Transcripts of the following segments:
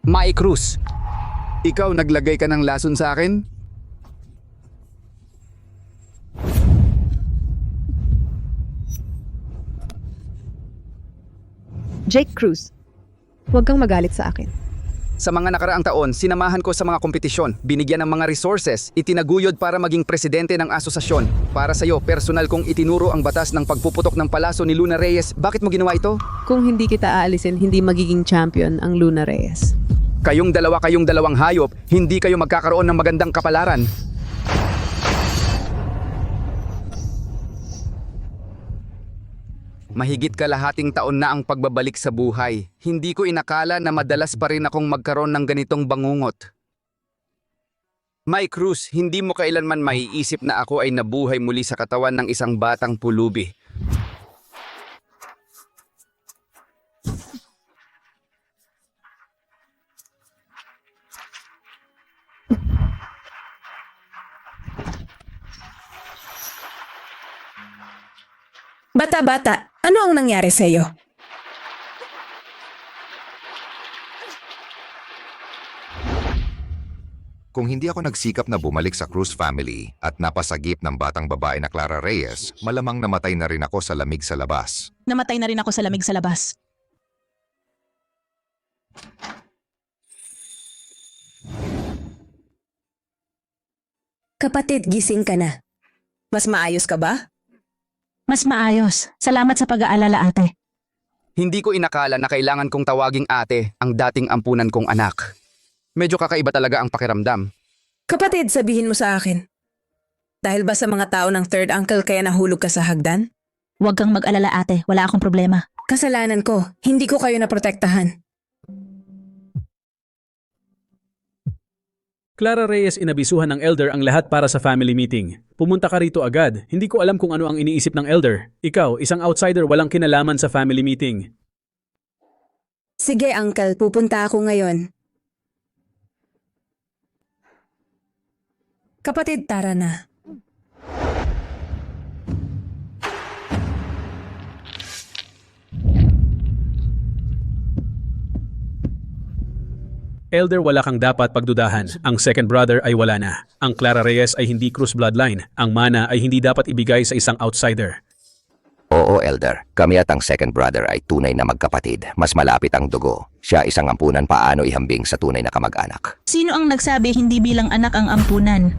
Mai Cruz. Ikaw naglagay ka ng lason sa akin? Jake Cruz, huwag kang magalit sa akin. Sa mga nakaraang taon, sinamahan ko sa mga kompetisyon, binigyan ng mga resources, itinaguyod para maging presidente ng asosasyon. Para sa'yo, personal kong itinuro ang batas ng pagpuputok ng palaso ni Luna Reyes. Bakit mo ginawa ito? Kung hindi kita aalisin, hindi magiging champion ang Luna Reyes. Kayong dalawang hayop, hindi kayo magkakaroon ng magandang kapalaran. Mahigit kalahating taon na ang pagbabalik sa buhay. Hindi ko inakala na madalas pa rin akong magkaroon ng ganitong bangungot. Mai Cruz, hindi mo kailanman maiisip na ako ay nabuhay muli sa katawan ng isang batang pulubi. Bata-bata, ano ang nangyari sa iyo? Kung hindi ako nagsikap na bumalik sa Cruz family at napasagip ng batang babae na Clara Reyes, malamang namatay na rin ako sa lamig sa labas. Namatay na rin ako sa lamig sa labas. Kapatid, gising ka na. Mas maayos ka ba? Mas maayos. Salamat sa pag-aalala, ate. Hindi ko inakala na kailangan kong tawaging ate ang dating ampunan kong anak. Medyo kakaiba talaga ang pakiramdam. Kapatid, sabihin mo sa akin. Dahil ba sa mga tao ng third uncle kaya nahulog ka sa hagdan? Huwag kang mag-alala, ate. Wala akong problema. Kasalanan ko, hindi ko kayo naprotektahan. Clara Reyes, inabisuhan ng elder ang lahat para sa family meeting. Pumunta ka rito agad. Hindi ko alam kung ano ang iniisip ng elder. Ikaw, isang outsider, walang kinalaman sa family meeting. Sige, uncle, pupunta ako ngayon. Kapatid, tara na. Elder, wala kang dapat pagdudahan. Ang second brother ay wala na. Ang Clara Reyes ay hindi Cruz bloodline. Ang mana ay hindi dapat ibigay sa isang outsider. Oo, Elder. Kami at ang second brother ay tunay na magkapatid. Mas malapit ang dugo. Siya isang ampunan, paano ihambing sa tunay na kamag-anak. Sino ang nagsabi hindi bilang anak ang ampunan?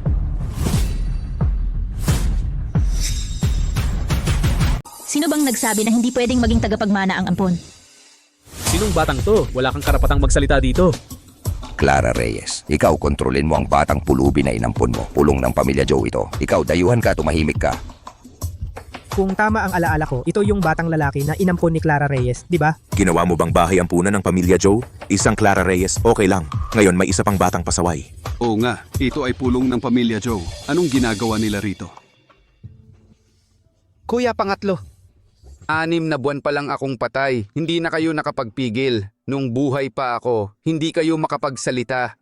Sino bang nagsabi na hindi pwedeng maging tagapagmana ang ampon? Sinong batang to? Wala kang karapatang magsalita dito. Clara Reyes, ikaw kontrolin mo ang batang pulubi na inampun mo. Pulong ng pamilya Joe ito. Ikaw, dayuhan ka, tumahimik ka. Kung tama ang alaala ko, ito yung batang lalaki na inampon ni Clara Reyes, di ba? Ginawa mo bang bahay ampunan ng pamilya Joe? Isang Clara Reyes, okay lang. Ngayon may isa pang batang pasaway. Oo nga, ito ay pulong ng pamilya Joe. Anong ginagawa nila rito? Kuya, pangatlo. 6 na buwan pa lang akong patay. Hindi na kayo nakapagpigil. Nung buhay pa ako, hindi kayo makapagsalita.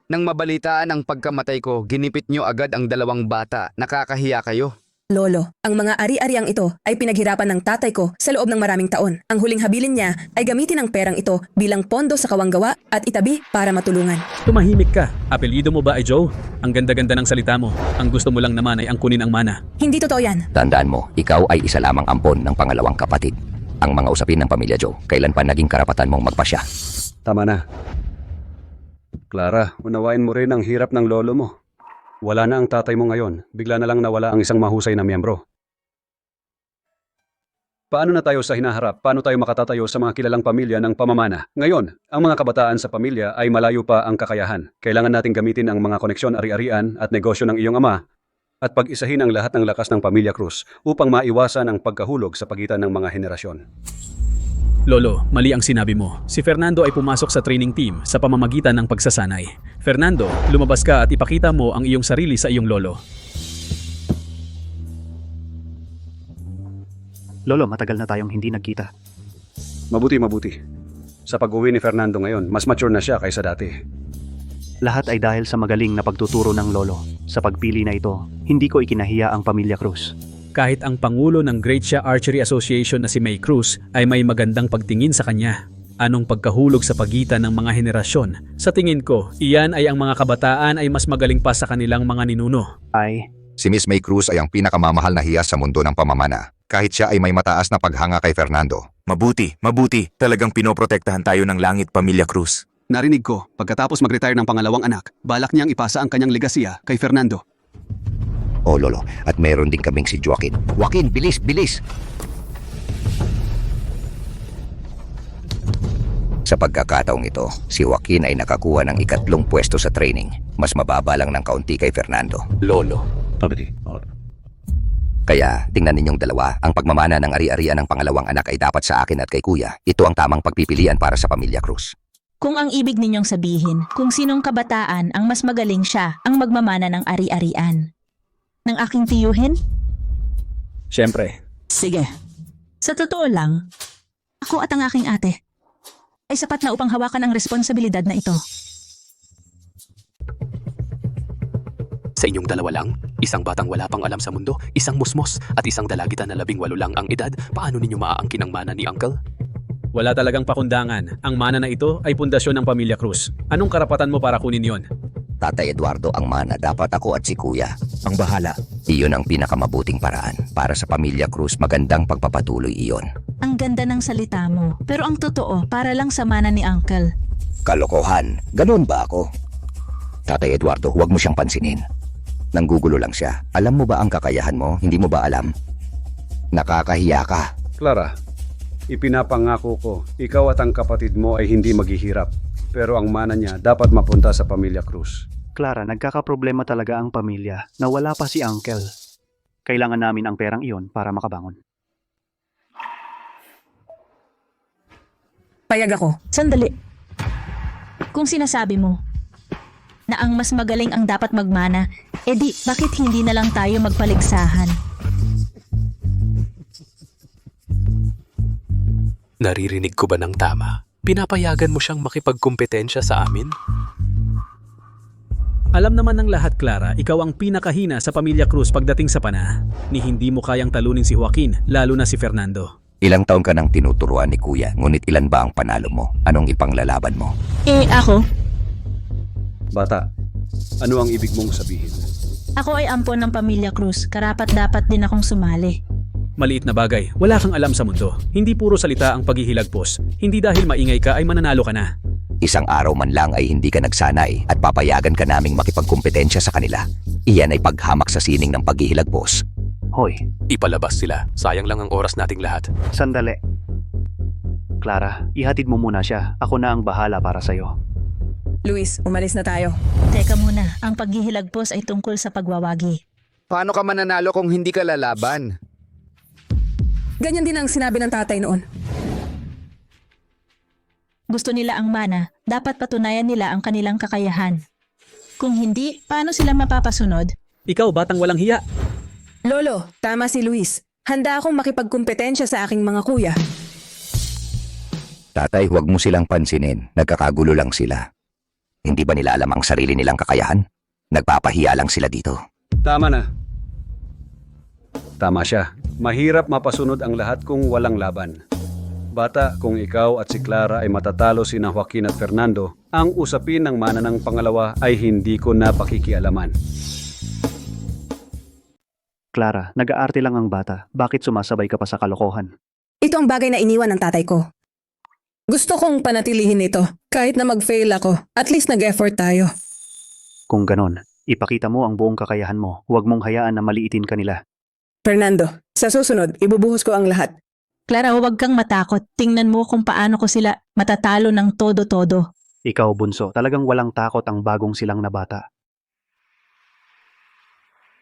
Nang mabalitaan ang pagkamatay ko, ginipit nyo agad ang 2 bata. Nakakahiya kayo. Lolo, ang mga ari-ariang ito ay pinaghirapan ng tatay ko sa loob ng maraming taon. Ang huling habilin niya ay gamitin ang perang ito bilang pondo sa kawanggawa at itabi para matulungan. Tumahimik ka. Apelyido mo ba ay Joe? Ang ganda-ganda ng salita mo. Ang gusto mo lang naman ay angkunin ang mana. Hindi totoo yan. Tandaan mo, ikaw ay isa lamang ampon ng pangalawang kapatid. Ang mga usapin ng pamilya Joe, kailan pa naging karapatan mong magpasya? Tama na. Clara, unawain mo rin ang hirap ng lolo mo. Wala na ang tatay mo ngayon. Bigla na lang nawala ang isang mahusay na miyembro. Paano na tayo sa hinaharap? Paano tayo makatatayo sa mga kilalang pamilya ng pamamana? Ngayon, ang mga kabataan sa pamilya ay malayo pa ang kakayahan. Kailangan nating gamitin ang mga koneksyon ari-arian at negosyo ng iyong ama at pag-isahin ang lahat ng lakas ng pamilya Cruz upang maiwasan ang pagkahulog sa pagitan ng mga henerasyon. Lolo, mali ang sinabi mo. Si Fernando ay pumasok sa training team sa pamamagitan ng pagsasanay. Fernando, lumabas ka at ipakita mo ang iyong sarili sa iyong lolo. Lolo, matagal na tayong hindi nagkita. Mabuti. Sa pag-uwi ni Fernando ngayon, mas mature na siya kaysa dati. Lahat ay dahil sa magaling na pagtuturo ng lolo. Sa pagpili na ito, hindi ko ikinahiya ang pamilya Cruz. Kahit ang pangulo ng Gracia Archery Association na si May Cruz ay may magandang pagtingin sa kanya. Anong pagkahulog sa pagitan ng mga henerasyon? Sa tingin ko, iyan ay ang mga kabataan ay mas magaling pa sa kanilang mga ninuno. Ay, Si Miss May Cruz ay ang pinakamamahal na hiyas sa mundo ng pamamana. Kahit siya ay may mataas na paghanga kay Fernando. Mabuti, mabuti. Talagang pinoprotektahan tayo ng langit, Pamilya Cruz. Narinig ko, pagkatapos mag-retire ng pangalawang anak, balak niyang ipasa ang kanyang legasiya kay Fernando. O lolo, at meron din kaming si Joaquin. Joaquin, bilis, bilis! Sa pagkakataong ito, si Joaquin ay nakakuha ng ikatlong pwesto sa training. Mas mababa lang ng kaunti kay Fernando. Lolo. Kaya, tingnan ninyong dalawa, ang pagmamana ng ari-arian ng pangalawang anak ay dapat sa akin at kay kuya. Ito ang tamang pagpipilian para sa Pamilya Cruz. Kung ang ibig ninyong sabihin, kung sinong kabataan ang mas magaling siya ang magmamana ng ari-arian. Ng aking tiyuhin? Siyempre. Sige. Sa totoo lang, ako at ang aking ate ay sapat na upang hawakan ang responsibilidad na ito. Sa inyong dalawa lang, isang batang wala pang alam sa mundo, isang musmos, at isang dalagitan na 18 lang ang edad, paano ninyo maaangkin ang mana ni Uncle? Wala talagang pakundangan. Ang mana na ito ay pundasyon ng Pamilya Cruz. Anong karapatan mo para kunin yon? Tatay Eduardo, ang mana dapat ako at si kuya. Ang bahala. Iyon ang pinakamabuting paraan. Para sa Pamilya Cruz, magandang pagpapatuloy iyon. Ang ganda ng salita mo, pero ang totoo, para lang sa mana ni Uncle. Kalokohan, ganun ba ako? Tatay Eduardo, huwag mo siyang pansinin. Nanggugulo lang siya. Alam mo ba ang kakayahan mo? Hindi mo ba alam? Nakakahiya ka. Clara, ipinapangako ko, ikaw at ang kapatid mo ay hindi maghihirap. Pero ang mana niya dapat mapunta sa Pamilya Cruz. Clara, nagkakaproblema talaga ang pamilya na wala pa si Uncle. Kailangan namin ang perang iyon para makabangon. Payag ako. Sandali. Kung sinasabi mo na ang mas magaling ang dapat magmana, edi bakit hindi na lang tayo magpaligsahan? Naririnig ko ba ng tama? Pinapayagan mo siyang makipagkumpetensya sa amin? Alam naman ng lahat, Clara, ikaw ang pinakahina sa Pamilya Cruz pagdating sa pana. Ni hindi mo kayang talunin si Joaquin, lalo na si Fernando. Ilang taon ka nang tinuturuan ni kuya, ngunit ilan ba ang panalo mo? Anong ipanglalaban mo? Ako? Bata, ano ang ibig mong sabihin? Ako ay ampon ng Pamilya Cruz, karapat-dapat din akong sumali. Maliit na bagay, wala kang alam sa mundo. Hindi puro salita ang paghihilagpos. Hindi dahil maingay ka ay mananalo ka na. Isang araw man lang ay hindi ka nagsanay at papayagan ka naming makipagkumpetensya sa kanila. Iyan ay paghamak sa sining ng paghihilagpos. Hoy, Ipalabas sila. Sayang lang ang oras nating lahat. sandali. Clara, ihatid mo muna siya. Ako na ang bahala para sa'yo. Luis, umalis na tayo. Teka muna, ang paghihilagpos ay tungkol sa pagwawagi. Paano ka mananalo kung hindi ka lalaban? Ganyan din ang sinabi ng tatay noon. Gusto nila ang mana, dapat patunayan nila ang kanilang kakayahan. Kung hindi, paano sila mapapasunod? Ikaw, batang walang hiya. Lolo, tama si Luis. Handa akong makipagkumpetensya sa aking mga kuya. Tatay, huwag mo silang pansinin. Nagkakagulo lang sila. Hindi ba nila alam ang sarili nilang kakayahan? Nagpapahiya lang sila dito. Tama na. Tama siya. Mahirap mapasunod ang lahat kung walang laban. Bata, kung ikaw at si Clara ay matatalo sina Joaquin at Fernando, ang usapin ng mana ng pangalawa ay hindi ko na pakikialaman. Clara, nag-aarte lang ang bata. Bakit sumasabay ka pa sa kalokohan? Ito ang bagay na iniwan ng tatay ko. Gusto kong panatilihin ito. Kahit na mag-fail ako, at least nag-effort tayo. Kung ganon, ipakita mo ang buong kakayahan mo. Huwag mong hayaan na maliitin ka nila. Fernando, sa susunod, ibubuhos ko ang lahat. Clara, huwag kang matakot. Tingnan mo kung paano ko sila matatalo ng todo-todo. Ikaw, bunso, talagang walang takot ang bagong silang na bata.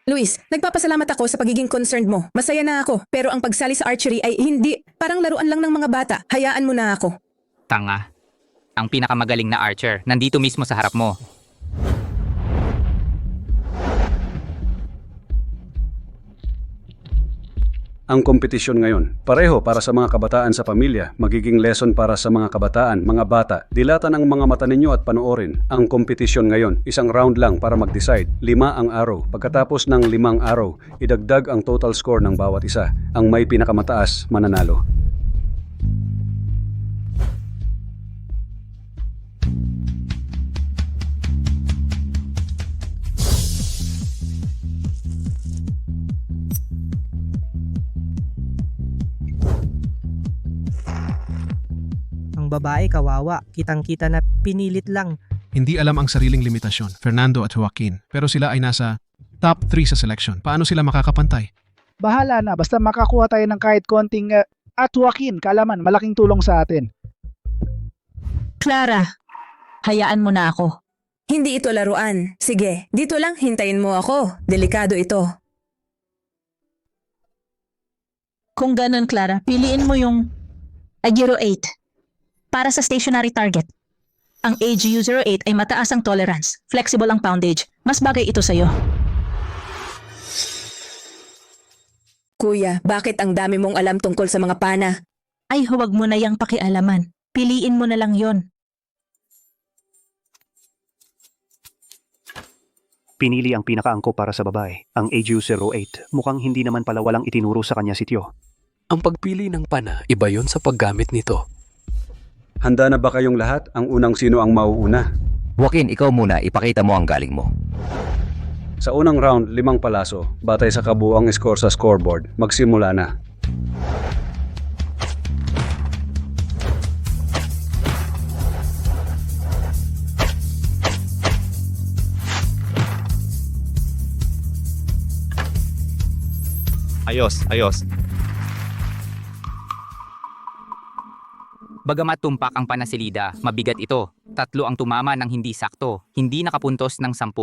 Luis, nagpapasalamat ako sa pagiging concerned mo. Masaya na ako, pero ang pagsali sa archery ay hindi. Parang laruan lang ng mga bata. Hayaan mo na ako. Tanga. Ang pinakamagaling na archer, nandito mismo sa harap mo. Ang kompetisyon ngayon, pareho para sa mga kabataan sa pamilya, magiging lesson para sa mga kabataan, mga bata. Dilatan ang mga mata ninyo at panoorin. Ang kompetisyon ngayon, isang round lang para mag-decide. 5 ang araw. Pagkatapos ng 5 araw, idagdag ang total score ng bawat isa. Ang may pinakamataas, mananalo. babae kawawa, kitang-kita na pinilit lang. Hindi alam ang sariling limitasyon, Fernando at Joaquin, pero sila ay nasa top 3 sa selection. Paano sila makakapantay? Bahala na, basta makakuha tayo ng kahit konting at Joaquin, kalaman, malaking tulong sa atin. Clara, hayaan mo na ako. Hindi ito laruan. Sige, dito lang hintayin mo ako. Delikado ito. Kung ganun, Clara, piliin mo yung Agiro 8 para sa stationary target. Ang AGU-08 ay mataas ang tolerance, flexible ang poundage. Mas bagay ito sa'yo. Kuya, bakit ang dami mong alam tungkol sa mga pana? Ay, huwag mo na yang pakialaman. Piliin mo na lang yon. Pinili ang pinakaangkop para sa babae, ang AGU-08. Mukhang hindi naman pala walang itinuro sa kanya si Tio. Ang pagpili ng pana, iba yon sa paggamit nito. Handa na ba kayong lahat? Ang unang sino ang mauuna? Joaquin, ikaw muna, ipakita mo ang galing mo. Sa unang round, 5 palaso. Batay sa kabuang score sa scoreboard. Magsimula na. Ayos. Bagamat tumpak ang panasilida, mabigat ito. 3 ang tumama ng hindi sakto, hindi nakapuntos ng 10.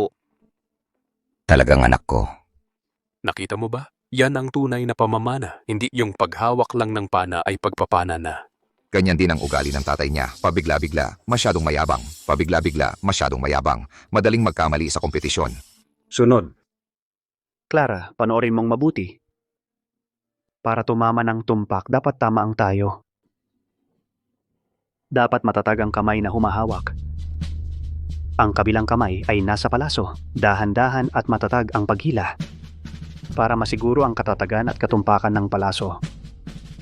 Talagang anak ko. Nakita mo ba? Yan ang tunay na pamamana. Hindi yung paghawak lang ng pana ay pagpapana na. Ganyan din ang ugali ng tatay niya. Pabigla-bigla, masyadong mayabang. Pabigla-bigla, masyadong mayabang. Madaling magkamali sa kompetisyon. Sunod. Clara, panoorin mong mabuti. Para tumama ng tumpak, dapat tama ang tayo. Dapat matatag ang kamay na humahawak. Ang kabilang kamay ay nasa palaso, dahan-dahan at matatag ang paghila. Para masiguro ang katatagan at katumpakan ng palaso.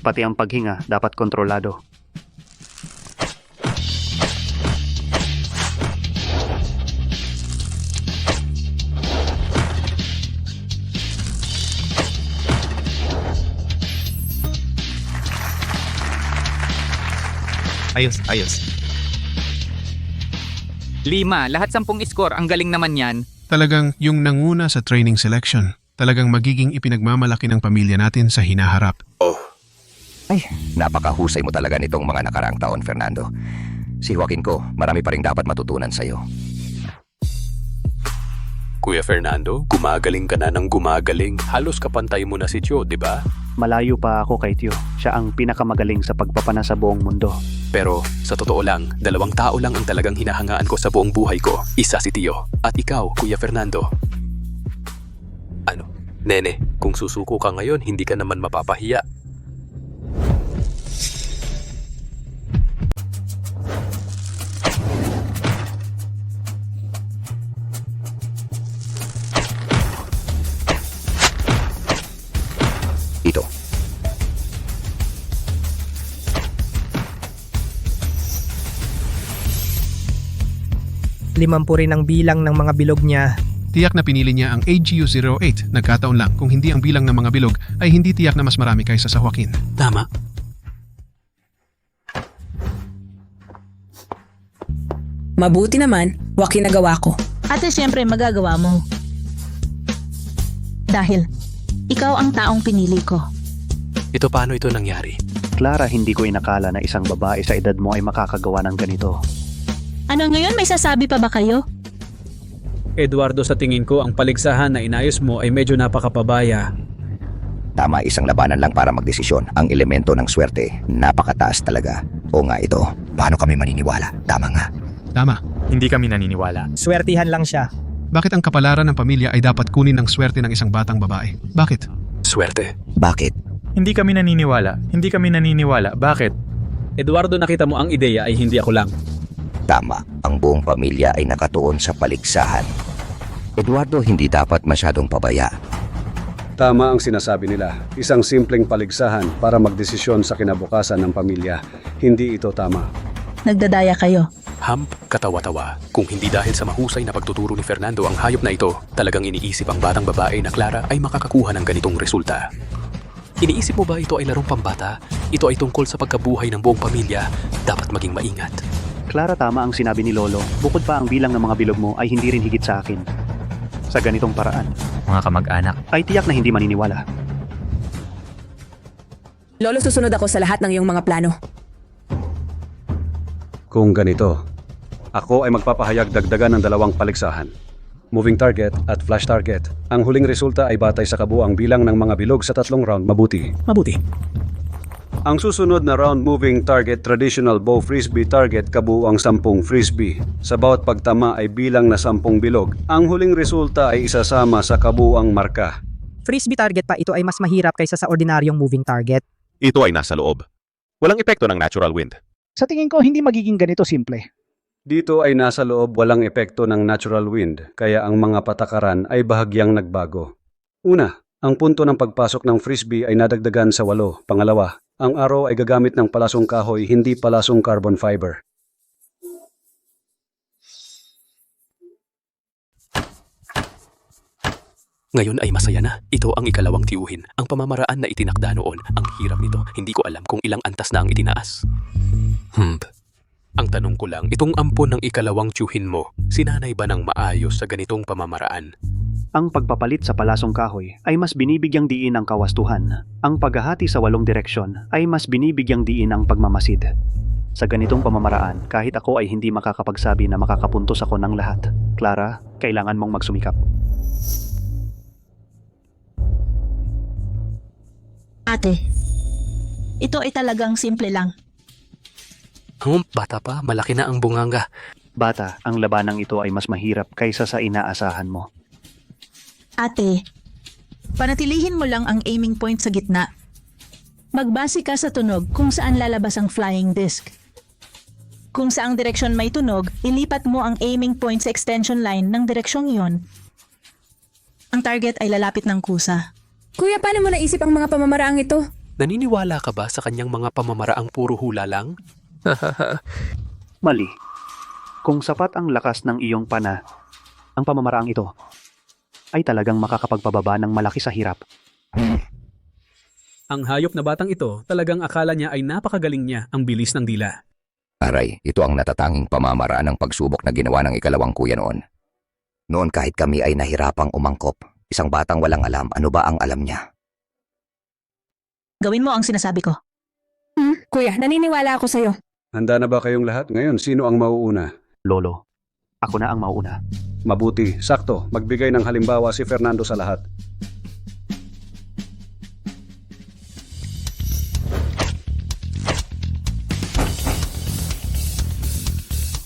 Pati ang paghinga dapat kontrolado. Ayos. 5, lahat 10 score, ang galing naman yan. Talagang yung nanguna sa training selection. Talagang magiging ipinagmamalaki ng pamilya natin sa hinaharap. Ay, napakahusay mo talaga nitong mga nakaraang taon, Fernando. Si Joaquin ko, marami pa rin dapat matutunan sa'yo. Kuya Fernando, gumagaling ka na ng gumagaling. Halos kapantay mo na si Tio, di ba? Malayo pa ako kay Tio. Siya ang pinakamagaling sa pagpapana sa buong mundo. Pero sa totoo lang, 2 tao lang ang talagang hinahangaan ko sa buong buhay ko. Isa si Tio. At ikaw, Kuya Fernando. Ano? Nene, kung susuko ka ngayon, hindi ka naman mapapahiya. Ito. Limampu rin ang bilang ng mga bilog niya. Tiyak na pinili niya ang AGU-08. Nagkataon lang kung hindi ang bilang ng mga bilog ay hindi tiyak na mas marami kaysa sa Joaquin. Tama. Mabuti naman, Joaquin nagawa ko. Ate, siyempre magagawa mo. Dahil ikaw ang taong pinili ko. Ito paano ito nangyari? Clara, hindi ko inakala na isang babae sa edad mo ay makakagawa ng ganito. Ano ngayon, may sasabi pa ba kayo? Eduardo, sa tingin ko, ang paligsahan na inayos mo ay medyo napakapabaya. Tama, isang labanan lang para magdesisyon. Ang elemento ng swerte, napakataas talaga. O nga ito, paano kami maniniwala? Tama nga. Tama. Hindi kami naniniwala. Swertihan lang siya. Bakit ang kapalaran ng pamilya ay dapat kunin ng swerte ng isang batang babae? Bakit? Swerte. Bakit? Hindi kami naniniwala. Bakit? Eduardo, nakita mo ang ideya ay hindi ako lang. Tama, ang buong pamilya ay nakatuon sa paligsahan. Eduardo, hindi dapat masyadong pabaya. Tama ang sinasabi nila. Isang simpleng paligsahan para magdesisyon sa kinabukasan ng pamilya. Hindi ito tama. Nagdadaya kayo. Hump, katawa-tawa. Kung hindi dahil sa mahusay na pagtuturo ni Fernando ang hayop na ito, talagang iniisip ang batang babae na Clara ay makakakuha ng ganitong resulta. Iniisip mo ba ito ay larong pambata? Ito ay tungkol sa pagkabuhay ng buong pamilya. Dapat maging maingat. Clara, tama ang sinabi ni Lolo. Bukod pa ang bilang ng mga bilog mo ay hindi rin higit sa akin. Sa ganitong paraan, Mga kamag-anak. ay tiyak na hindi maniniwala. Lolo, susunod ako sa lahat ng iyong mga plano. Kung ganito, ako ay magpapahayag dagdagan ng 2 paligsahan. Moving target at flash target. Ang huling resulta ay batay sa kabuang bilang ng mga bilog sa 3 round mabuti. Mabuti. Ang susunod na round moving target traditional bow frisbee target kabuang 10 frisbee. Sa bawat pagtama ay bilang na 10 bilog. Ang huling resulta ay isasama sa kabuang marka. Frisbee target pa, ito ay mas mahirap kaysa sa ordinaryong moving target. Ito ay nasa loob. Walang epekto ng natural wind. Sa tingin ko, hindi magiging ganito simple. Dito ay nasa loob walang epekto ng natural wind, kaya ang mga patakaran ay bahagyang nagbago. Una, ang punto ng pagpasok ng frisbee ay nadagdagan sa 8. Pangalawa, ang arrow ay gagamit ng palasong kahoy, hindi palasong carbon fiber. Ngayon ay masaya na. Ito ang ikalawang tiyuhin. Ang pamamaraan na itinakda noon. Ang hirap nito. Hindi ko alam kung ilang antas na ang itinaas. Ang tanong ko lang, itong ampon ng ikalawang tiyuhin mo, sinanay ba ng maayos sa ganitong pamamaraan? Ang pagpapalit sa palasong kahoy ay mas binibigyang diin ang kawastuhan. Ang paghahati sa 8 direksyon ay mas binibigyang diin ang pagmamasid. Sa ganitong pamamaraan, kahit ako ay hindi makakapagsabi na makakapuntos ako ng lahat. Clara, kailangan mong magsumikap. Ate, ito ay talagang simple lang. Bata pa, malaki na ang bunganga. Bata, ang labanang ito ay mas mahirap kaysa sa inaasahan mo. Ate, panatilihin mo lang ang aiming point sa gitna. Magbase ka sa tunog kung saan lalabas ang flying disc. Kung saang direksyon may tunog, ilipat mo ang aiming point sa extension line ng direksyong iyon. Ang target ay lalapit ng kusa. Kuya, paano mo naisip ang mga pamamaraang ito? Naniniwala ka ba sa kanyang mga pamamaraang puro hula lang? Mali. Kung sapat ang lakas ng iyong pana, ang pamamaraang ito ay talagang makakapagpababa ng malaki sa hirap. Ang hayop na batang ito, talagang akala niya ay napakagaling niya ang bilis ng dila. Aray, ito ang natatanging pamamaraan ng pagsubok na ginawa ng ikalawang kuya noon. Noon kahit kami ay nahirapang umangkop, isang batang walang alam, ano ba ang alam niya? Gawin mo ang sinasabi ko. Kuya, naniniwala ako sa'yo. Handa na ba kayong lahat? Ngayon, sino ang mauuna? Lolo, ako na ang mauuna. Mabuti, sakto, magbigay ng halimbawa si Fernando sa lahat.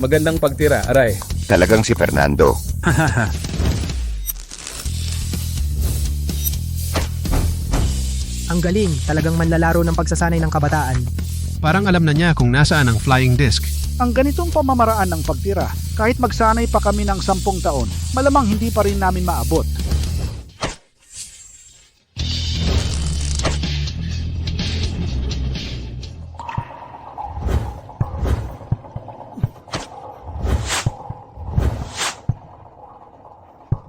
Magandang pagtira, aray. Talagang si Fernando. Ang galing, talagang manlalaro ng pagsasanay ng kabataan. Parang alam na niya kung nasaan ang flying disc. Ang ganitong pamamaraan ng pagtira, kahit magsanay pa kami ng 10 taon, malamang hindi pa rin namin maabot.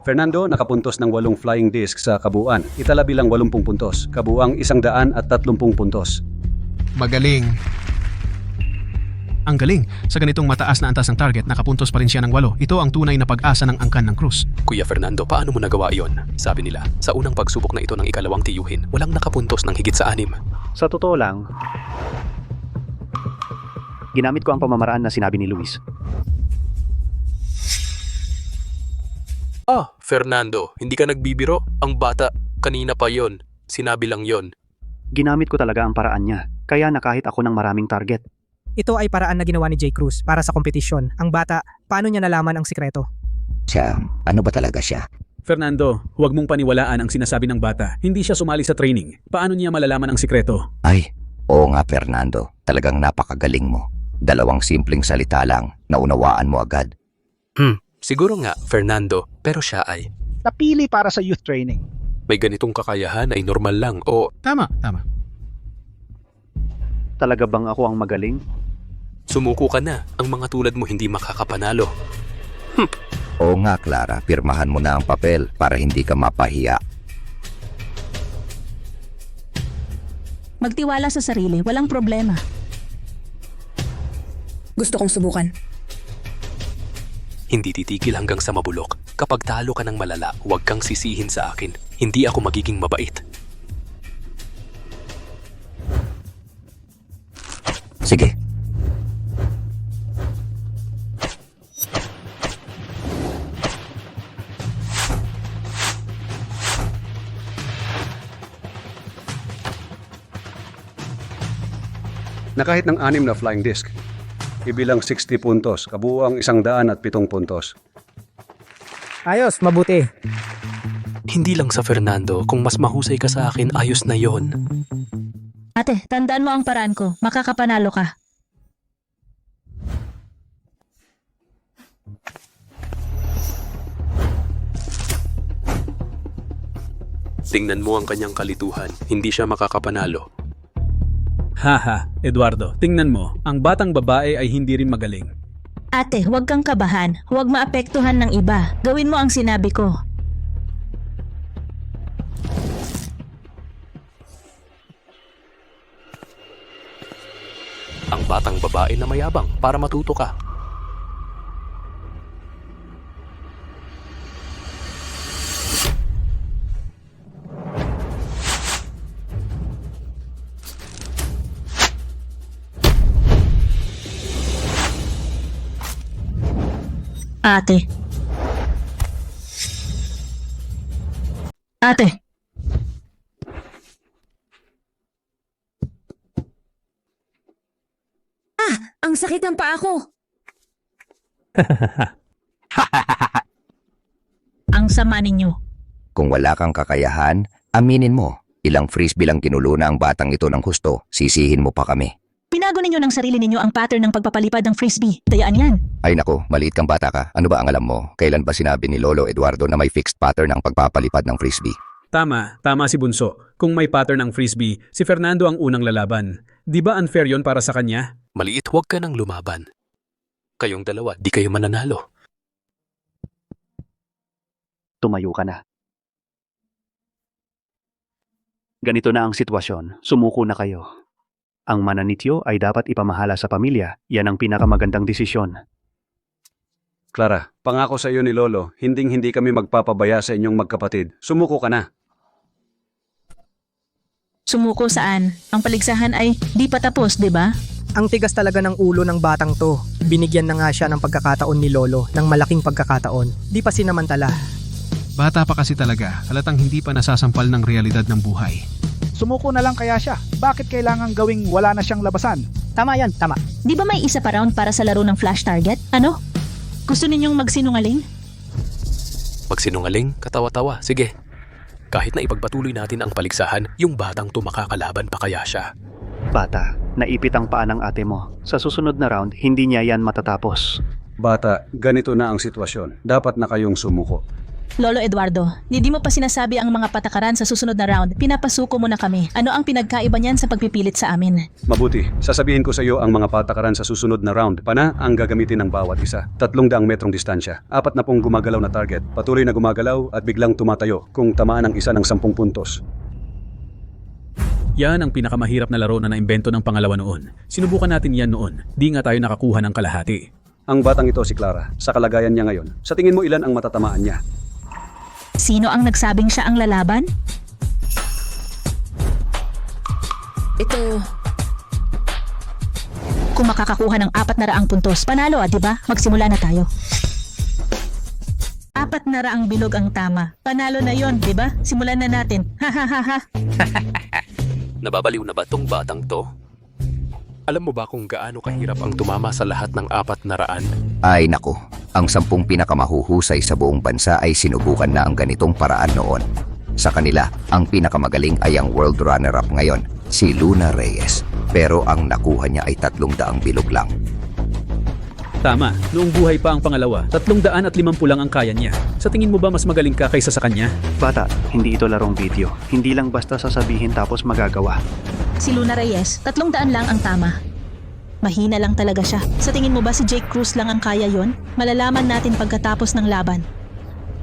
Fernando nakapuntos ng 8 flying disc sa kabuuan. Itala bilang 80 puntos. Kabuang 130 puntos. Magaling. Ang galing. Sa ganitong mataas na antas ng target, nakapuntos pa rin siya ng 8. Ito ang tunay na pag-asa ng angkan ng Cruz. Kuya Fernando, paano mo nagawa iyon? Sabi nila, sa unang pagsubok na ito ng ikalawang tiyuhin, walang nakapuntos ng higit sa 6. Sa totoo lang, ginamit ko ang pamamaraan na sinabi ni Luis. Fernando, hindi ka nagbibiro? Ang bata, kanina pa yon. Sinabi lang yon. Ginamit ko talaga ang paraan niya, kaya nakahit ako ng maraming target. Ito ay paraan na ginawa ni J. Cruz para sa kompetisyon. Ang bata, paano niya nalaman ang sikreto? Siya, ano ba talaga siya? Fernando, huwag mong paniwalaan ang sinasabi ng bata. Hindi siya sumali sa training. Paano niya malalaman ang sikreto? Ay, oo nga Fernando, talagang napakagaling mo. 2 simpleng salita lang, naunawaan mo agad. Siguro nga, Fernando, pero siya ay Napili para sa youth training. may ganitong kakayahan ay normal lang o Tama. Talaga bang ako ang magaling? sumuko ka na. Ang mga tulad mo hindi makakapanalo. Oo nga Clara, pirmahan mo na ang papel para hindi ka mapahiya. Magtiwala sa sarili, walang problema. Gusto kong subukan. Hindi titigil hanggang sa mabulok. Kapag talo ka ng malala, huwag kang sisihin sa akin. Hindi ako magiging mabait. Sige. Na kahit ng 6 na flying disc, ibilang 60 puntos, kabuuang 107 puntos. Ayos, mabuti. Hindi lang sa Fernando, kung mas mahusay ka sa akin, ayos na yon. Ate, tandaan mo ang paraan ko. Makakapanalo ka. Tingnan mo ang kanyang kalituhan. Hindi siya makakapanalo. Haha, Eduardo, tingnan mo, ang batang babae ay hindi rin magaling. Ate, huwag kang kabahan. Huwag maapektuhan ng iba. Gawin mo ang sinabi ko. Ang batang babae na mayabang para matuto ka. Ate. Ate. Ang sakit ng paa ko. Ang sama ninyo. Kung wala kang kakayahan, aminin mo. Ilang frisbee lang kinulo na ang batang ito ng husto, sisihin mo pa kami. Pinago ninyo ng sarili ninyo ang pattern ng pagpapalipad ng frisbee. Dayaan yan. Ay nako, maliit kang bata ka. Ano ba ang alam mo? Kailan ba sinabi ni Lolo Eduardo na may fixed pattern ang pagpapalipad ng frisbee? Tama si Bunso. Kung may pattern ng frisbee, si Fernando ang unang lalaban. Di ba unfair yon para sa kanya? Maliit, huwag ka nang lumaban. Kayong dalawa, di kayo mananalo. Tumayo ka na. Ganito na ang sitwasyon. Sumuko na kayo. Ang mananityo ay dapat ipamahala sa pamilya. Yan ang pinakamagandang desisyon. Clara, pangako sa iyo ni Lolo, hinding-hindi kami magpapabaya sa inyong magkapatid. Sumuko ka na. Sumuko saan? Ang paligsahan ay di pa tapos, di ba? Ang tigas talaga ng ulo ng batang to. Binigyan na nga siya ng pagkakataon ni Lolo, ng malaking pagkakataon. Di pa sinamantala. Bata pa kasi talaga, halatang hindi pa nasasampal ng realidad ng buhay. Sumuko na lang kaya siya. Bakit kailangan gawing wala na siyang labasan? Tama yan, tama. Di ba may isa pa round para sa laro ng flash target? Ano? Gusto ninyong magsinungaling? Magsinungaling, katawa-tawa. Sige. Kahit na ipagpatuloy natin ang paligsahan, yung batang to makakalaban pa kaya siya. Bata, naipit ang paa ng ate mo. Sa susunod na round, hindi niya yan matatapos. Bata, ganito na ang sitwasyon. Dapat na kayong sumuko. Lolo Eduardo, hindi mo pa sinasabi ang mga patakaran sa susunod na round. Pinapasuko mo na kami. Ano ang pinagkaiba niyan sa pagpipilit sa amin? Mabuti, sasabihin ko sa iyo ang mga patakaran sa susunod na round. Pana ang gagamitin ng bawat isa. 300 metrong distansya. 40 gumagalaw na target. Patuloy na gumagalaw at biglang tumatayo kung tamaan ang isa ng 10 puntos. Yan ang pinakamahirap na laro na naimbento ng pangalawa noon. Sinubukan natin yan noon. Di nga tayo nakakuha ng kalahati. Ang batang ito si Clara. Sa kalagayan niya ngayon, sa tingin mo ilan ang matatamaan niya? Sino ang nagsabing siya ang lalaban? Ito, Kung makakakuha ng 400 puntos, panalo di ba? Magsimula na tayo. 400 bilog ang tama. Panalo na yon, di ba? Simulan na natin. Ha. Nababaliw na ba tong batang to? Alam mo ba kung gaano kahirap ang tumama sa lahat ng 400? Ay nako, ang 10 pinakamahuhusay sa buong bansa ay sinubukan na ang ganitong paraan noon. Sa kanila, ang pinakamagaling ay ang world runner-up ngayon, si Luna Reyes. Pero ang nakuha niya ay 300 bilog lang. Tama, noong buhay pa ang pangalawa, 350 lang ang kaya niya. Sa tingin mo ba mas magaling ka kaysa sa kanya? Bata, hindi ito larong video. Hindi lang basta sasabihin tapos magagawa. Si Luna Reyes, 300 lang ang tama. Mahina lang talaga siya. Sa tingin mo ba si Jake Cruz lang ang kaya yon? Malalaman natin pagkatapos ng laban.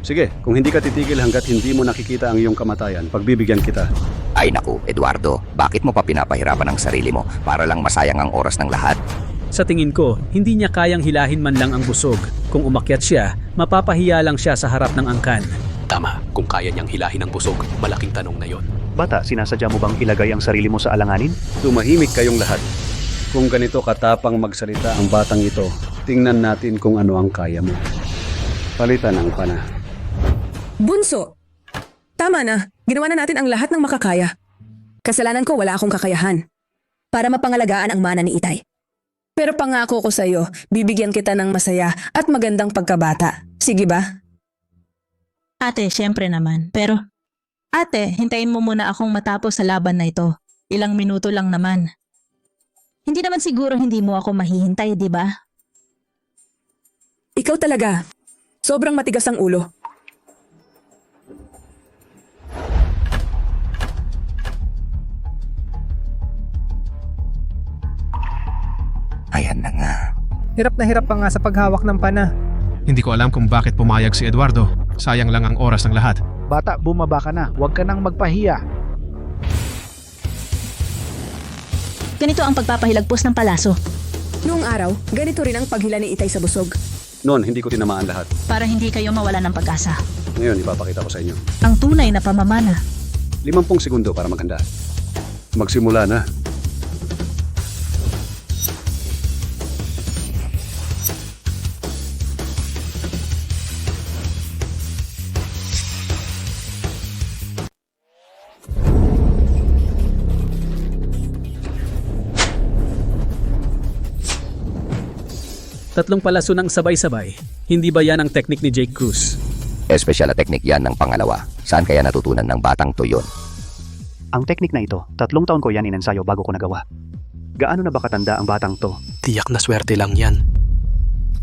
Sige, kung hindi ka titigil hanggat hindi mo nakikita ang iyong kamatayan, pagbibigyan kita. Ay naku, Eduardo, bakit mo pa pinapahirapan ang sarili mo para lang masayang ang oras ng lahat? Sa tingin ko, hindi niya kayang hilahin man lang ang busog. Kung umakyat siya, mapapahiya lang siya sa harap ng angkan. Tama, kung kaya niyang hilahin ang busog, malaking tanong na yon. Bata, sinasadya mo bang ilagay ang sarili mo sa alanganin? Tumahimik kayong lahat. Kung ganito katapang magsalita ang batang ito, tingnan natin kung ano ang kaya mo. Palitan ang pana. Bunso! Tama na. Ginawa na natin ang lahat ng makakaya. Kasalanan ko, wala akong kakayahan. Para mapangalagaan ang mana ni Itay. Pero pangako ko sa'yo, bibigyan kita ng masaya at magandang pagkabata. Sige ba? Ate, syempre naman. Pero, ate, hintayin mo muna akong matapos sa laban na ito. Ilang minuto lang naman. Hindi naman siguro hindi mo ako mahihintay, di ba? Ikaw talaga. Sobrang matigas ang ulo. Ayan na nga. Hirap na hirap pa nga sa paghawak ng pana. Hindi ko alam kung bakit pumayag si Eduardo. Sayang lang ang oras ng lahat. Bata, bumaba ka na. Huwag ka nang magpahiya. Ganito ang pagpapahilagpos ng palaso. Noong araw, ganito rin ang paghila ni Itay sa busog. Noon, hindi ko tinamaan lahat. Para hindi kayo mawala ng pag-asa. Ngayon, ipapakita ko sa inyo. Ang tunay na pamamana. 50 segundo para maghanda. Magsimula na. Tatlong palaso ng sabay-sabay. Hindi ba yan ang teknik ni Jake Cruz? Espesyal na teknik yan ng pangalawa. Saan kaya natutunan ng batang to yun? Ang teknik na ito, 3 taon ko yan inensayo bago ko nagawa. Gaano na ba katanda ang batang to? Tiyak na swerte lang yan.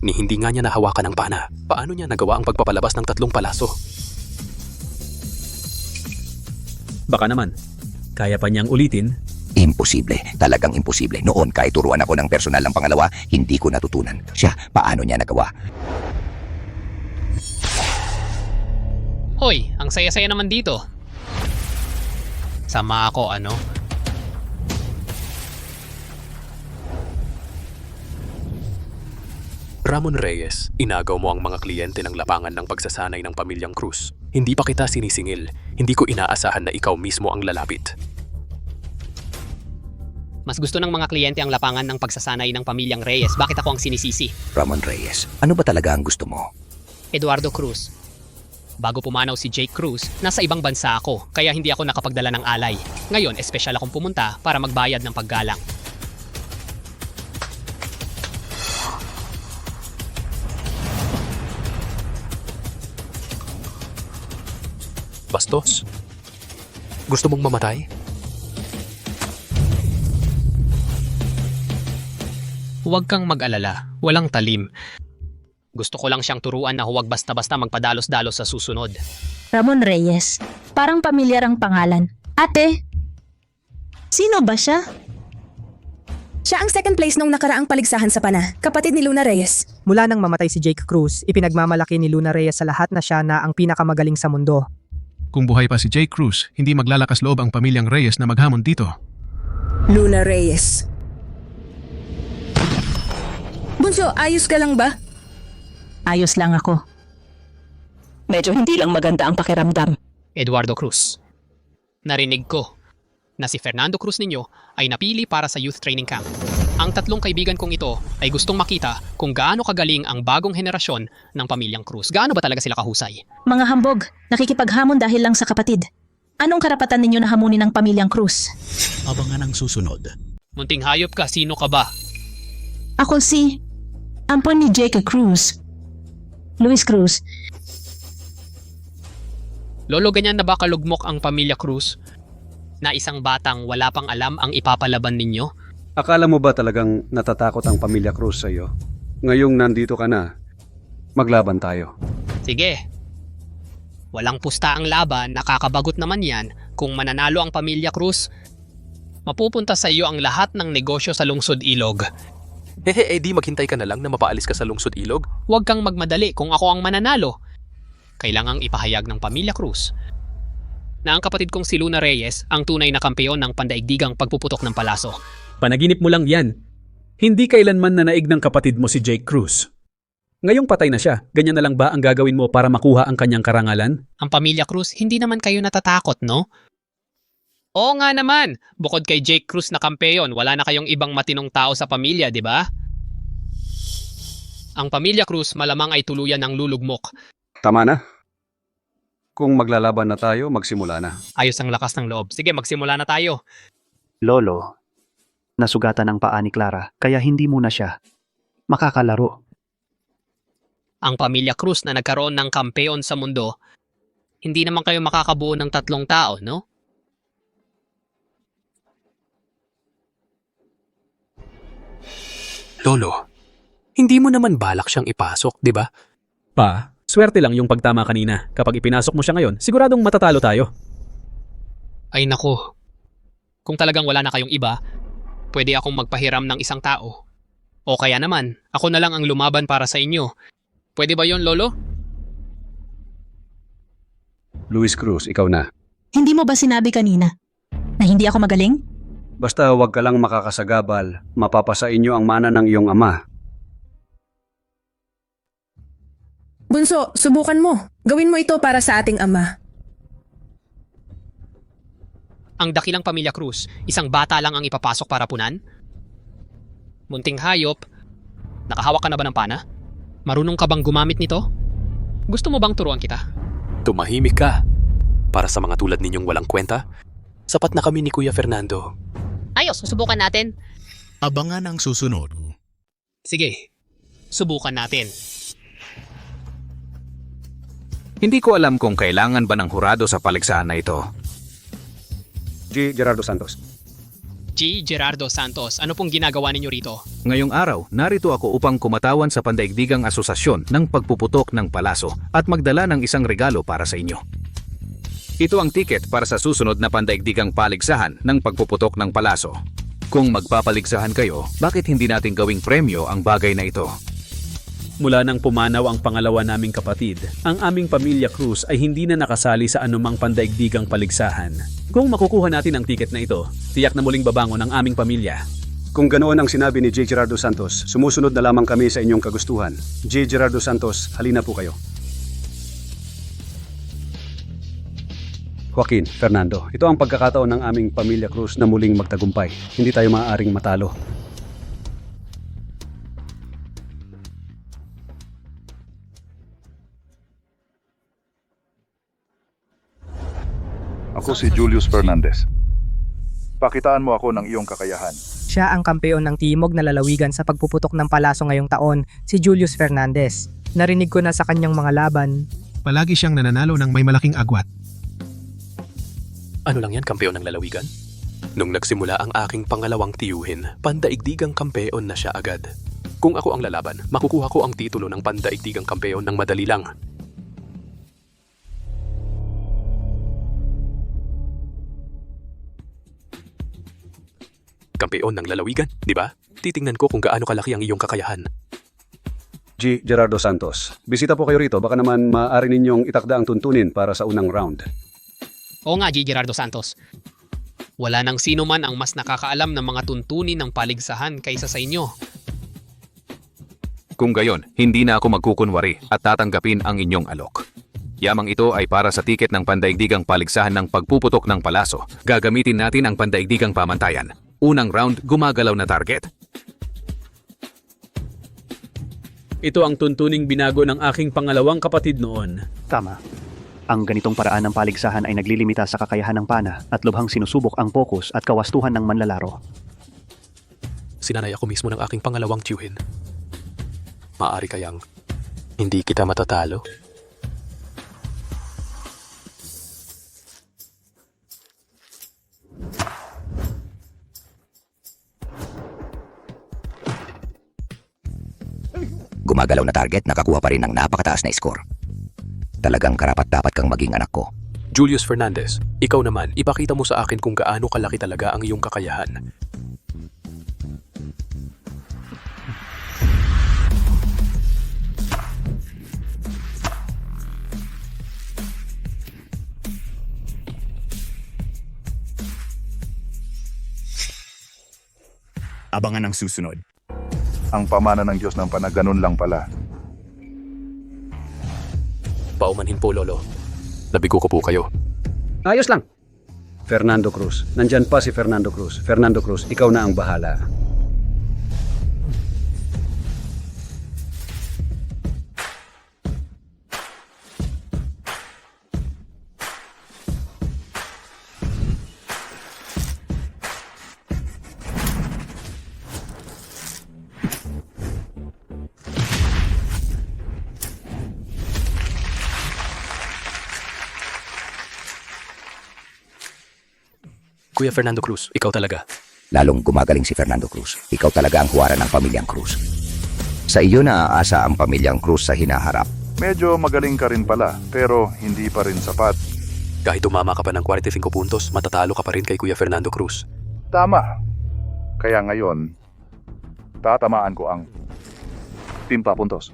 Ni hindi nga niya nahawakan ng pana. Paano niya nagawa ang pagpapalabas ng 3 palaso? Baka naman. Kaya pa niyang ulitin. Imposible. Talagang imposible. Noon, kahit turuan ako ng personal ng pangalawa, hindi ko natutunan. Siya, paano niya nagawa? Hoy, ang saya-saya naman dito. Sama ako, ano? Ramon Reyes, inagaw mo ang mga kliyente ng lapangan ng pagsasanay ng pamilyang Cruz. Hindi pa kita sinisingil. Hindi ko inaasahan na ikaw mismo ang lalapit. Mas gusto ng mga kliyente ang lapangan ng pagsasanay ng pamilyang Reyes. Bakit ako ang sinisisi? Ramon Reyes, ano ba talaga ang gusto mo? Eduardo Cruz. Bago pumanaw si Jake Cruz, nasa ibang bansa ako, kaya hindi ako nakapagdala ng alay. Ngayon, espesyal akong pumunta para magbayad ng paggalang. Bastos? Gusto mong mamatay? Huwag kang mag-alala, walang talim. Gusto ko lang siyang turuan na huwag basta-basta magpadalos-dalos sa susunod. Ramon Reyes. Parang pamilyar ang pangalan. Ate, sino ba siya? Siya ang second place nung nakaraang paligsahan sa pana, kapatid ni Luna Reyes. Mula nang mamatay si Jake Cruz, ipinagmamalaki ni Luna Reyes sa lahat na siya na ang pinakamagaling sa mundo. Kung buhay pa si Jake Cruz, hindi maglalakas loob ang pamilyang Reyes na maghamon dito. Luna Reyes. Bunso, ayos ka lang ba? Ayos lang ako. Medyo hindi lang maganda ang pakiramdam. Eduardo Cruz. Narinig ko na si Fernando Cruz ninyo ay napili para sa youth training camp. Ang 3 kaibigan kong ito ay gustong makita kung gaano kagaling ang bagong henerasyon ng pamilyang Cruz. Gaano ba talaga sila kahusay? Mga hambog, nakikipaghamon dahil lang sa kapatid. Anong karapatan ninyo na hamunin ng pamilyang Cruz? Abangan ang susunod. Munting hayop ka, sino ka ba? Ako si ampon ni Jake Cruz. Luis Cruz. Lolo, ganyan na ba kalugmok ang pamilya Cruz? Na isang batang wala pang alam ang ipapalaban ninyo? Akala mo ba talagang natatakot ang pamilya Cruz sa iyo? Ngayong nandito ka na, maglaban tayo. Sige. Walang pusta ang laban, nakakabagot naman yan. Kung mananalo ang pamilya Cruz, mapupunta sa iyo ang lahat ng negosyo sa Lungsod Ilog. Di maghintay ka na lang na mapaalis ka sa Lungsod Ilog? Huwag kang magmadali kung ako ang mananalo. Kailangang ipahayag ng pamilya Cruz na ang kapatid kong si Luna Reyes ang tunay na kampeon ng pandaigdigang pagpuputok ng palaso. Panaginip mo lang yan. Hindi kailanman nanaig ng kapatid mo si Jake Cruz. Ngayong patay na siya, ganyan na lang ba ang gagawin mo para makuha ang kanyang karangalan? Ang pamilya Cruz, hindi naman kayo natatakot, no? Oo nga naman, bukod kay Jake Cruz na kampeon, wala na kayong ibang matinong tao sa pamilya, di ba? Ang pamilya Cruz malamang ay tuluyan ng lulugmok. Tama na. Kung maglalaban na tayo, magsimula na. Ayos ang lakas ng loob. Sige, magsimula na tayo. Lolo, nasugatan ang paa ni Clara kaya hindi muna siya makakalaro. Ang pamilya Cruz na nagkaroon ng kampeon sa mundo, hindi naman kayo makakabuo ng 3 tao, no? Lolo, hindi mo naman balak siyang ipasok, di ba? Pa, swerte lang yung pagtama kanina. Kapag ipinasok mo siya ngayon, siguradong matatalo tayo. Ay nako. Kung talagang wala na kayong iba, pwede akong magpahiram ng 1 tao. O kaya naman, ako na lang ang lumaban para sa inyo. Pwede ba yon, Lolo? Luis Cruz, ikaw na. Hindi mo ba sinabi kanina na hindi ako magaling? Basta huwag ka lang makakasagabal, mapapasa inyo ang mana ng iyong ama. Bunso, subukan mo. Gawin mo ito para sa ating ama. Ang dakilang pamilya Cruz, 1 bata lang ang ipapasok para punan? Munting hayop, nakahawak ka na ba ng pana? Marunong ka bang gumamit nito? Gusto mo bang turuan kita? Tumahimik ka. Para sa mga tulad ninyong walang kwenta, sapat na kami ni Kuya Fernando. Ayos, susubukan natin. Abangan ang susunod. Sige, subukan natin. Hindi ko alam kung kailangan ba ng hurado sa paligsahan na ito. G. Gerardo Santos. G. Gerardo Santos, ano pong ginagawa ninyo rito? Ngayong araw, narito ako upang kumatawan sa Pandaigdigang Asosasyon ng Pagpuputok ng Palaso at magdala ng isang regalo para sa inyo. Ito ang tiket para sa susunod na Pandaigdigang Paligsahan ng Pagpuputok ng Palaso. Kung magpapaligsahan kayo, bakit hindi natin gawing premyo ang bagay na ito? Mula nang pumanaw ang pangalawa naming kapatid, ang aming pamilya Cruz ay hindi na nakasali sa anumang pandaigdigang paligsahan. Kung makukuha natin ang tiket na ito, tiyak na muling babangon ang aming pamilya. Kung ganoon ang sinabi ni J. Gerardo Santos, sumusunod na lamang kami sa inyong kagustuhan. J. Gerardo Santos, halina po kayo. Joaquin, Fernando, ito ang pagkakataon ng aming pamilya Cruz na muling magtagumpay. Hindi tayo maaaring matalo. Ako si Julius Fernandez. Pakitaan mo ako ng iyong kakayahan. Siya ang kampeon ng Timog na lalawigan sa pagpuputok ng palaso ngayong taon, si Julius Fernandez. Narinig ko na sa kanyang mga laban. Palagi siyang nananalo ng may malaking agwat. Ano lang yan, kampeon ng lalawigan? Nung nagsimula ang aking pangalawang tiyuhin, pandaigdigang kampeon na siya agad. Kung ako ang lalaban, makukuha ko ang titulo ng pandaigdigang kampeon ng madali lang. Kampeon ng lalawigan, di ba? Titingnan ko kung gaano kalaki ang iyong kakayahan. G. Gerardo Santos, bisita po kayo rito. Baka naman maaari ninyong itakda ang tuntunin para sa unang round. Oo nga, G. Gerardo Santos. Wala nang sino man ang mas nakakaalam ng mga tuntunin ng paligsahan kaysa sa inyo. Kung gayon, hindi na ako magkukunwari at tatanggapin ang inyong alok. Yamang ito ay para sa tiket ng pandaigdigang paligsahan ng pagpuputok ng palaso. Gagamitin natin ang pandaigdigang pamantayan. Unang round, gumagalaw na target. Ito ang tuntuning binago ng aking pangalawang kapatid noon. Tama. Ang ganitong paraan ng paligsahan ay naglilimita sa kakayahan ng pana at lubhang sinusubok ang pokus at kawastuhan ng manlalaro. Sinanay ako mismo ng aking pangalawang tiyuhin. Maaari kayang hindi kita matatalo? Gumagalaw na target, nakakuha pa rin ng napakataas na score. Talagang karapat-dapat kang maging anak ko. Julius Fernandez, ikaw naman, ipakita mo sa akin kung gaano kalaki talaga ang iyong kakayahan. Abangan ang susunod. Ang pamana ng Diyos ng panaganon lang pala. Paumanhin po, Lolo. Nabigo ko po kayo. Ayos lang. Fernando Cruz. Nandyan pa si Fernando Cruz. Fernando Cruz, ikaw na ang bahala. Kuya Fernando Cruz, ikaw talaga. Lalong gumagaling si Fernando Cruz. Ikaw talaga ang huwara ng pamilyang Cruz. Sa iyo naaasa ang pamilyang Cruz sa hinaharap. Medyo magaling ka rin pala, pero hindi pa rin sapat. Kahit tumama ka pa ng 45 puntos, matatalo ka pa rin kay Kuya Fernando Cruz. Tama. Kaya ngayon, tatamaan ko ang 5 puntos.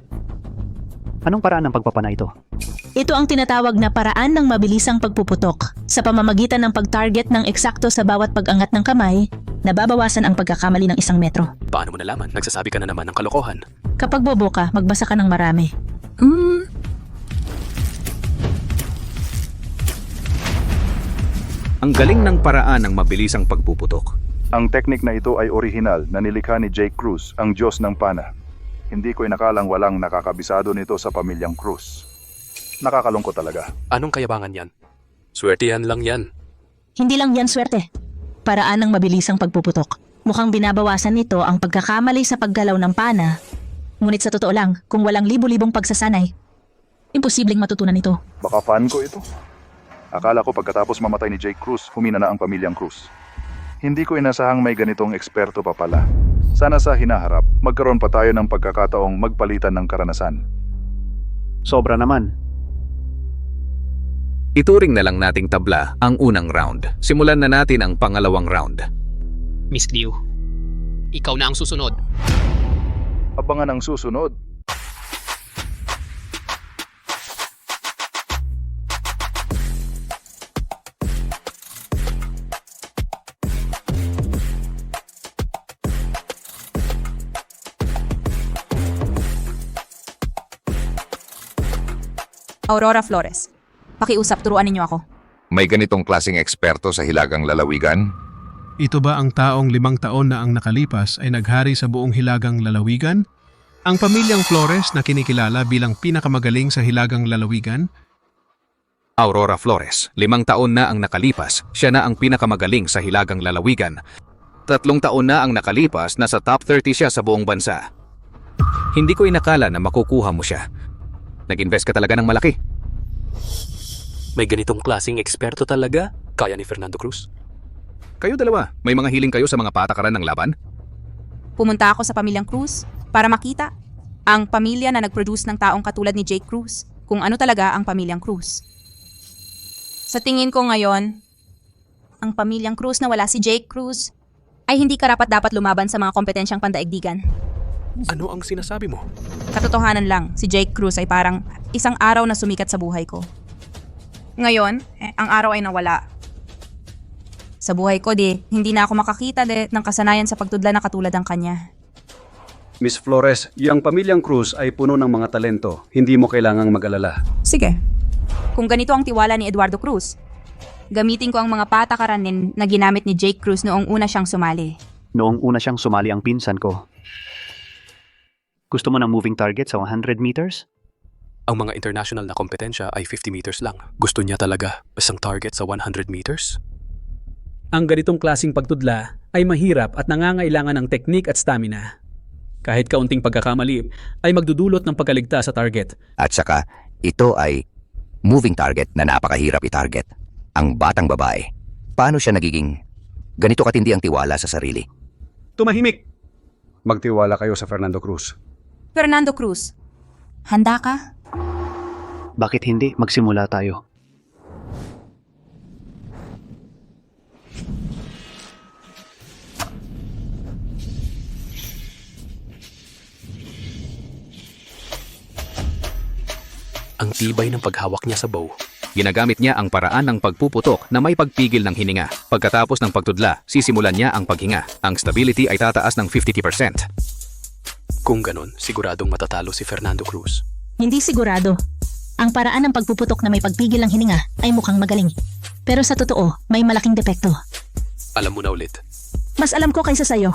Anong paraan ng pagpapana ito? Ito ang tinatawag na paraan ng mabilisang pagpuputok. Sa pamamagitan ng pag-target ng eksakto sa bawat pag-angat ng kamay, nababawasan ang pagkakamali ng 1 metro. Paano mo nalaman? Nagsasabi ka na naman ng kalokohan. Kapag bobo ka, magbasa ka ng marami. Ang galing ng paraan ng mabilisang pagpuputok. Ang teknik na ito ay orihinal na nilikha ni Jake Cruz, ang Diyos ng Pana. Hindi ko inakalang walang nakakabisado nito sa pamilyang Cruz. Nakakalungkot talaga. Anong kayabangan yan? Swertihan lang yan. Hindi lang yan swerte. Paraan ng mabilisang pagpuputok. Mukhang binabawasan nito ang pagkakamali sa paggalaw ng pana. Ngunit sa totoo lang, kung walang libo-libong pagsasanay, imposibleng matutunan ito. Baka fan ko ito. Akala ko pagkatapos mamatay ni Jake Cruz, humina na ang pamilyang Cruz. Hindi ko inasahang may ganitong eksperto pa pala. Sana sa hinaharap, magkaroon pa tayo ng pagkakataong magpalitan ng karanasan. Sobra naman. Ituring na lang nating tabla ang unang round. Simulan na natin ang pangalawang round. Miss Liu, ikaw na ang susunod. Abangan ang susunod. Aurora Flores. Pakiusap, turuan ninyo ako. May ganitong klaseng eksperto sa hilagang lalawigan? Ito ba ang taong 5 taon na ang nakalipas ay naghari sa buong hilagang lalawigan? Ang pamilyang Flores na kinikilala bilang pinakamagaling sa hilagang lalawigan? Aurora Flores, 5 taon na ang nakalipas, siya na ang pinakamagaling sa hilagang lalawigan. 3 taon na ang nakalipas, nasa top 30 siya sa buong bansa. Hindi ko inakala na makukuha mo siya. Nag-invest ka talaga ng malaki. May ganitong klaseng eksperto talaga? Kaya ni Fernando Cruz? Kayo dalawa, may mga hiling kayo sa mga patakaran ng laban? Pumunta ako sa pamilyang Cruz para makita ang pamilya na nag-produce ng taong katulad ni Jake Cruz, kung ano talaga ang pamilyang Cruz. Sa tingin ko ngayon, ang pamilyang Cruz na wala si Jake Cruz ay hindi karapat-dapat lumaban sa mga kompetensyang pandaigdigan. Ano ang sinasabi mo? Katotohanan lang, si Jake Cruz ay parang isang araw na sumikat sa buhay ko. Ngayon, ang araw ay nawala. Sa buhay ko hindi na ako makakita ng kasanayan sa pagtudla na katulad ng kanya. Miss Flores, yung pamilyang Cruz ay puno ng mga talento. Hindi mo kailangang mag-alala. Sige. Kung ganito ang tiwala ni Eduardo Cruz, gamitin ko ang mga patakaran na ginamit ni Jake Cruz noong una siyang sumali. Noong una siyang sumali ang pinsan ko. Gusto mo ng moving target sa 100 meters? Ang mga international na kompetensya ay 50 meters lang. Gusto niya talaga isang target sa 100 meters? Ang ganitong klasing pagtudla ay mahirap at nangangailangan ng teknik at stamina. Kahit kaunting pagkakamali ay magdudulot ng pagkaligtas sa target. At saka, ito ay moving target na napakahirap i-target. Ang batang babae. Paano siya nagiging ganito katindi ang tiwala sa sarili? Tumahimik! Magtiwala kayo sa Fernando Cruz. Fernando Cruz, handa ka? Bakit hindi? Magsimula tayo. Ang tibay ng paghawak niya sa bow. Ginagamit niya ang paraan ng pagpuputok na may pagpigil ng hininga. Pagkatapos ng pagtudla, sisimulan niya ang paghinga. Ang stability ay tataas ng 50%. Kung ganon, siguradong matatalo si Fernando Cruz. Hindi sigurado. Ang paraan ng pagpuputok na may pagpigil ng hininga ay mukhang magaling. Pero sa totoo, may malaking depekto. Alam mo na ulit. Mas alam ko kaysa sayo.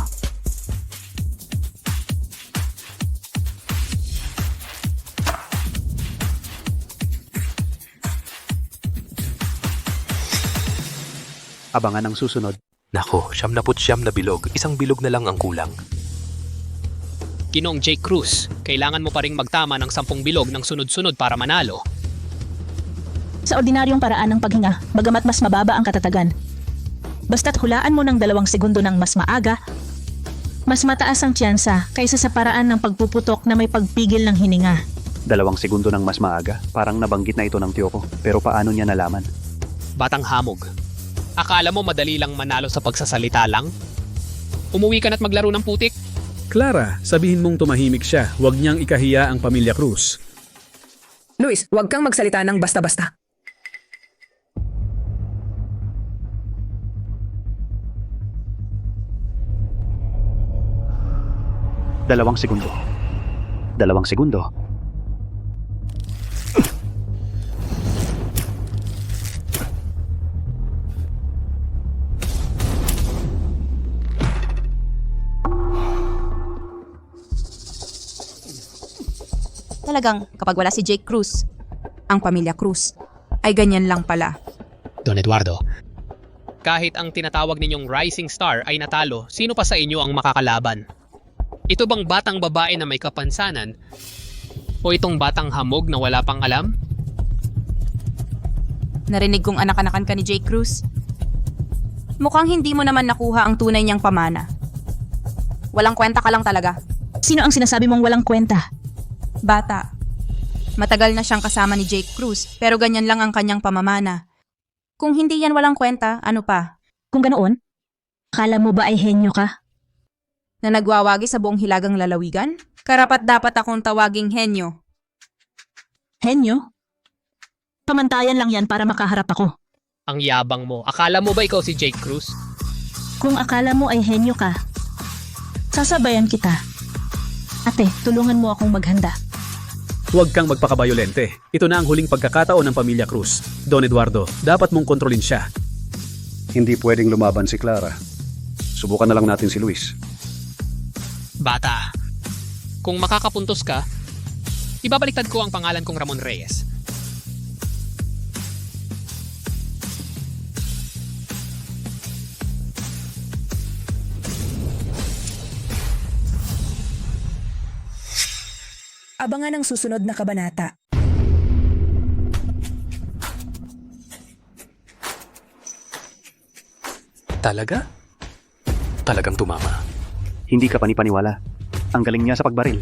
Abangan ang susunod. Nako, 79 na bilog. Isang bilog na lang ang kulang. Ginoong Jake Cruz, kailangan mo pa ring magtama ng 10 bilog ng sunod-sunod para manalo. Sa ordinaryong paraan ng paghinga, bagamat mas mababa ang katatagan. Basta't hulaan mo ng 2 segundo ng mas maaga, mas mataas ang tsansa kaysa sa paraan ng pagpuputok na may pagpigil ng hininga. 2 segundo ng mas maaga, parang nabanggit na ito ng tiyo ko. Pero paano niya nalaman? Batang hamog. Akala mo madali lang manalo sa pagsasalita lang? Umuwi ka na't maglaro ng putik? Clara, sabihin mong tumahimik siya. Huwag niyang ikahiya ang pamilya Cruz. Luis, huwag kang magsalita ng basta-basta. Dalawang segundo. 2 segundo. Talagang kapag wala si Jake Cruz, ang pamilya Cruz, ay ganyan lang pala. Don Eduardo, kahit ang tinatawag ninyong rising star ay natalo, sino pa sa inyo ang makakalaban? Ito bang batang babae na may kapansanan? O itong batang hamog na wala pang alam? Narinig kong anak-anakan ka ni Jake Cruz. Mukhang hindi mo naman nakuha ang tunay niyang pamana. Walang kwenta ka lang talaga. Sino ang sinasabi mong walang kwenta? Bata. Matagal na siyang kasama ni Jake Cruz, pero ganyan lang ang kanyang pamamana. Kung hindi yan walang kwenta, ano pa? Kung ganoon, akala mo ba ay henyo ka? Na nagwawagi sa buong hilagang lalawigan? Karapat dapat akong tawaging henyo. Henyo? Pamantayan lang yan para makaharap ako. Ang yabang mo. Akala mo ba ikaw si Jake Cruz? Kung akala mo ay henyo ka, sasabayan kita. Ate, tulungan mo akong maghanda. Huwag kang magpakabayolente. Ito na ang huling pagkakataon ng pamilya Cruz. Don Eduardo, dapat mong kontrolin siya. Hindi pwedeng lumaban si Clara. Subukan na lang natin si Luis. Bata. Kung makakapuntos ka, ibabaliktad ko ang pangalan kong Ramon Reyes. Abangan ang susunod na kabanata. Talaga? Talagang tumama. Hindi ka panipaniwala. Ang galing niya sa pagbaril.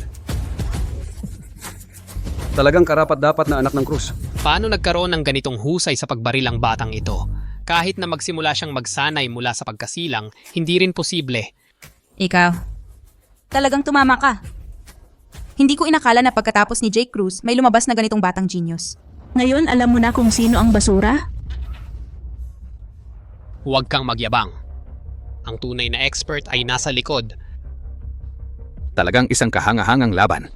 Talagang karapat-dapat na anak ng Cruz. Paano nagkaroon ng ganitong husay sa pagbaril ang batang ito? Kahit na magsimula siyang magsanay mula sa pagkasilang, hindi rin posible. Ikaw, talagang tumama ka. Hindi ko inakala na pagkatapos ni Jake Cruz, may lumabas na ganitong batang genius. Ngayon alam mo na kung sino ang basura? Huwag kang magyabang. Ang tunay na expert ay nasa likod. Talagang isang kahangahangang laban.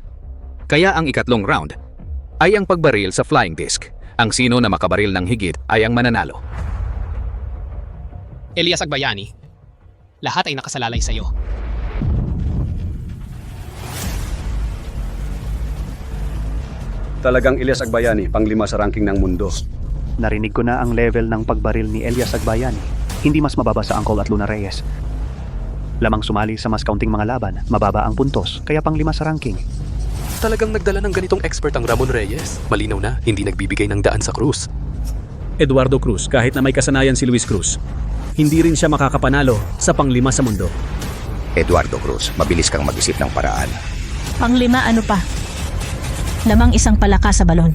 Kaya ang ikatlong round ay ang pagbaril sa flying disc. Ang sino na makabaril ng higit ay ang mananalo. Elias Agbayani, lahat ay nakasalalay sa iyo. Talagang Elias Agbayani, pang-5 sa ranking ng mundo. Narinig ko na ang level ng pagbaril ni Elias Agbayani. Hindi mas mababa sa Uncle at Luna Reyes. Lamang sumali sa mas kaunting mga laban, mababa ang puntos, kaya pang-5 sa ranking. Talagang nagdala ng ganitong expert ang Ramon Reyes. Malinaw na, hindi nagbibigay ng daan sa Cruz. Eduardo Cruz, kahit na may kasanayan si Luis Cruz, hindi rin siya makakapanalo sa pang-5 sa mundo. Eduardo Cruz, mabilis kang mag-isip ng paraan. Pang-5 ano pa? Lamang isang palaka sa balon.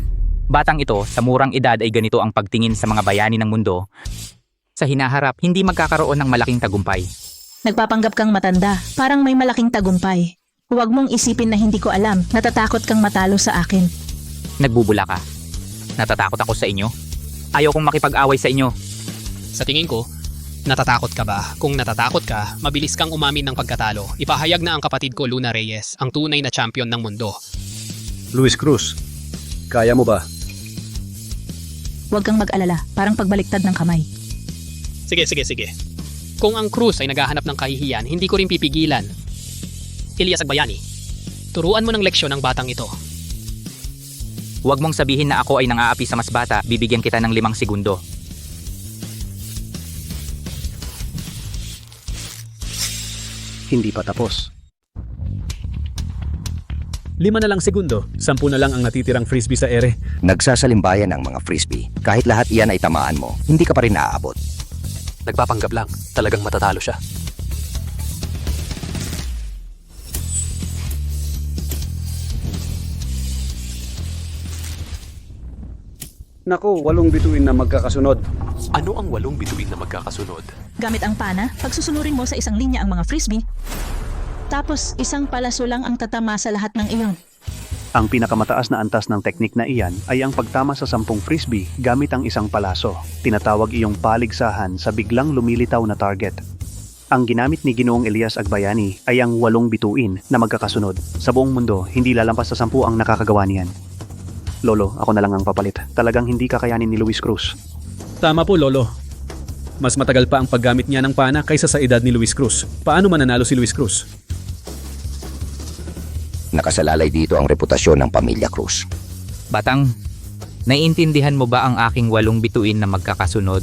Batang ito, sa murang edad ay ganito ang pagtingin sa mga bayani ng mundo. Sa hinaharap, hindi magkakaroon ng malaking tagumpay. Nagpapanggap kang matanda, parang may malaking tagumpay. Huwag mong isipin na hindi ko alam, natatakot kang matalo sa akin. Nagbubula ka. Natatakot ako sa inyo. Ayaw kong makipag-away sa inyo. Sa tingin ko, natatakot ka ba? Kung natatakot ka, mabilis kang umamin ng pagkatalo. Ipahayag na ang kapatid ko Luna Reyes, ang tunay na champion ng mundo. Luis Cruz, kaya mo ba? Huwag kang mag-alala, parang pagbaliktad ng kamay. Sige. Kung ang Cruz ay naghahanap ng kahihiyan, hindi ko rin pipigilan. Elias Agbayani, turuan mo ng leksyon ang batang ito. Huwag mong sabihin na ako ay nang-aapi sa mas bata, bibigyan kita ng 5 segundo. Hindi pa tapos. 5 na lang segundo, 10 na lang ang natitirang frisbee sa ere. Nagsasalimbayan ang mga frisbee. Kahit lahat iyan ay tamaan mo, hindi ka pa rin naaabot. Nagpapanggap lang, talagang matatalo siya. Naku, 8 bituin na magkakasunod. Ano ang 8 bituin na magkakasunod? Gamit ang pana, pagsusunurin mo sa isang linya ang mga frisbee. Tapos, isang palaso lang ang tatama sa lahat ng iyon. Ang pinakamataas na antas ng teknik na iyan ay ang pagtama sa 10 frisbee gamit ang isang palaso. Tinatawag iyong paligsahan sa biglang lumilitaw na target. Ang ginamit ni Ginoong Elias Agbayani ay ang 8 bituin na magkakasunod. Sa buong mundo, hindi lalampas sa 10 ang nakakagawa niyan. Lolo, ako na lang ang papalit. Talagang hindi kakayanin ni Luis Cruz. Tama po, Lolo. Mas matagal pa ang paggamit niya ng pana kaysa sa edad ni Luis Cruz. Paano mananalo si Luis Cruz? Nakasalalay dito ang reputasyon ng pamilya Cruz. Batang, naiintindihan mo ba ang aking 8 bituin na magkakasunod?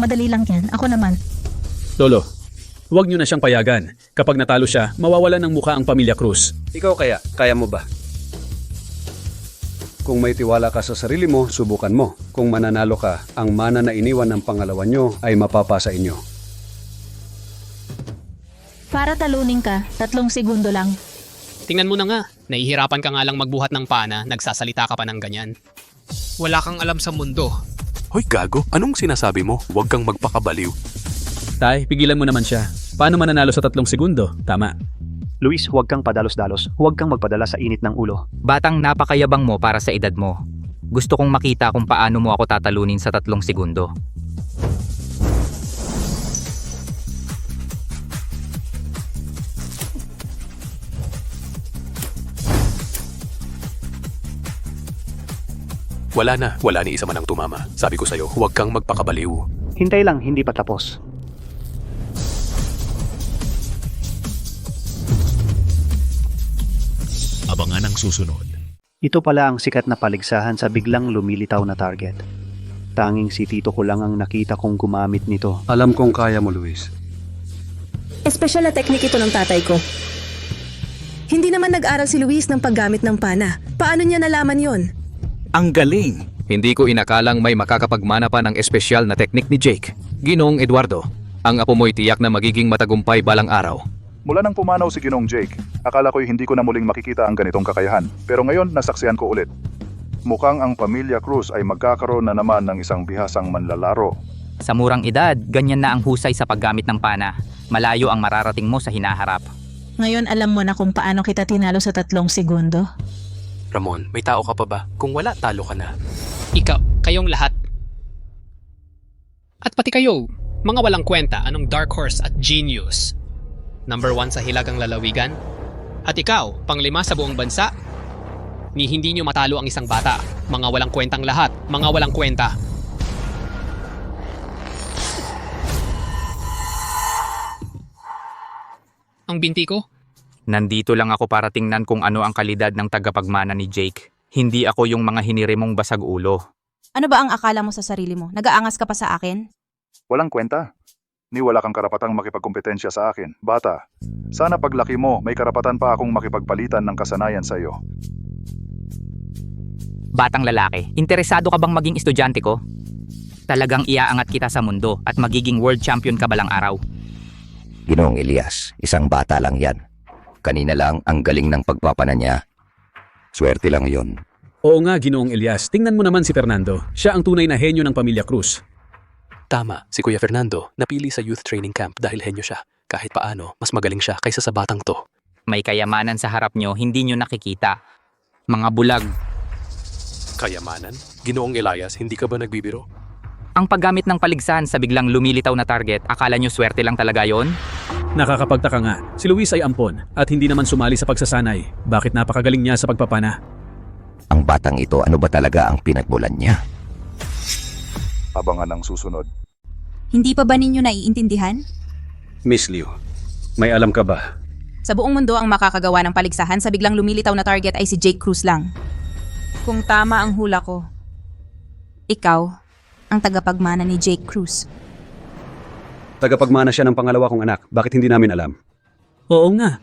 Madali lang yan, ako naman. Lolo, huwag niyo na siyang payagan. Kapag natalo siya, mawawalan ng mukha ang pamilya Cruz. Ikaw kaya mo ba? Kung may tiwala ka sa sarili mo, subukan mo. Kung mananalo ka, ang mana na iniwan ng pangalawa nyo ay mapapasa inyo. Para talunin ka, 3 segundo lang. Tingnan mo na nga, nahihirapan ka nga lang magbuhat ng pana, nagsasalita ka pa ng ganyan. Wala kang alam sa mundo. Hoy gago, anong sinasabi mo? Huwag kang magpakabaliw. Tay, pigilan mo naman siya. Paano mananalo sa 3 segundo? Tama. Luis, huwag kang padalos-dalos. Huwag kang magpadala sa init ng ulo. Batang, napakayabang mo para sa edad mo. Gusto kong makita kung paano mo ako tatalunin sa 3 segundo. Wala ni isa man ang tumama. Sabi ko sa'yo, huwag kang magpakabaliw. Hintay lang, hindi pa tapos. Abangan ang susunod. Ito pala ang sikat na paligsahan sa biglang lumilitaw na target. Tanging si Tito ko lang ang nakita kong gumamit nito. Alam kong kaya mo, Luis. Espesyal na teknik ito ng tatay ko. Hindi naman nag-aral si Luis ng paggamit ng pana. Paano niya nalaman yon? Ang galing! Hindi ko inakalang may makakapagmana pa ng espesyal na teknik ni Jake. Ginoong Eduardo, ang apo mo'y tiyak na magiging matagumpay balang araw. Mula nang pumanaw si Ginoong Jake, akala ko'y hindi ko na muling makikita ang ganitong kakayahan. Pero ngayon, nasaksihan ko ulit. Mukhang ang pamilya Cruz ay magkakaroon na naman ng isang bihasang manlalaro. Sa murang edad, ganyan na ang husay sa paggamit ng pana. Malayo ang mararating mo sa hinaharap. Ngayon alam mo na kung paano kita tinalo sa 3 segundo. Ramon, may tao ka pa ba? Kung wala, talo ka na. Kayong lahat. At pati kayo, mga walang kwenta, anong dark horse at genius. Number 1 sa hilagang lalawigan. At ikaw, pang-5 sa buong bansa. Ni hindi nyo matalo ang isang bata. Mga walang kwentang lahat, mga walang kwenta. Ang binti ko? Nandito lang ako para tingnan kung ano ang kalidad ng tagapagmana ni Jake. Hindi ako yung mga hiniri mong basag ulo. Ano ba ang akala mo sa sarili mo? Nag-aangas ka pa sa akin? Walang kwenta. Ni wala kang karapatang makipagkompetensya sa akin. Bata, sana paglaki mo, may karapatan pa akong makipagpalitan ng kasanayan sa iyo. Batang lalaki, interesado ka bang maging estudyante ko? Talagang iaangat kita sa mundo at magiging world champion ka balang araw. Ginoong Elias, isang bata lang yan. Kanina lang ang galing ng pagpapana niya. Swerte lang yon. Oo nga, Ginoong Elias. Tingnan mo naman si Fernando. Siya ang tunay na henyo ng pamilya Cruz. Tama, si Kuya Fernando, napili sa youth training camp dahil henyo siya. Kahit paano, mas magaling siya kaysa sa batang to. May kayamanan sa harap nyo, hindi nyo nakikita. Mga bulag. Kayamanan? Ginoong Elias, hindi ka ba nagbibiro? Ang paggamit ng paligsahan sa biglang lumilitaw na target, akala nyo swerte lang talaga yon? Nakakapagtaka nga, si Luis ay ampon at hindi naman sumali sa pagsasanay. Bakit napakagaling niya sa pagpapana? Ang batang ito, ano ba talaga ang pinagmulan niya? Abangan ang susunod. Hindi pa ba ninyo naiintindihan? Miss Liu, may alam ka ba? Sa buong mundo ang makakagawa ng paligsahan sa biglang lumilitaw na target ay si Jake Cruz lang. Kung tama ang hula ko, ikaw ang tagapagmana ni Jake Cruz. Tagapagmana siya ng pangalawa kong anak. Bakit hindi namin alam? Oo nga.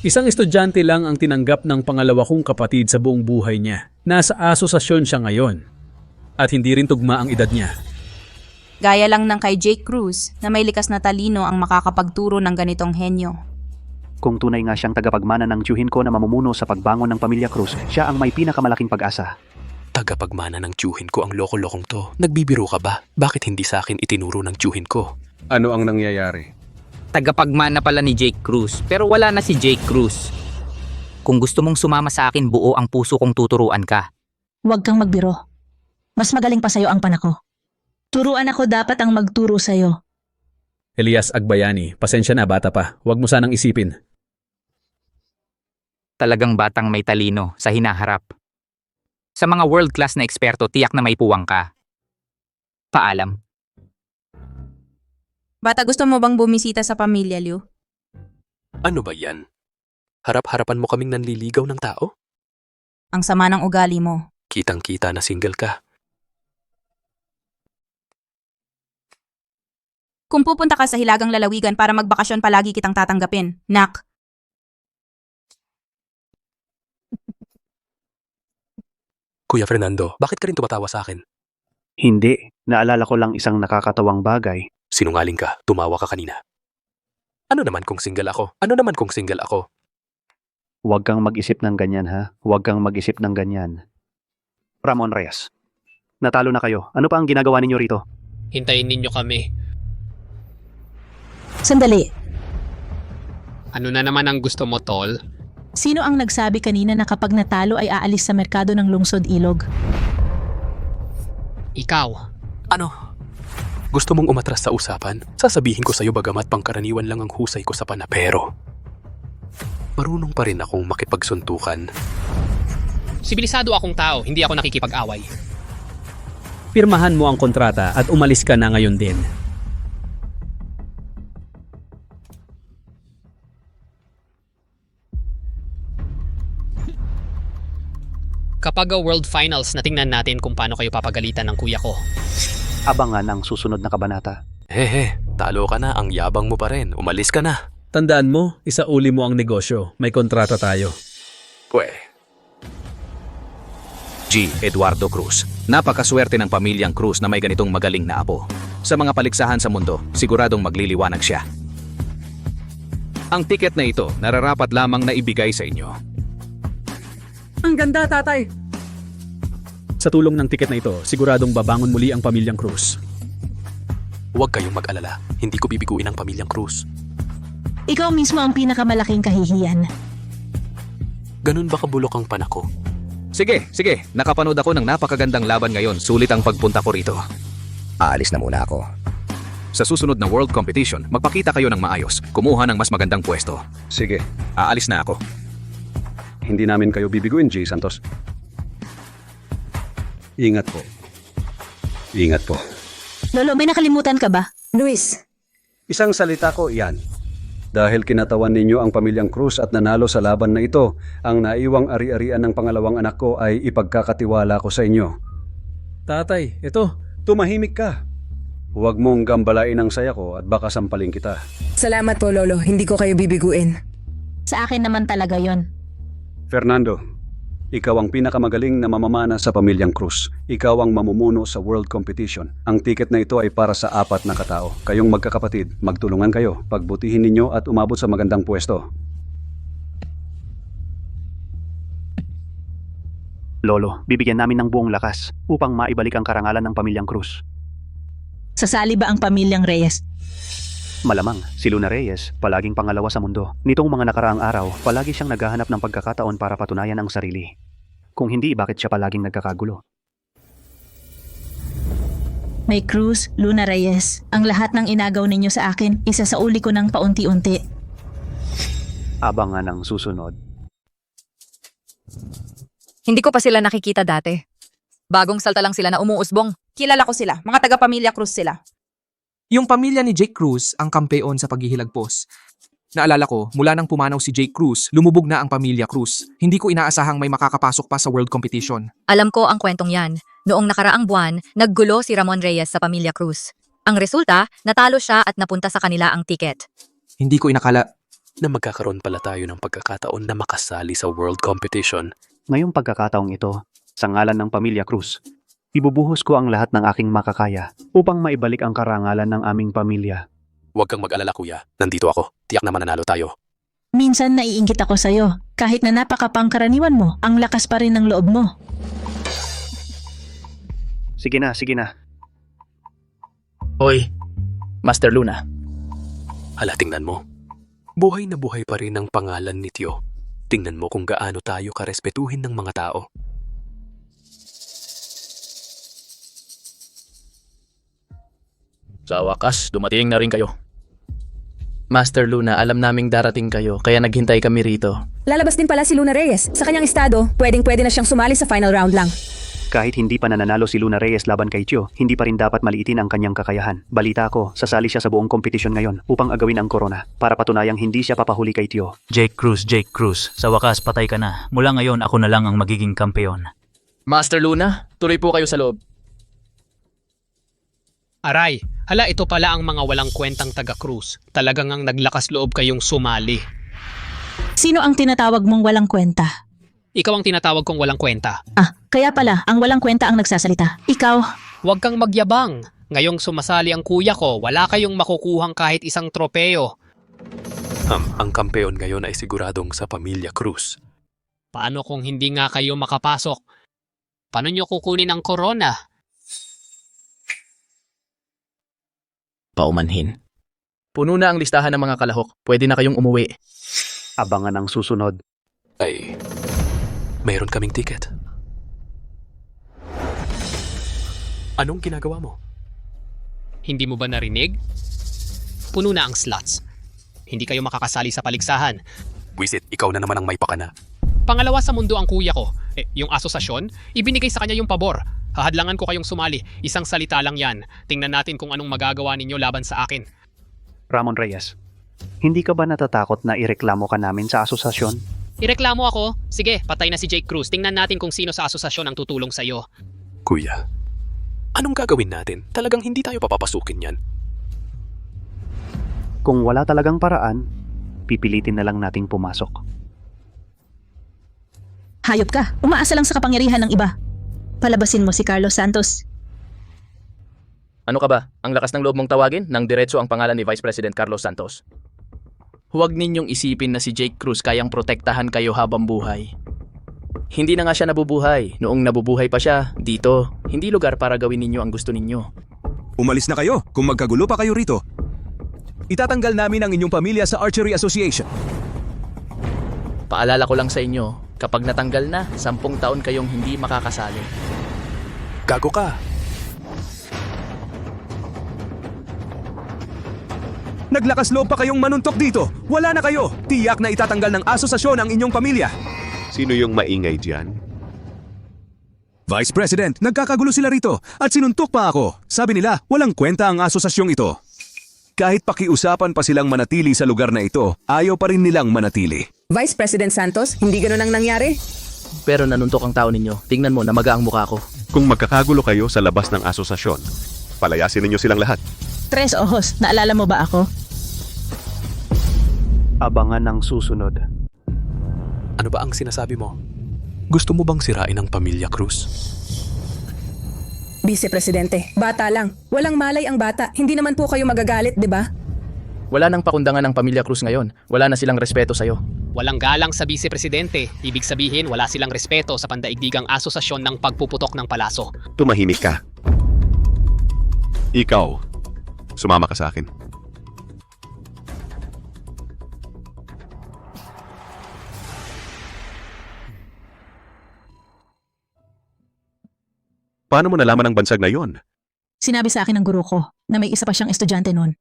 Isang estudyante lang ang tinanggap ng pangalawa kong kapatid sa buong buhay niya. Nasa asosasyon siya ngayon. At hindi rin tugma ang edad niya. Gaya lang ng kay Jake Cruz na may likas na talino ang makakapagturo ng ganitong henyo. Kung tunay nga siyang tagapagmana ng tiyuhin ko na mamumuno sa pagbangon ng pamilya Cruz, siya ang may pinakamalaking pag-asa. Tagapagmana ng tiyuhin ko ang loko-lokong to. Nagbibiro ka ba? Bakit hindi sa akin itinuro ng tiyuhin ko? Ano ang nangyayari? Tagapagmana pala ni Jake Cruz, pero wala na si Jake Cruz. Kung gusto mong sumama sa akin, buo ang puso kong tuturuan ka. Huwag kang magbiro. Mas magaling pa sa'yo ang panako. Turuan ako dapat ang magturo sa'yo. Elias Agbayani, pasensya na, bata pa. Huwag mo sanang isipin. Talagang batang may talino sa hinaharap. Sa mga world-class na eksperto, tiyak na may puwang ka. Paalam. Bata, gusto mo bang bumisita sa pamilya, Liu? Ano ba yan? Harap-harapan mo kaming nanliligaw ng tao? Ang sama ng ugali mo. Kitang-kita na single ka. Kung pupunta ka sa Hilagang Lalawigan para magbakasyon, palagi kitang tatanggapin. Nak. Kuya Fernando, bakit ka rin tumatawa sa akin? Hindi. Naalala ko lang isang nakakatawang bagay. Sinungaling ka, tumawa ka kanina. Ano naman kung single ako? Ano naman kung single ako? Huwag kang mag-isip ng ganyan, ha? Huwag kang mag-isip ng ganyan. Ramon Reyes, natalo na kayo. Ano pa ang ginagawa ninyo rito? Hintayin ninyo kami. Sandali. Ano na naman ang gusto mo, tol? Sino ang nagsabi kanina na kapag natalo ay aalis sa merkado ng lungsod ilog? Ikaw. Ano? Gusto mong umatras sa usapan? Sasabihin ko sa'yo bagamat pangkaraniwan lang ang husay ko sa panapero. Marunong pa rin akong makipagsuntukan. Sibilisado akong tao, hindi ako nakikipag-away. Pirmahan mo ang kontrata at umalis ka na ngayon din. Kapag World Finals, natingnan natin kung paano kayo papagalitan ng kuya ko. Abangan ang susunod na kabanata. Hehe, talo ka na, ang yabang mo pa rin. Umalis ka na. Tandaan mo, isauli mo ang negosyo. May kontrata tayo. Pwe. G. Eduardo Cruz. Napakaswerte ng pamilyang Cruz na may ganitong magaling na apo. Sa mga paligsahan sa mundo, siguradong magliliwanag siya. Ang tiket na ito, nararapat lamang na ibigay sa inyo. Ang ganda, tatay! Sa tulong ng tiket na ito, siguradong babangon muli ang pamilyang Cruz. Huwag kayong mag-alala. Hindi ko bibiguin ang pamilyang Cruz. Ikaw mismo ang pinakamalaking kahihiyan. Ganun ba kabulok ang panako? Sige. Nakapanood ako ng napakagandang laban ngayon. Sulit ang pagpunta ko rito. Aalis na muna ako. Sa susunod na World Competition, magpakita kayo ng maayos. Kumuha ng mas magandang pwesto. Sige. Aalis na ako. Hindi namin kayo bibiguin, G. Santos. Ingat po. Ingat po. Lolo, may nakalimutan ka ba? Luis, Isang salita ko, iyan. Dahil kinatawan ninyo ang pamilyang Cruz at nanalo sa laban na ito, ang naiwang ari-arian ng pangalawang anak ko ay ipagkakatiwala ko sa inyo. Tatay, ito. Tumahimik ka. Huwag mong gambalain ang saya ko at baka sampalin kita. salamat po, Lolo. Hindi ko kayo bibiguin. Sa akin naman talaga yon. Fernando, ikaw ang pinakamagaling na mamamana sa pamilyang Cruz. Ikaw ang mamumuno sa World Competition. Ang tiket na ito ay para sa 4 na katao. Kayong magkakapatid, magtulungan kayo, pagbutihin ninyo at umabot sa magandang pwesto. Lolo, bibigyan namin ng buong lakas upang maibalik ang karangalan ng pamilyang Cruz. Sasali ba ang pamilyang Reyes? Malamang, si Luna Reyes, palaging pangalawa sa mundo. Nitong mga nakaraang araw, palagi siyang naghahanap ng pagkakataon para patunayan ang sarili. Kung hindi, bakit siya palaging nagkakagulo? May Cruz, Luna Reyes. Ang lahat ng inagaw ninyo sa akin, isa sa uli ko ng paunti-unti. Abangan ang susunod. Hindi ko pa sila nakikita dati. Bagong salta lang sila na umuusbong. Kilala ko sila. Mga taga-pamilya Cruz sila. Yung pamilya ni Jake Cruz ang kampeon sa paghihilagpos. Naalala ko, mula nang pumanaw si Jake Cruz, lumubog na ang pamilya Cruz. Hindi ko inaasahang may makakapasok pa sa world competition. Alam ko ang kwentong yan. Noong nakaraang buwan, naggulo si Ramon Reyes sa pamilya Cruz. Ang resulta, natalo siya at napunta sa kanila ang tiket. Hindi ko inakala Na magkakaroon pala tayo ng pagkakataon na makasali sa world competition. Ngayong pagkakataong ito, sa ngalan ng pamilya Cruz, ibubuhos ko ang lahat ng aking makakaya upang maibalik ang karangalan ng aming pamilya. Huwag kang mag-alala kuya, nandito ako. Tiyak na mananalo tayo. Minsan naiinggit ako sa'yo. Kahit na napakapangkaraniwan mo, ang lakas pa rin ng loob mo. Sige na, sige na. Hoy, Master Luna. Hala, tingnan mo. Buhay na buhay pa rin ang pangalan ni Tio. Tingnan mo kung gaano tayo karespetuhin ng mga tao. Sa wakas, dumating na rin kayo. Master Luna, alam naming darating kayo, kaya naghintay kami rito. Lalabas din pala si Luna Reyes. Sa kanyang estado, pwedeng-pwede na siyang sumali sa final round lang. Kahit hindi pa nananalo si Luna Reyes laban kay Tio, hindi pa rin dapat maliitin ang kanyang kakayahan. Balita ko, sasali siya sa buong kompetisyon ngayon upang agawin ang corona para patunayang hindi siya papahuli kay Tio. Jake Cruz, sa wakas patay ka na. Mula ngayon ako na lang ang magiging kampeon. Master Luna, tuloy po kayo sa loob. Aray, hala ito pala ang mga walang kwentang taga-Cruz. Talagang ang naglakas loob kayong sumali. Sino ang tinatawag mong walang kwenta? Ikaw ang tinatawag kong walang kwenta. Ah, kaya pala, ang walang kwenta ang nagsasalita. Ikaw, Huwag kang magyabang. Ngayong sumasali ang kuya ko, wala kayong makukuhang kahit isang tropeo. Ang kampeon ngayon ay siguradong sa pamilya Cruz. Paano kung hindi nga kayo makapasok? Paano nyo kukunin ang corona? Paumanhin. Puno na ang listahan ng mga kalahok. Pwede na kayong umuwi. Abangan ang susunod. Ay, mayroon kaming ticket. Anong ginagawa mo? Hindi mo ba narinig? Puno na ang slots. Hindi kayo makakasali sa paligsahan. Wisit, ikaw na naman ang may pakana. Pangalawa sa mundo ang kuya ko. Yung asosasyon, ibinigay sa kanya yung pabor. Hahadlangan ko kayong sumali. Isang salita lang yan. Tingnan natin kung anong magagawa ninyo laban sa akin. Ramon Reyes, hindi ka ba natatakot na ireklamo ka namin sa asosasyon? Ireklamo ako? Sige, patay na si Jake Cruz. Tingnan natin kung sino sa asosasyon ang tutulong sa'yo. Kuya, anong gagawin natin? Talagang hindi tayo papapasukin yan. Kung wala talagang paraan, pipilitin na lang nating pumasok. hayop ka. Umaasa lang sa kapangyarihan ng iba. Palabasin mo si Carlos Santos. Ano ka ba? Ang lakas ng loob mong tawagin nang diretso ang pangalan ni Vice President Carlos Santos. Huwag ninyong isipin na si Jake Cruz kayang protektahan kayo habang buhay. Hindi na nga siya nabubuhay. Noong nabubuhay pa siya, dito, hindi lugar para gawin ninyo ang gusto ninyo. Umalis na kayo kung magkagulo pa kayo rito. Itatanggal namin ang inyong pamilya sa Archery Association. Paalala ko lang sa inyo, kapag natanggal na, 10 taon kayong hindi makakasali. Gago ka! Naglakas loob pa kayong manuntok dito. Wala na kayo. Tiyak na itatanggal ng asosasyon ang inyong pamilya. Sino yung maingay dyan? Vice President, nagkakagulo sila rito at sinuntok pa ako. Sabi nila, walang kwenta ang asosasyong ito. Kahit pakiusapan pa silang manatili sa lugar na ito, ayaw pa rin nilang manatili. Vice President Santos, hindi ganun ang nangyari. Pero nanuntok ang tao ninyo. Tingnan mo, namaga ang mukha ko. Kung magkakagulo kayo sa labas ng asosasyon, palayasin ninyo silang lahat. Tres Ojos, naalala mo ba ako? Abangan ang susunod. Ano ba ang sinasabi mo? Gusto mo bang sirain ang pamilya Cruz? Vice Presidente, bata lang. Walang malay ang bata. Hindi naman po kayo magagalit, di ba? Wala nang pakundangan ng pamilya Cruz ngayon. Wala na silang respeto sa'yo. Walang galang sa Vice Presidente. Ibig sabihin, wala silang respeto sa pandaigdigang asosasyon ng pagpuputok ng palaso. Tumahimik ka. Ikaw, sumama ka sa akin. Paano mo nalaman ang bansag na yon? Sinabi sa akin ng guro ko na may isa pa siyang estudyante noon.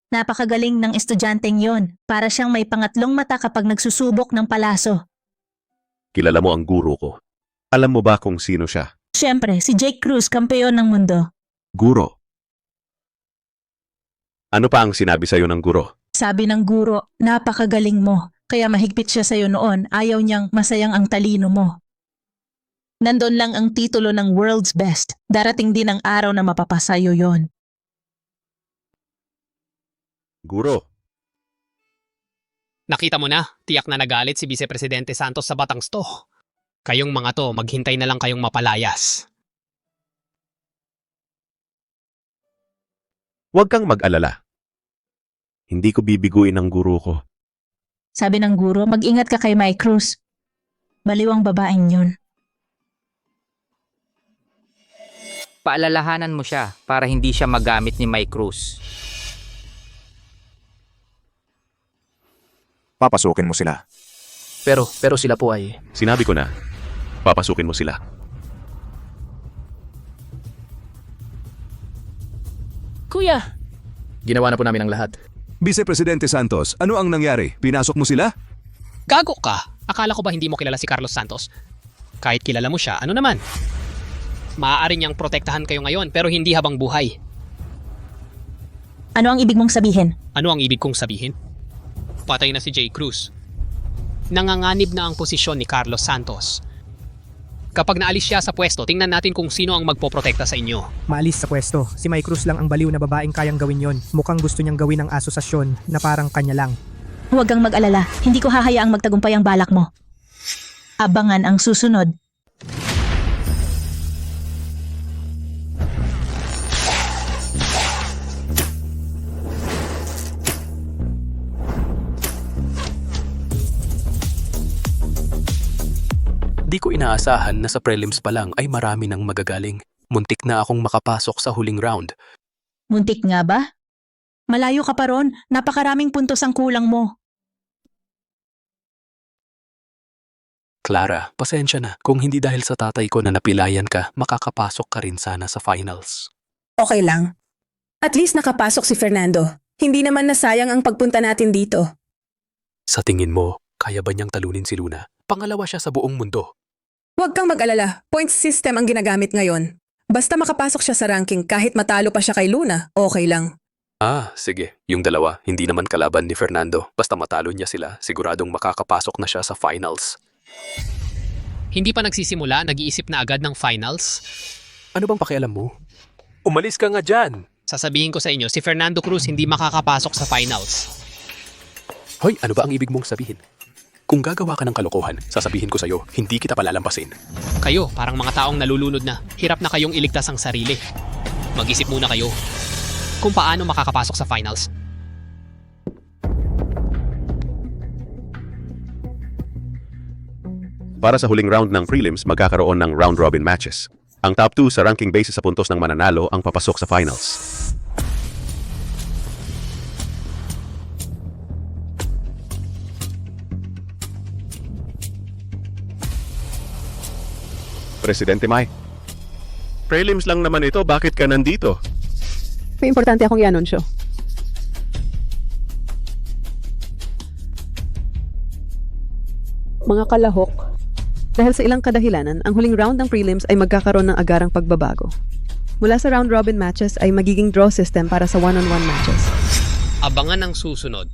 Napakagaling ng estudyanteng yon. Para siyang may pangatlong mata kapag nagsusubok ng palaso. Kilala mo ang guro ko. Alam mo ba kung sino siya? Siyempre, si Jake Cruz, kampeon ng mundo. Guro. Ano pa ang sinabi sa'yo ng guro? Sabi ng guro, napakagaling mo. Kaya mahigpit siya sa'yo noon. Ayaw niyang masayang ang talino mo. Nandun lang ang titulo ng World's Best. Darating din ang araw na mapapasayo yon. Guro. Nakita mo na, tiyak na nagalit si Vice Presidente Santos sa Batangs to. Kayong mga to, maghintay na lang kayong mapalayas. Huwag kang mag-alala. Hindi ko bibiguin ang guro ko. Sabi ng guro, mag-ingat ka kay Mike Cruz. Baliwang babaeng yun. Paalalahanan mo siya para hindi siya magamit ni Mike Cruz. Papasukin mo sila. Pero sila po ay... Sinabi ko na, papasukin mo sila. Kuya! Ginawa na po namin ang lahat. Vice Presidente Santos, ano ang nangyari? Pinasok mo sila? Gago ka! Akala ko ba hindi mo kilala si Carlos Santos? Kahit kilala mo siya, ano naman? Maaari niyang protektahan kayo ngayon pero hindi habang buhay. Ano ang ibig mong sabihin? Ano ang ibig kong sabihin? Patay na si Jake Cruz. Nanganganib na ang posisyon ni Carlos Santos. Kapag naalis siya sa pwesto, tingnan natin kung sino ang magpoprotekta sa inyo. Maalis sa pwesto. Si Mike Cruz lang ang baliw na babaeng kayang gawin yon. Mukhang gusto niyang gawin ang asosasyon na parang kanya lang. Huwag kang mag-alala. Hindi ko hahayaang magtagumpay ang balak mo. Abangan ang susunod. Di ko inaasahan na sa prelims pa lang ay marami nang magagaling. Muntik na akong makapasok sa huling round. Muntik nga ba? Malayo ka pa ron. Napakaraming puntos ang kulang mo. Clara, pasensya na. Kung hindi dahil sa tatay ko na napilayan ka, makakapasok ka rin sana sa finals. Okay lang. At least nakapasok si Fernando. Hindi naman nasayang ang pagpunta natin dito. Sa tingin mo, kaya ba niyang talunin si Luna? Pangalawa siya sa buong mundo. Huwag kang mag-alala. Point system ang ginagamit ngayon. Basta makapasok siya sa ranking kahit matalo pa siya kay Luna, okay lang. Ah, sige. Yung dalawa, hindi naman kalaban ni Fernando. Basta matalo niya sila, siguradong makakapasok na siya sa finals. Hindi pa nagsisimula, nag-iisip na agad ng finals? Ano bang pakialam mo? Umalis ka nga dyan! Sasabihin ko sa inyo, si Fernando Cruz hindi makakapasok sa finals. Hoy, ano ba ang ibig mong sabihin? Kung gagawa ka ng kalokohan, sasabihin ko sa'yo, hindi kita palalampasin. Kayo, parang mga taong nalulunod na. Hirap na kayong iligtas ang sarili. Mag-isip muna kayo kung paano makakapasok sa finals. Para sa huling round ng prelims, magkakaroon ng round-robin matches. Ang top 2 sa ranking basis sa puntos ng mananalo ang papasok sa finals. Presidente Mike. Prelims lang naman ito, bakit ka nandito? May importante akong i-anunsyo. Mga kalahok, dahil sa ilang kadahilanan, ang huling round ng prelims ay magkakaroon ng agarang pagbabago. Mula sa round-robin matches ay magiging draw system para sa one-on-one matches. Abangan ang susunod.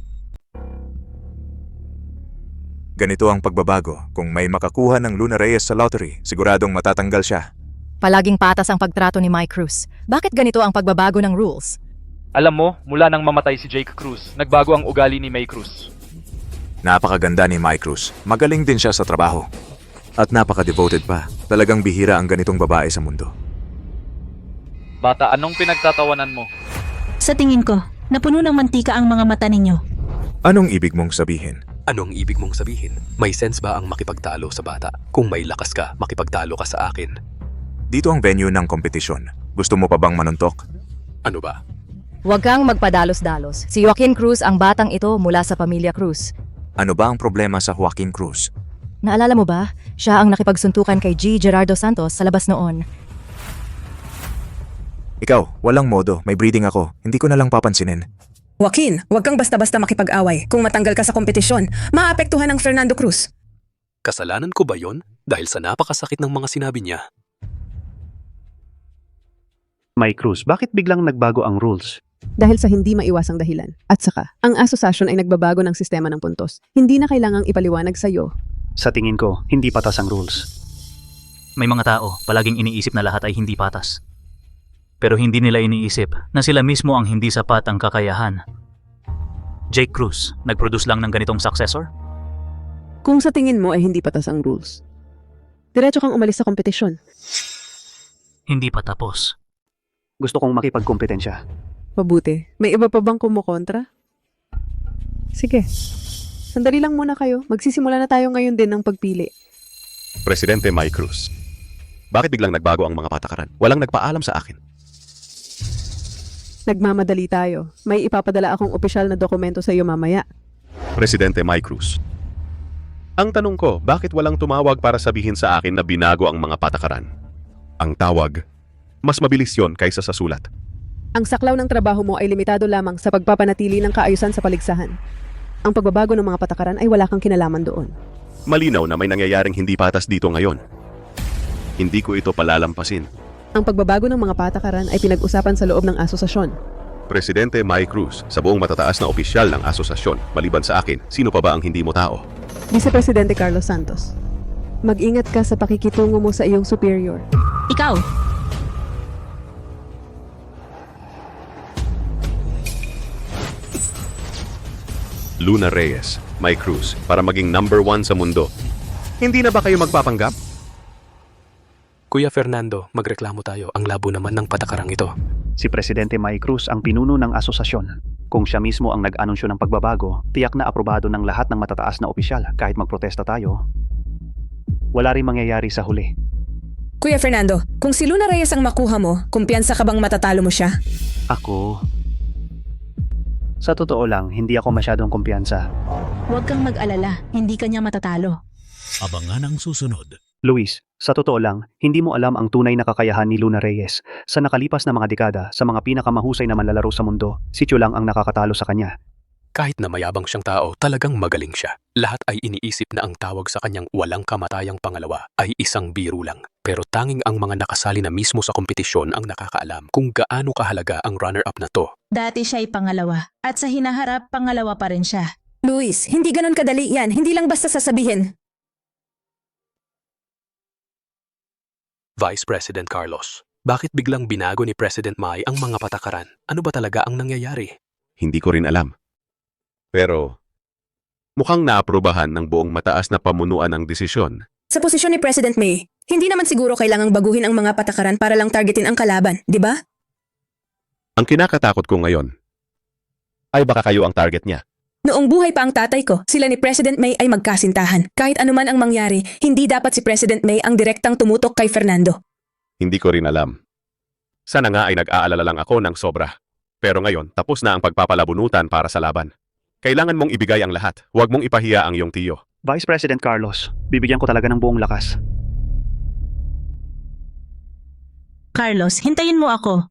Ganito ang pagbabago. Kung may makakuha ng Luna Reyes sa lottery, siguradong matatanggal siya. Palaging patas ang pagtrato ni Mike Cruz. Bakit ganito ang pagbabago ng rules? Alam mo, mula nang mamatay si Jake Cruz, nagbago ang ugali ni May Cruz. Napakaganda ni Mike Cruz. Magaling din siya sa trabaho. At napaka-devoted pa. Talagang bihira ang ganitong babae sa mundo. Bata, anong pinagtatawanan mo? Sa tingin ko, napuno ng mantika ang mga mata ninyo. Anong ibig mong sabihin? Anong ibig mong sabihin? May sense ba ang makipagtalo sa bata? Kung may lakas ka, makipagtalo ka sa akin. Dito ang venue ng kompetisyon. Gusto mo pa bang manuntok? Ano ba? Huwag kang magpadalos-dalos. Si Joaquin Cruz ang batang ito mula sa pamilya Cruz. Ano ba ang problema sa Joaquin Cruz? Naalala mo ba? Siya ang nakipagsuntukan kay G. Gerardo Santos sa labas noon. Ikaw, walang modo. May breeding ako. Hindi ko na lang papansinin. Joaquin, huwag kang basta-basta makipag-away. Kung matanggal ka sa kompetisyon, maapektuhan ang Fernando Cruz. Kasalanan ko ba yon? Dahil sa napakasakit ng mga sinabi niya. May Cruz, bakit biglang nagbago ang rules? Dahil sa hindi maiwasang dahilan. At saka, ang asosasyon ay nagbabago ng sistema ng puntos. Hindi na kailangang ipaliwanag sa iyo. Sa tingin ko, hindi patas ang rules. May mga tao, palaging iniisip na lahat ay hindi patas. Pero hindi nila iniisip na sila mismo ang hindi sapat ang kakayahan. Jake Cruz, nag-produce lang ng ganitong successor? Kung sa tingin mo ay hindi patas ang rules, diretso kang umalis sa kompetisyon. Hindi pa tapos. Gusto kong makipagkompetensya. Mabuti. May iba pa bang kumukontra? Sige. Sandali lang muna kayo. Magsisimula na tayo ngayon din ng pagpili. Presidente May Cruz. Bakit biglang nagbago ang mga patakaran? Walang nagpaalam sa akin. Nagmamadali tayo. May ipapadala akong opisyal na dokumento sa iyo mamaya. Presidente May Cruz. Ang tanong ko, bakit walang tumawag para sabihin sa akin na binago ang mga patakaran? Ang tawag, mas mabilis yon kaysa sa sulat. Ang saklaw ng trabaho mo ay limitado lamang sa pagpapanatili ng kaayusan sa paligsahan. Ang pagbabago ng mga patakaran ay wala kang kinalaman doon. Malinaw na may nangyayaring hindi patas dito ngayon. Hindi ko ito palalampasin. Ang pagbabago ng mga patakaran ay pinag-usapan sa loob ng asosasyon. Presidente May Cruz, sa buong matataas na opisyal ng asosasyon, maliban sa akin, sino pa ba ang hindi mo tao? Vice Presidente Carlos Santos. Mag-ingat ka sa pakikitungo mo sa iyong superior. Ikaw, Luna Reyes, May Cruz, para maging number 1 sa mundo. Hindi na ba kayo magpapanggap? Kuya Fernando, magreklamo tayo. Ang labo naman ng patakarang ito. Si Presidente May Cruz ang pinuno ng asosasyon. Kung siya mismo ang nag-anunsyo ng pagbabago, tiyak na aprobado ng lahat ng matataas na opisyal kahit magprotesta tayo. Wala rin mangyayari sa huli. Kuya Fernando, kung si Luna Reyes ang makuha mo, kumpiyansa ka bang matatalo mo siya? Ako... Sa totoo lang, hindi ako masyadong kumpiyansa. huwag kang mag-alala. Hindi ka niya matatalo. Abangan ang susunod. Luis, sa totoo lang, hindi mo alam ang tunay na kakayahan ni Luna Reyes. Sa nakalipas na mga dekada, sa mga pinakamahusay na manlalaro sa mundo, si Chu lang ang nakakatalo sa kanya. Kahit na mayabang siyang tao, talagang magaling siya. Lahat ay iniisip na ang tawag sa kanyang walang kamatayang pangalawa ay isang biro lang. Pero tanging ang mga nakasali na mismo sa kompetisyon ang nakakaalam kung gaano kahalaga ang runner-up na to. Dati siya'y pangalawa. At sa hinaharap, pangalawa pa rin siya. Luis, hindi ganon kadali yan. Hindi lang basta sasabihin. Vice President Carlos, bakit biglang binago ni President May ang mga patakaran? Ano ba talaga ang nangyayari? Hindi ko rin alam. Pero, mukhang naaprobahan ng buong mataas na pamunuan ang desisyon. Sa posisyon ni President May, hindi naman siguro kailangang baguhin ang mga patakaran para lang targetin ang kalaban, di ba? Ang kinakatakot ko ngayon ay baka kayo ang target niya. Noong buhay pa ang tatay ko, sila ni President May ay magkasintahan. Kahit anuman ang mangyari, hindi dapat si President May ang direktang tumutok kay Fernando. Hindi ko rin alam. Sana nga ay nag-aalala lang ako ng sobra. Pero ngayon, tapos na ang pagpapalabunutan para sa laban. Kailangan mong ibigay ang lahat. Huwag mong ipahiya ang iyong tiyo. Vice President Carlos, bibigyan ko talaga ng buong lakas. Carlos, hintayin mo ako.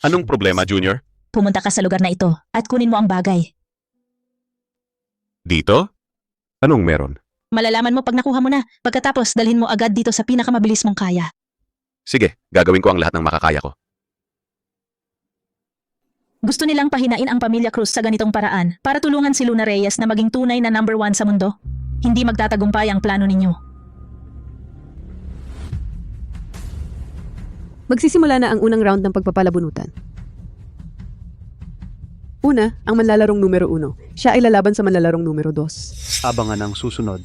Anong problema, Junior? Pumunta ka sa lugar na ito at kunin mo ang bagay. Dito? Anong meron? Malalaman mo pag nakuha mo na. Pagkatapos, dalhin mo agad dito sa pinakamabilis mong kaya. Sige, gagawin ko ang lahat ng makakaya ko. Gusto nilang pahinain ang pamilya Cruz sa ganitong paraan para tulungan si Luna Reyes na maging tunay na number 1 sa mundo. Hindi magtatagumpay ang plano ninyo. Magsisimula na ang unang round ng pagpapalabunutan. Una, ang manlalarong numero 1. Siya ay lalaban sa manlalarong numero 2. Abangan ang susunod.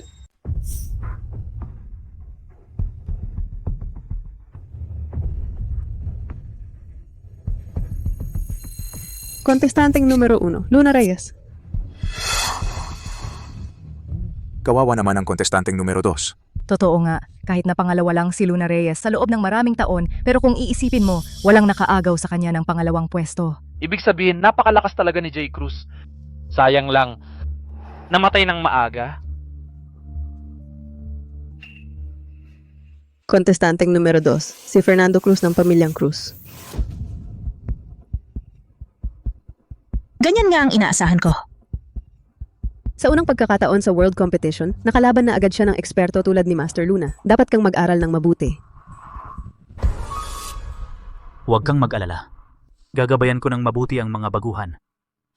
Kontestanteng numero 1, Luna Reyes. Kawawa naman ang kontestanteng numero 2. Totoo nga, kahit na pangalawa lang si Luna Reyes sa loob ng maraming taon, pero kung iisipin mo, walang nakaagaw sa kanya ng pangalawang pwesto. Ibig sabihin, napakalakas talaga ni Jake Cruz. Sayang lang, namatay ng maaga. Kontestanteng numero 2, si Fernando Cruz ng pamilyang Cruz. Ganyan nga ang inaasahan ko. Sa unang pagkakataon sa World Competition, nakalaban na agad siya ng eksperto tulad ni Master Luna. Dapat kang mag-aral ng mabuti. Huwag kang mag-alala. Gagabayan ko ng mabuti ang mga baguhan.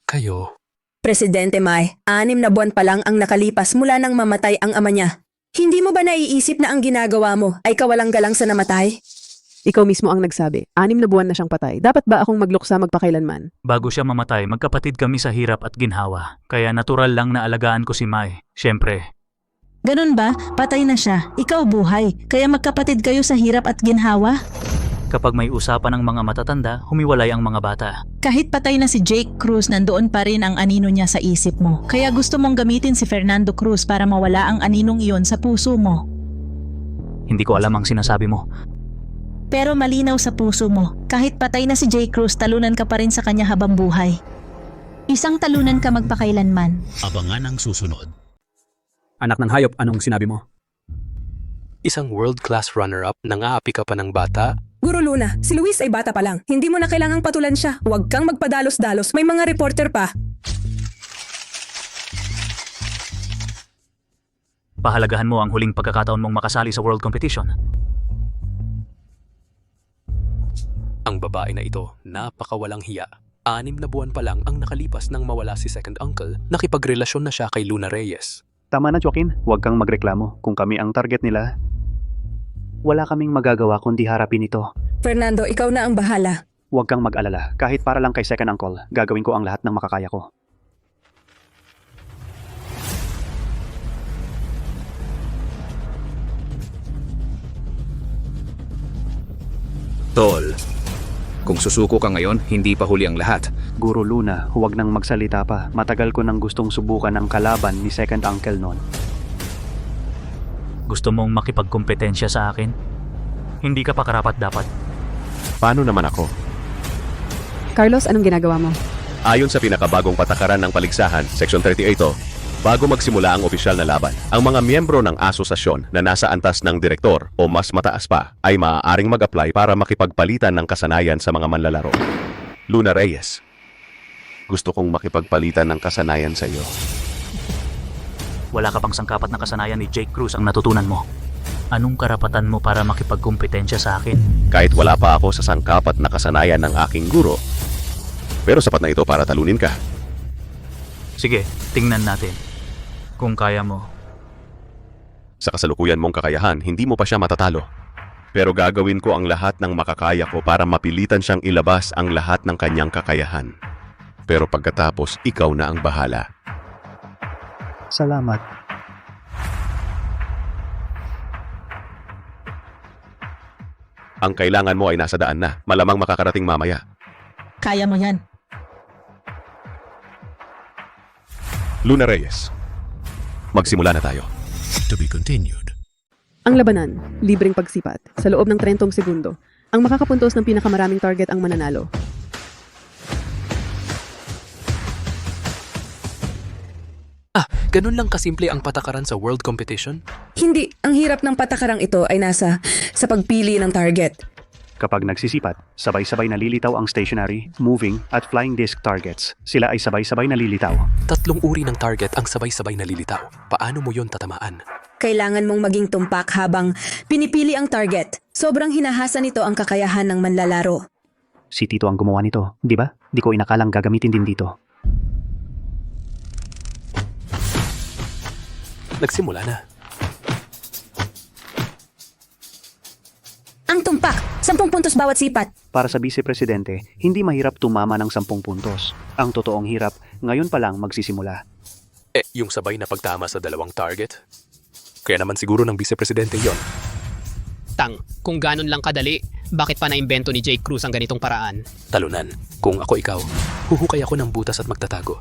Kayo? Presidente Mai, 6 na buwan pa lang ang nakalipas mula nang mamatay ang ama niya. Hindi mo ba naiisip na ang ginagawa mo ay kawalang-galang sa namatay? Ikaw mismo ang nagsabi, 6 na buwan na siyang patay. Dapat ba akong magluksa magpakailanman? Bago siya mamatay, magkapatid kami sa hirap at ginhawa. Kaya natural lang na alagaan ko si Mai. Siyempre. Ganun ba? Patay na siya. Ikaw buhay. Kaya magkapatid kayo sa hirap at ginhawa? Kapag may usapan ng mga matatanda, humiwalay ang mga bata. Kahit patay na si Jake Cruz, nandoon pa rin ang anino niya sa isip mo. Kaya gusto mong gamitin si Fernando Cruz para mawala ang aninong iyon sa puso mo. Hindi ko alam ang sinasabi mo. Pero malinaw sa puso mo, kahit patay na si Jake Cruz, talunan ka pa rin sa kanya habang buhay. Isang talunan ka magpakailanman. Abangan ang susunod. Anak ng hayop, anong sinabi mo? Isang world-class runner-up, nang-aapi ka pa ng bata? Guro Luna, si Luis ay bata pa lang. Hindi mo na kailangang patulan siya. Huwag kang magpadalos-dalos. May mga reporter pa. Pahalagahan mo ang huling pagkakataon mong makasali sa World Competition. Ang babae na ito, napakawalang hiya. 6 na buwan pa lang ang nakalipas nang mawala si second uncle, nakipagrelasyon na siya kay Luna Reyes. Tama na, Joaquin. Huwag kang magreklamo. Kung kami ang target nila, wala kaming magagawa kundi harapin ito. Fernando, ikaw na ang bahala. Huwag kang mag-alala. Kahit para lang kay second uncle, gagawin ko ang lahat ng makakaya ko. Tol, kung susuko ka ngayon, hindi pa huli ang lahat. Guro Luna, huwag nang magsalita pa. Matagal ko nang gustong subukan ang kalaban ni second uncle noon. Gusto mong makipagkompetensya sa akin? Hindi ka pa karapat dapat. Paano naman ako? Carlos, anong ginagawa mo? Ayon sa pinakabagong patakaran ng paligsahan, Section 38, bago magsimula ang opisyal na laban, ang mga miyembro ng asosasyon na nasa antas ng direktor o mas mataas pa ay maaaring mag-apply para makipagpalitan ng kasanayan sa mga manlalaro. Luna Reyes, gusto kong makipagpalitan ng kasanayan sa iyo. Wala ka pang sangkapat na kasanayan ni Jake Cruz ang natutunan mo. Anong karapatan mo para makipagkompetensya sa akin? Kahit wala pa ako sa sangkapat na kasanayan ng aking guro, pero sapat na ito para talunin ka. Sige, tingnan natin. Kung kaya mo. Sa kasalukuyan mong kakayahan, hindi mo pa siya matatalo. Pero gagawin ko ang lahat ng makakaya ko para mapilitan siyang ilabas ang lahat ng kanyang kakayahan. Pero pagkatapos, ikaw na ang bahala. Salamat. Ang kailangan mo ay nasa daan na. Malamang makakarating mamaya. Kaya mo yan. Luna Reyes, magsimula na tayo. To be continued. Ang labanan, libreng pagsipat, sa loob ng 30 segundo. Ang makakapuntos ng pinakamaraming target ang mananalo. Ganun lang kasimple ang patakaran sa World Competition? Hindi, ang hirap ng patakarang ito ay nasa sa pagpili ng target. Kapag nagsisipat, sabay-sabay nalilitaw ang stationary, moving, at flying disc targets. Sila ay sabay-sabay nalilitaw. 3 uri ng target ang sabay-sabay nalilitaw. Paano mo yon tatamaan? Kailangan mong maging tumpak habang pinipili ang target. Sobrang hinahasa nito ang kakayahan ng manlalaro. Si Tito ang gumawa nito, di ba? Di ko inakalang gagamitin din dito. Nagsimula na. Ang tumpak! 10 puntos bawat sipat. Para sa vice-presidente, hindi mahirap tumama ng 10 puntos. Ang totoong hirap, ngayon pa lang magsisimula. Yung sabay na pagtama sa 2 target? Kaya naman siguro ng vice-presidente yon. Kung ganon lang kadali, bakit pa naimbento ni Jake Cruz ang ganitong paraan? Talunan. Kung ako ikaw, huhukay ako ng butas at magtatago.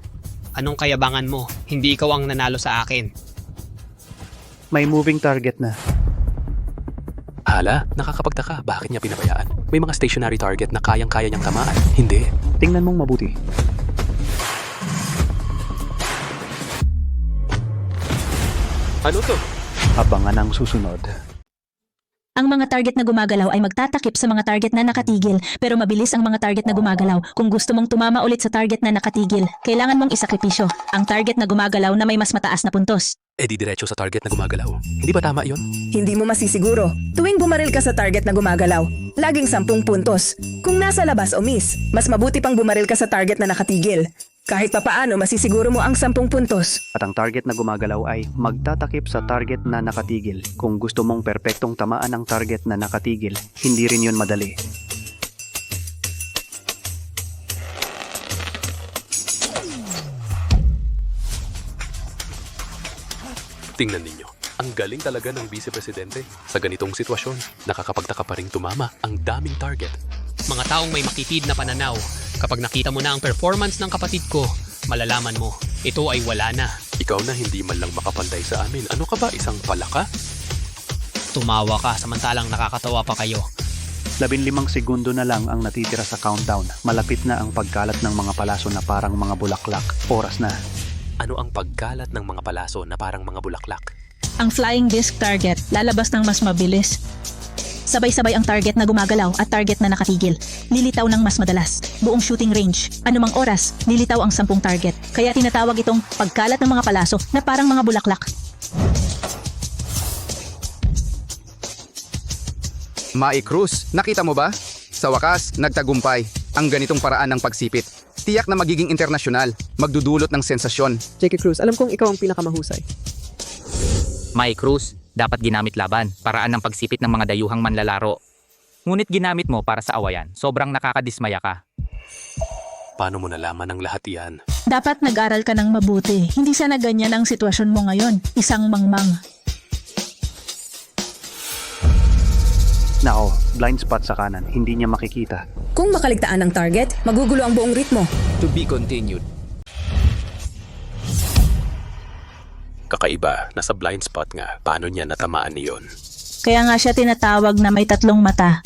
Anong kayabangan mo? Hindi ikaw ang nanalo sa akin. May moving target na. Hala, nakakapagtaka. Bakit niya pinabayaan? May mga stationary target na kayang-kaya niyang tamaan. Hindi. Tingnan mong mabuti. Ano to? Abangan ang susunod. Ang mga target na gumagalaw ay magtatakip sa mga target na nakatigil, pero mabilis ang mga target na gumagalaw. Kung gusto mong tumama ulit sa target na nakatigil, kailangan mong isakripisyo ang target na gumagalaw na may mas mataas na puntos. E di diretso sa target na gumagalaw. Hindi ba tama yon? Hindi mo masisiguro. Tuwing bumaril ka sa target na gumagalaw, laging 10 puntos. Kung nasa labas o miss, mas mabuti pang bumaril ka sa target na nakatigil. Kahit papaano, masisiguro mo ang 10 puntos. At ang target na gumagalaw ay magtatakip sa target na nakatigil. Kung gusto mong perpektong tamaan ang target na nakatigil, hindi rin yun madali. Tingnan ninyo, ang galing talaga ng Vice Presidente. Sa ganitong sitwasyon, nakakapagtaka pa ring tumama ang daming target. Mga taong may makitid na pananaw, kapag nakita mo na ang performance ng kapatid ko, malalaman mo, ito ay wala na. Ikaw na hindi man lang makapantay sa amin. Ano ka ba, isang palaka? Tumawa ka samantalang nakakatawa pa kayo. 15 segundo na lang ang natitira sa countdown. Malapit na ang pagkalat ng mga palaso na parang mga bulaklak. Oras na. Ano ang pagkalat ng mga palaso na parang mga bulaklak? Ang flying disc target lalabas ng mas mabilis. Sabay-sabay ang target na gumagalaw at target na nakatigil. Lilitaw ng mas madalas. Buong shooting range. Anumang oras, lilitaw ang 10 target. Kaya tinatawag itong pagkalat ng mga palaso na parang mga bulaklak. Mai Cruz, nakita mo ba? Sa wakas, nagtagumpay ang ganitong paraan ng pagsipit. Tiyak na magiging internasyonal, magdudulot ng sensasyon. J.K. Cruz, alam kong ikaw ang pinakamahusay. Mai Cruz, dapat ginamit laban, paraan ng pagsipit ng mga dayuhang manlalaro. Ngunit ginamit mo para sa awayan, sobrang nakakadismaya ka. Paano mo nalaman ang lahat yan? Dapat nag-aral ka ng mabuti. Hindi sana ganyan ang sitwasyon mo ngayon. Isang mangmang. Nako, blind spot sa kanan. Hindi niya makikita. Kung makaligtaan ng target, magugulo ang buong ritmo. To be continued. Kakaiba, nasa blind spot nga. Paano niya natamaan niyon? Kaya nga siya tinatawag na may 3 mata.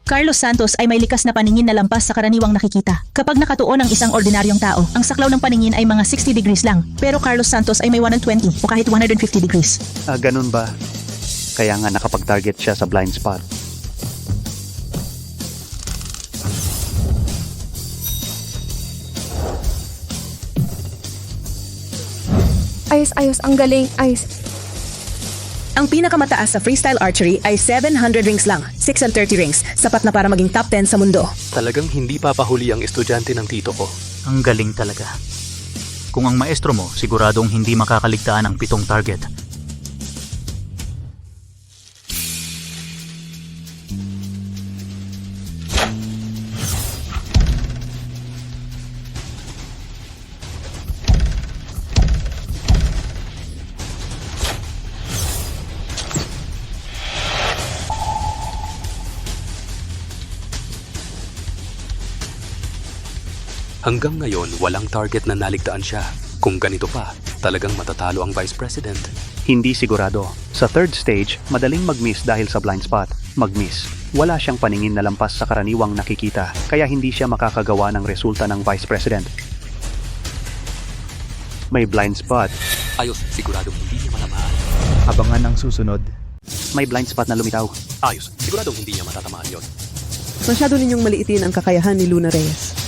Carlos Santos ay may likas na paningin na lampas sa karaniwang nakikita. Kapag nakatuon ang isang ordinaryong tao, ang saklaw ng paningin ay mga 60 degrees lang. Pero Carlos Santos ay may 120 o kahit 150 degrees. Ganun ba? Kaya nga nakapag-target siya sa blind spot. Ayos, ang galing, ayos. Ang pinakamataas sa freestyle archery ay 700 rings lang, 630 rings, sapat na para maging top 10 sa mundo. Talagang hindi papahuli ang estudyante ng tito ko. Ang galing talaga. Kung ang maestro mo, siguradong hindi makakaligtaan ang 7 target. Hanggang ngayon, walang target na naligtaan siya. Kung ganito pa, talagang matatalo ang Vice President. Hindi sigurado. Sa third stage, madaling mag-miss dahil sa blind spot. Mag-miss. Wala siyang paningin na lampas sa karaniwang nakikita, kaya hindi siya makakagawa ng resulta ng Vice President. May blind spot. Ayos, siguradong hindi niya matamaan. Abangan ang susunod. May blind spot na lumitaw. Ayos, siguradong hindi niya matatamaan yon. Masyado ninyong maliitin ang kakayahan ni Luna Reyes.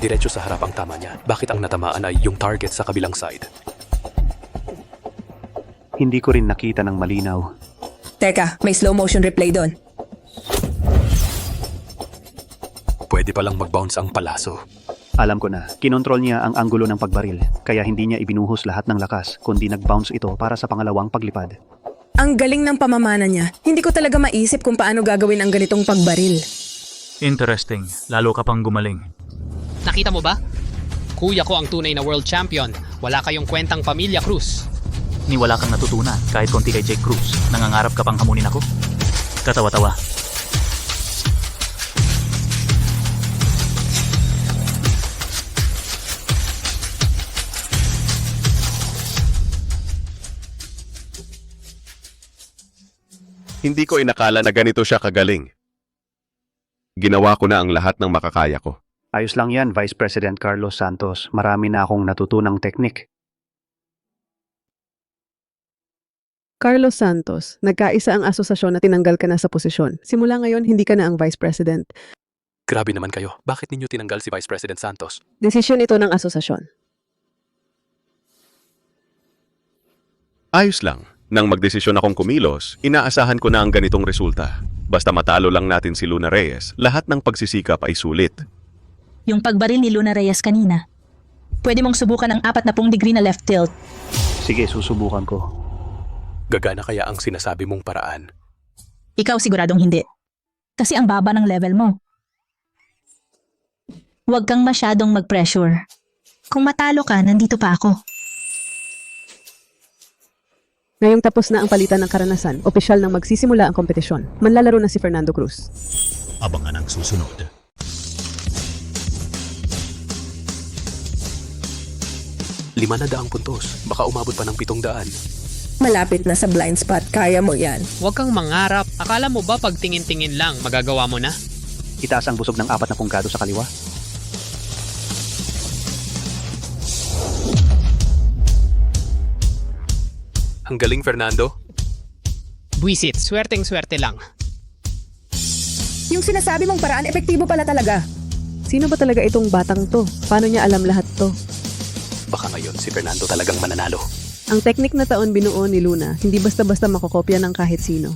Diretso sa harap ang tama niya. Bakit ang natamaan ay yung target sa kabilang side? Hindi ko rin nakita ng malinaw. Teka, may slow motion replay doon. Pwede palang mag-bounce ang palaso. Alam ko na, kinontrol niya ang anggulo ng pagbaril, kaya hindi niya ibinuhos lahat ng lakas, kundi nag-bounce ito para sa pangalawang paglipad. Ang galing ng pamamana niya. Hindi ko talaga maisip kung paano gagawin ang ganitong pagbaril. Interesting. Lalo ka pang gumaling. Nakita mo ba? Kuya ko ang tunay na world champion. Wala kayong kwentang Pamilya Cruz. Ni wala kang natutunan kahit konti kay Jake Cruz. Nangangarap ka pang hamunin ako? Katawa-tawa. Hindi ko inakala na ganito siya kagaling. Ginawa ko na ang lahat ng makakaya ko. Ayos lang yan, Vice President Carlos Santos. Marami na akong natutunang teknik. Carlos Santos, nagkaisa ang asosasyon na tinanggal ka na sa posisyon. Simula ngayon, hindi ka na ang Vice President. Grabe naman kayo. Bakit ninyo tinanggal si Vice President Santos? Desisyon ito ng asosasyon. Ayos lang. Nang magdesisyon akong kumilos, inaasahan ko na ang ganitong resulta. Basta matalo lang natin si Luna Reyes, lahat ng pagsisikap ay sulit. Yung pagbaril ni Luna Reyes kanina, pwede mong subukan ang 40 degree na left tilt. Sige, susubukan ko. Gagana kaya ang sinasabi mong paraan? Ikaw siguradong hindi. Kasi ang baba ng level mo. Huwag kang masyadong mag-pressure. Kung matalo ka, nandito pa ako. Ngayong tapos na ang palitan ng karanasan, opisyal nang magsisimula ang kompetisyon. Manlalaro na si Fernando Cruz. Abangan ang susunod. Lima na daang puntos. Baka umabot pa ng 700. Malapit na sa blind spot, kaya mo yan. Huwag kang mangarap. Akala mo ba pag tingin-tingin lang, magagawa mo na? Itaas ang busog ng 40 gado sa kaliwa. Ang galing, Fernando. Buisit, swerteng-swerte lang. Yung sinasabi mong paraan, epektibo pala talaga. Sino ba talaga itong batang to? Paano niya alam lahat to? Baka ngayon si Fernando talagang mananalo. Ang teknik na taon binuo ni Luna, hindi basta-basta makokopya ng kahit sino.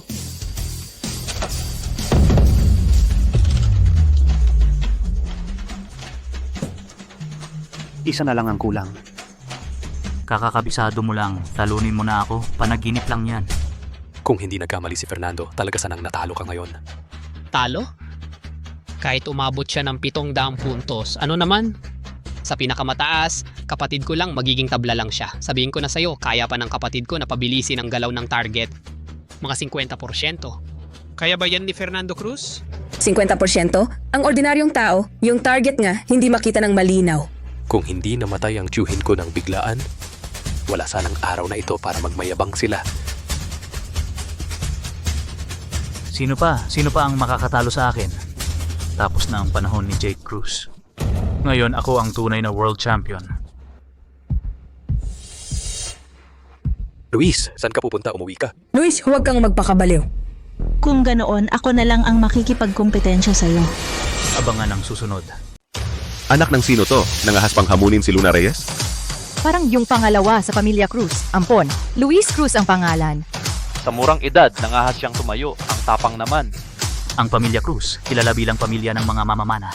Isa na lang ang kulang. Kakakabisado mo lang, talunin mo na ako, panaginip lang yan. Kung hindi nagkamali si Fernando, talaga sanang natalo ka ngayon. Talo? Kahit umabot siya ng 700 puntos, ano naman? Sa pinakamataas, kapatid ko lang magiging tabla lang siya. Sabihin ko na sa'yo, kaya pa ng kapatid ko na pabilisin ang galaw ng target. Mga 50%. Kaya ba yan ni Fernando Cruz? 50%? Ang ordinaryong tao, yung target nga, hindi makita ng malinaw. Kung hindi namatay ang tiyuhin ko ng biglaan, wala sanang araw na ito para magmayabang sila. Sino pa ang makakatalo sa akin? Tapos na ang panahon ni Jake Cruz. Ngayon ako ang tunay na world champion. Luis, saan ka pupunta? Umuwi ka. Luis, huwag kang magpakabaliw. Kung ganoon, ako na lang ang makikipagkompetensya sa'yo. Abangan ang susunod. Anak ng sino to? Nangahas pang hamunin si Luna Reyes? Parang yung pangalawa sa pamilya Cruz. Ampon, Luis Cruz ang pangalan. Sa murang edad, nangahas siyang tumayo. Ang tapang naman. Ang pamilya Cruz, kilala bilang pamilya ng mga mamamana.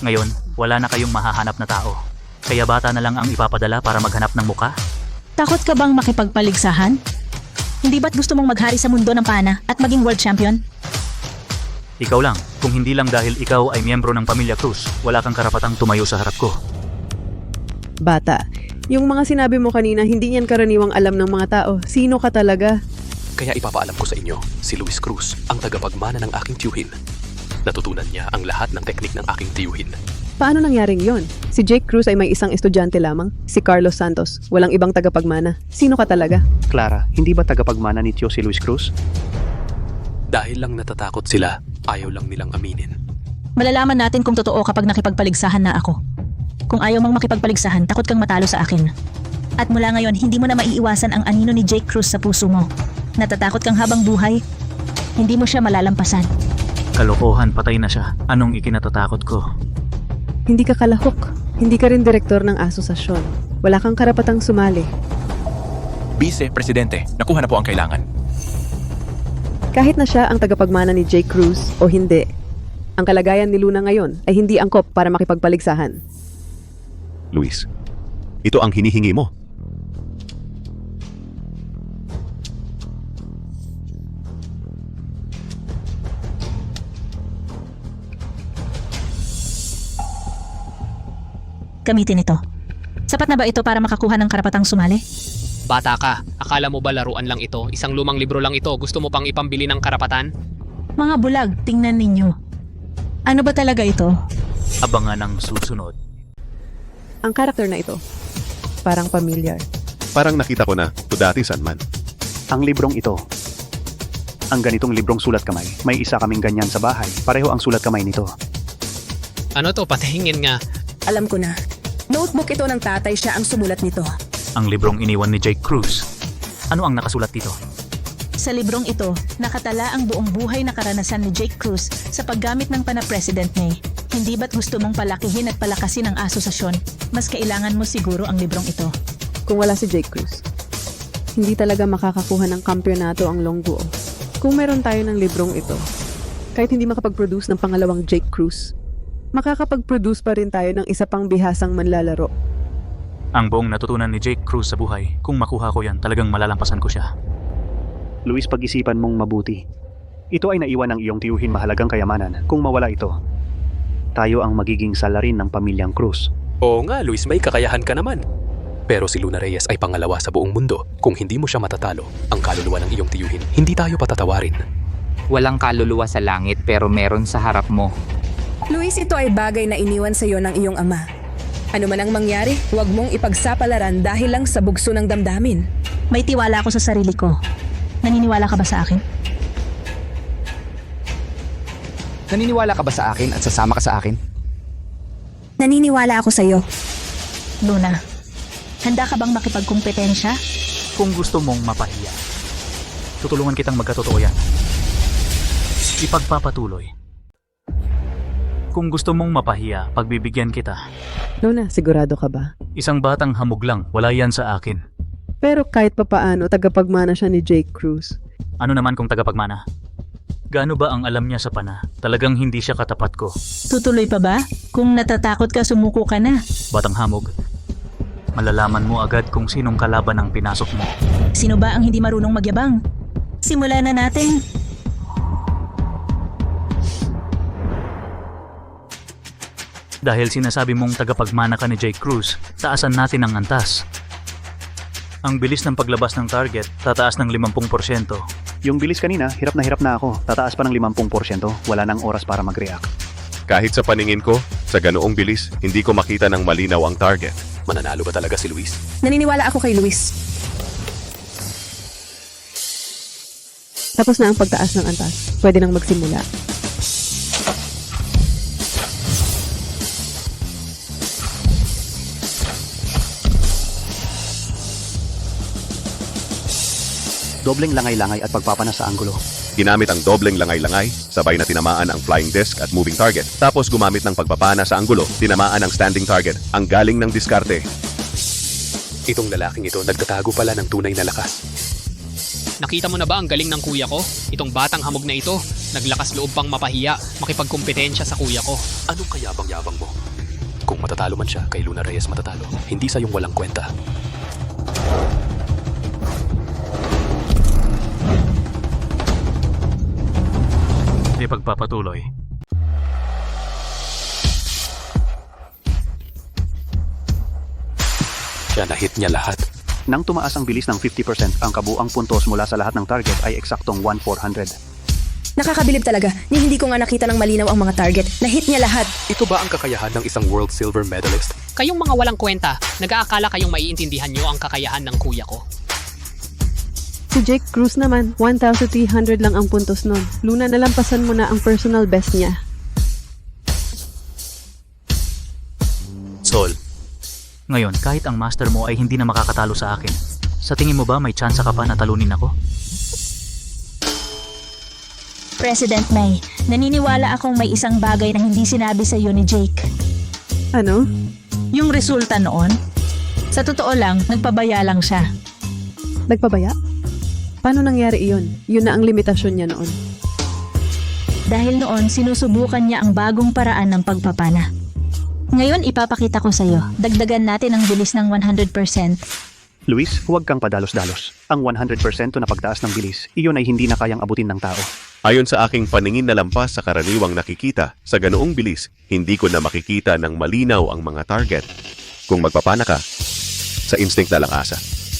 Ngayon, wala na kayong mahahanap na tao. Kaya bata na lang ang ipapadala para maghanap ng muka? Takot ka bang makipagpaligsahan? Hindi ba't gusto mong maghari sa mundo ng pana at maging world champion? Ikaw lang. Kung hindi lang dahil ikaw ay miyembro ng pamilya Cruz, wala kang karapatang tumayo sa harap ko. Bata, yung mga sinabi mo kanina, hindi niyan karaniwang alam ng mga tao. Sino ka talaga? Kaya ipapaalam ko sa inyo, si Luis Cruz, ang tagapagmana ng aking tiyuhin. Natutunan niya ang lahat ng teknik ng aking tiyuhin. Paano nangyaring yon? Si Jake Cruz ay may isang estudyante lamang, si Carlos Santos. Walang ibang tagapagmana. Sino ka talaga? Clara, hindi ba tagapagmana ni Tio si Luis Cruz? Dahil lang natatakot sila, ayaw lang nilang aminin. Malalaman natin kung totoo kapag nakipagpaligsahan na ako. Kung ayaw mong makipagpaligsahan, takot kang matalo sa akin. At mula ngayon, hindi mo na maiiwasan ang anino ni Jake Cruz sa puso mo. Natatakot kang habang buhay, hindi mo siya malalampasan. Kalokohan, patay na siya. Anong ikinatatakot ko? Hindi ka kalahok. Hindi ka rin direktor ng asosasyon. Wala kang karapatang sumali. Vice Presidente, nakuha na po ang kailangan. Kahit na siya ang tagapagmana ni Jake Cruz o hindi, ang kalagayan ni Luna ngayon ay hindi angkop para makipagpaligsahan. Luis, ito ang hinihingi mo. Gamitin ito. Sapat na ba ito para makakuha ng karapatang sumali? Bata ka, akala mo ba laruan lang ito? Isang lumang libro lang ito, gusto mo pang ipambili ng karapatan? Mga bulag, tingnan ninyo. Ano ba talaga ito? Abangan ang susunod. Ang karakter na ito, parang familiar. Parang nakita ko na, to dati saan man. Ang librong ito, Ang ganitong librong sulat kamay, may isa kaming ganyan sa bahay. Pareho ang sulat kamay nito. Ano to, patahingin nga. Alam ko na. Notebook ito ng tatay, siya ang sumulat nito. Ang librong iniwan ni Jake Cruz. Ano ang nakasulat dito? Sa librong ito, nakatala ang buong buhay na karanasan ni Jake Cruz sa paggamit ng pana-President May. Hindi ba't gusto mong palakihin at palakasin ang asosasyon? Mas kailangan mo siguro ang librong ito. Kung wala si Jake Cruz, hindi talaga makakakuha ng kampyonato ang Longguo. Kung meron tayo ng librong ito, kahit hindi makapag-produce ng pangalawang Jake Cruz, makakapag-produce pa rin tayo ng isa pang bihasang manlalaro. Ang buong natutunan ni Jake Cruz sa buhay, kung makuha ko yan, talagang malalampasan ko siya. Luis, pag-isipan mong mabuti. Ito ay naiwan ng iyong tiyuhin mahalagang kayamanan. Kung mawala ito, tayo ang magiging salarin ng pamilyang Cruz. Oo nga, Luis, may kakayahan ka naman. Pero si Luna Reyes ay pangalawa sa buong mundo. Kung hindi mo siya matatalo, ang kaluluwa ng iyong tiyuhin, hindi tayo patatawarin. Walang kaluluwa sa langit pero meron sa harap mo. Luis, ito ay bagay na iniwan sa iyo ng iyong ama. Ano man ang mangyari, huwag mong ipagsapalaran dahil lang sa bugso ng damdamin. May tiwala ako sa sarili ko. Naniniwala ka ba sa akin? Naniniwala ka ba sa akin at sasama ka sa akin? Naniniwala ako sa iyo. Luna, handa ka bang makipagkumpetensya? Kung gusto mong mapahiya, tutulungan kitang magkatotoo yan. Ipagpapatuloy. Kung gusto mong mapahiya, pagbibigyan kita. Luna, sigurado ka ba? Isang batang hamog lang, wala yan sa akin. Pero kahit papaano, tagapagmana siya ni Jake Cruz. Ano naman kung tagapagmana? Gaano ba ang alam niya sa pana? Talagang hindi siya katapat ko. Tutuloy pa ba? Kung natatakot ka, sumuko ka na. Batang hamog, malalaman mo agad kung sinong kalaban ang pinasok mo. Sino ba ang hindi marunong magyabang? Simulan na natin. Dahil sinasabi mong tagapagmana ka ni Jake Cruz, taasan natin ang antas. Ang bilis ng paglabas ng target, tataas ng 50%. Yung bilis kanina, hirap na ako. Tataas pa ng 50%. Wala nang oras para mag-react. Kahit sa paningin ko, sa ganoong bilis, hindi ko makita ng malinaw ang target. Mananalo ba talaga si Luis? Naniniwala ako kay Luis. Tapos na ang pagtaas ng antas. Pwede nang magsimula. Dobleng langay-langay at pagpapanas sa anggulo. Ginamit ang dobleng langay-langay, sabay na tinamaan ang flying disc at moving target. Tapos gumamit ng pagpapana sa anggulo, tinamaan ang standing target. Ang galing ng diskarte. Itong lalaking ito nagtatago pala ng tunay na lakas. Nakita mo na ba ang galing ng kuya ko? Itong batang hamog na ito, naglakas loob pang mapahiya, makipagkumpetensya sa kuya ko. Anong kayabang-yabang mo? Kung matatalo man siya, kay Luna Reyes matatalo. Hindi sa yung walang kwenta. Di pagpapatuloy. Siya na-hit niya lahat. Nang tumaas ang bilis ng 50%, ang kabuang puntos mula sa lahat ng target ay eksaktong 1,400. Nakakabilib talaga. Ni hindi ko nga nakita ng malinaw ang mga target. Na-hit niya lahat. Ito ba ang kakayahan ng isang world silver medalist? Kayong mga walang kwenta, nag-aakala kayong maiintindihan nyo ang kakayahan ng kuya ko. Si Jake Cruz naman, 1,300 lang ang puntos nun. Luna, nalampasan mo na ang personal best niya. Sol, ngayon kahit ang master mo ay hindi na makakatalo sa akin, sa tingin mo ba may tsansa ka pa na talunin ako? President May, naniniwala akong may isang bagay na hindi sinabi sa iyo ni Jake. Ano? Yung resulta noon. Sa totoo lang, nagpabaya lang siya. Nagpabaya? Paano nangyari iyon? Yun na ang limitasyon niya noon. Dahil noon, sinusubukan niya ang bagong paraan ng pagpapana. Ngayon, ipapakita ko sa iyo. Dagdagan natin ang bilis ng 100%. Luis, huwag kang padalos-dalos. Ang 100% na pagtaas ng bilis, iyon ay hindi na kayang abutin ng tao. Ayon sa aking paningin na lampas sa karaniwang nakikita, sa ganoong bilis, hindi ko na makikita ng malinaw ang mga target. Kung magpapana ka, sa instinct na lang asa.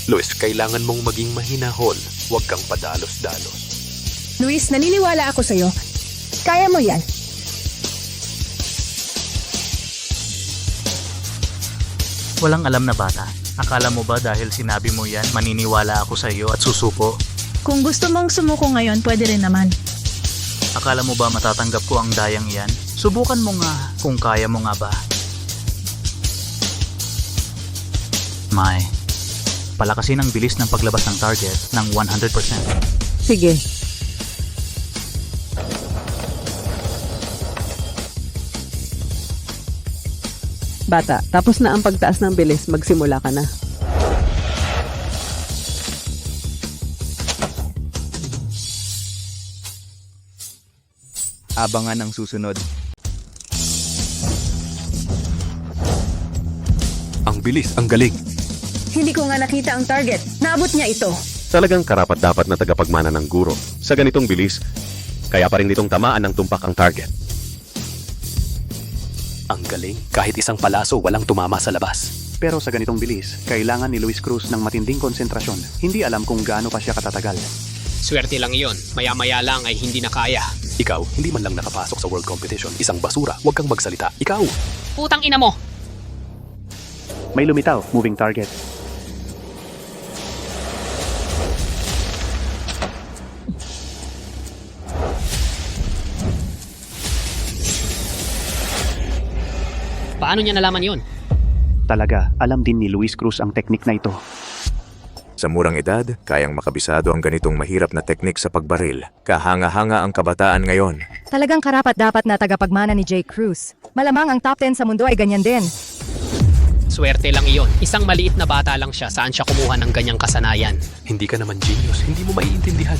Luis, kailangan mong maging mahinahon. Huwag kang padalos-dalos. Luis, naniniwala ako sa'yo. Kaya mo yan. Walang alam na bata. Akala mo ba dahil sinabi mo yan, maniniwala ako sa iyo at susuko? Kung gusto mong sumuko ngayon, pwede rin naman. Akala mo ba matatanggap ko ang dayang iyan? Subukan mo nga kung kaya mo nga ba. May, palakasin ang bilis ng paglabas ng target ng 100%. Sige. Bata, tapos na ang pagtaas ng bilis, magsimula ka na. Abangan ang susunod. Ang bilis, ang galing. Hindi ko nga nakita ang target. Naabot niya ito. Talagang karapat-dapat na tagapagmana ng guro. Sa ganitong bilis, kaya pa rin nitong tamaan ng tumpak ang target. Ang galing. Kahit isang palaso, walang tumama sa labas. Pero sa ganitong bilis, kailangan ni Luis Cruz ng matinding konsentrasyon. Hindi alam kung gaano pa siya katatagal. Swerte lang iyon. Maya-maya lang ay hindi na kaya. Ikaw, hindi man lang nakapasok sa world competition. Isang basura, huwag kang magsalita. Ikaw! Putang ina mo! May lumitaw, moving target. Paano niya nalaman yun? Talaga, alam din ni Luis Cruz ang teknik na ito. Sa murang edad, kayang makabisado ang ganitong mahirap na teknik sa pagbaril. Kahanga-hanga ang kabataan ngayon. Talagang karapat-dapat na tagapagmana ni Jake Cruz. Malamang ang top 10 sa mundo ay ganyan din. Swerte lang iyon. Isang maliit na bata lang siya. Saan siya kumuha ng ganyang kasanayan? Hindi ka naman genius. Hindi mo maiintindihan.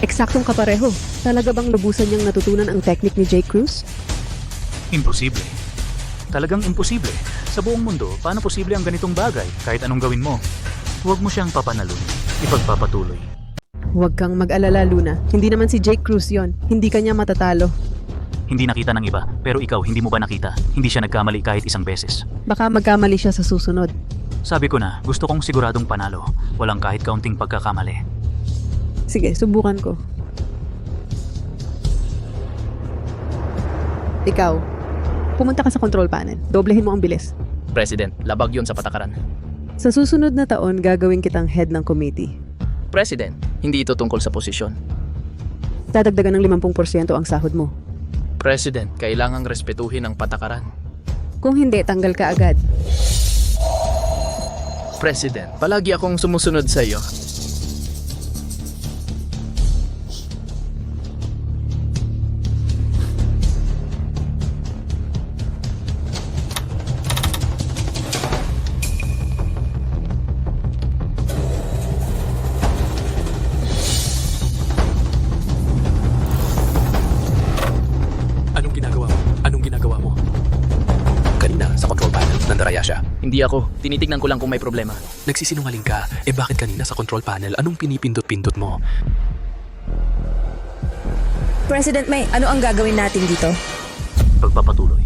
Eksaktong kapareho. Talaga bang lubusan niyang natutunan ang teknik ni Jake Cruz? Imposible. Talagang imposible. Sa buong mundo, paano posible ang ganitong bagay kahit anong gawin mo? Huwag mo siyang papanalun. Ipagpapatuloy. Huwag kang mag-alala, Luna. Hindi naman si Jake Cruz yon. Hindi kanya matatalo. Hindi nakita ng iba, pero ikaw hindi mo ba nakita? Hindi siya nagkamali kahit isang beses. Baka magkamali siya sa susunod. Sabi ko na, gusto kong siguradong panalo. Walang kahit kaunting pagkakamali. Sige, subukan ko. Ikaw, pumunta ka sa control panel. Doblehin mo ang bilis. President, labag yun sa patakaran. Sa susunod na taon, gagawin kitang head ng committee. President, hindi ito tungkol sa posisyon. Dadagdagan ng 50% ang sahod mo. President, kailangang respetuhin ang patakaran. Kung hindi, tanggal ka agad. President, palagi akong sumusunod sa iyo. Nandaraya siya. Hindi ako. Tinitignan ko lang kung may problema. Nagsisinungaling ka. Bakit kanina sa control panel, anong pinipindot-pindot mo? President May, ano ang gagawin natin dito? Pagpapatuloy.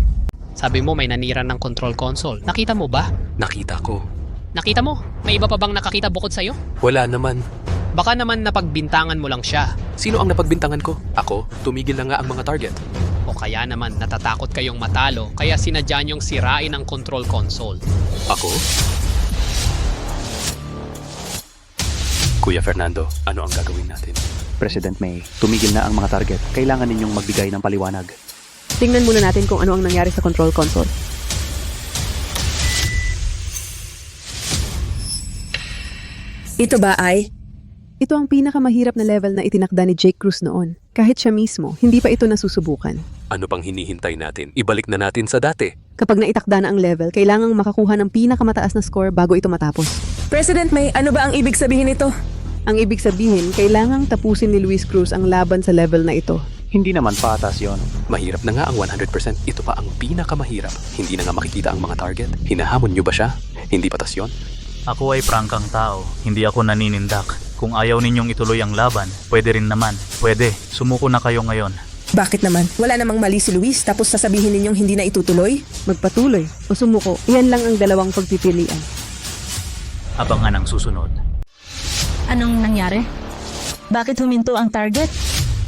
Sabi mo may nanira ng control console. Nakita mo ba? Nakita ko. Nakita mo? May iba pa bang nakakita bukod sa'yo? Wala naman. Baka naman napagbintangan mo lang siya. Sino ang napagbintangan ko? Ako? Tumigil na nga ang mga target. O kaya naman natatakot kayong matalo kaya sinadya niyong sirain ang control console. Ako? Kuya Fernando, ano ang gagawin natin? President May, tumigil na ang mga target. Kailangan ninyong magbigay ng paliwanag. Tingnan muna natin kung ano ang nangyari sa control console. Ito ba ay? Ito ang pinakamahirap na level na itinakda ni Jake Cruz noon. Kahit siya mismo, hindi pa ito nasusubukan. Ano pang hinihintay natin? Ibalik na natin sa dati. Kapag naitakda na ang level, kailangang makakuha ng pinakamataas na score bago ito matapos. President May, ano ba ang ibig sabihin nito? Ang ibig sabihin, kailangang tapusin ni Luis Cruz ang laban sa level na ito. Hindi naman patas yon. Mahirap na nga ang 100%. Ito pa ang pinakamahirap. Hindi na nga makikita ang mga target. Hinahamon nyo ba siya? Hindi patas yon? Ako ay prangkang tao. Hindi ako naninindak. Kung ayaw ninyong ituloy ang laban, pwede rin naman. Pwede. Sumuko na kayo ngayon. Bakit naman? Wala namang mali si Luis tapos sasabihin ninyong hindi na itutuloy? Magpatuloy o sumuko. Iyan lang ang dalawang pagpipilian. Abangan ang susunod. Anong nangyari? Bakit huminto ang target?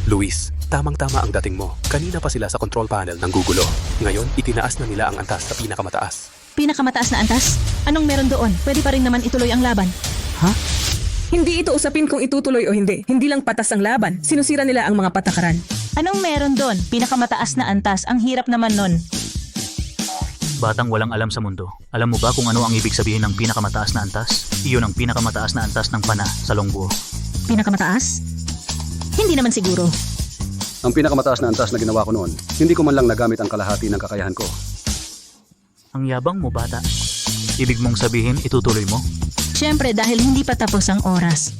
Luis, tamang-tama ang dating mo. Kanina pa sila sa control panel ng gugulo. Ngayon, itinaas na nila ang antas sa pinakamataas. Pinakamataas na antas? Anong meron doon? Pwede pa rin naman ituloy ang laban. Hindi ito usapin kung itutuloy o hindi. Hindi lang patas ang laban. Sinusira nila ang mga patakaran. Anong meron doon? Pinakamataas na antas. Ang hirap naman nun. Batang walang alam sa mundo. Alam mo ba kung ano ang ibig sabihin ng pinakamataas na antas? Iyon ang pinakamataas na antas ng pana sa longguo. Pinakamataas? Hindi naman siguro. Ang pinakamataas na antas na ginawa ko noon, hindi ko man lang nagamit ang kalahati ng kakayahan ko. Ang yabang mo, bata. Ibig mong sabihin, itutuloy mo? Siyempre dahil hindi pa tapos ang oras.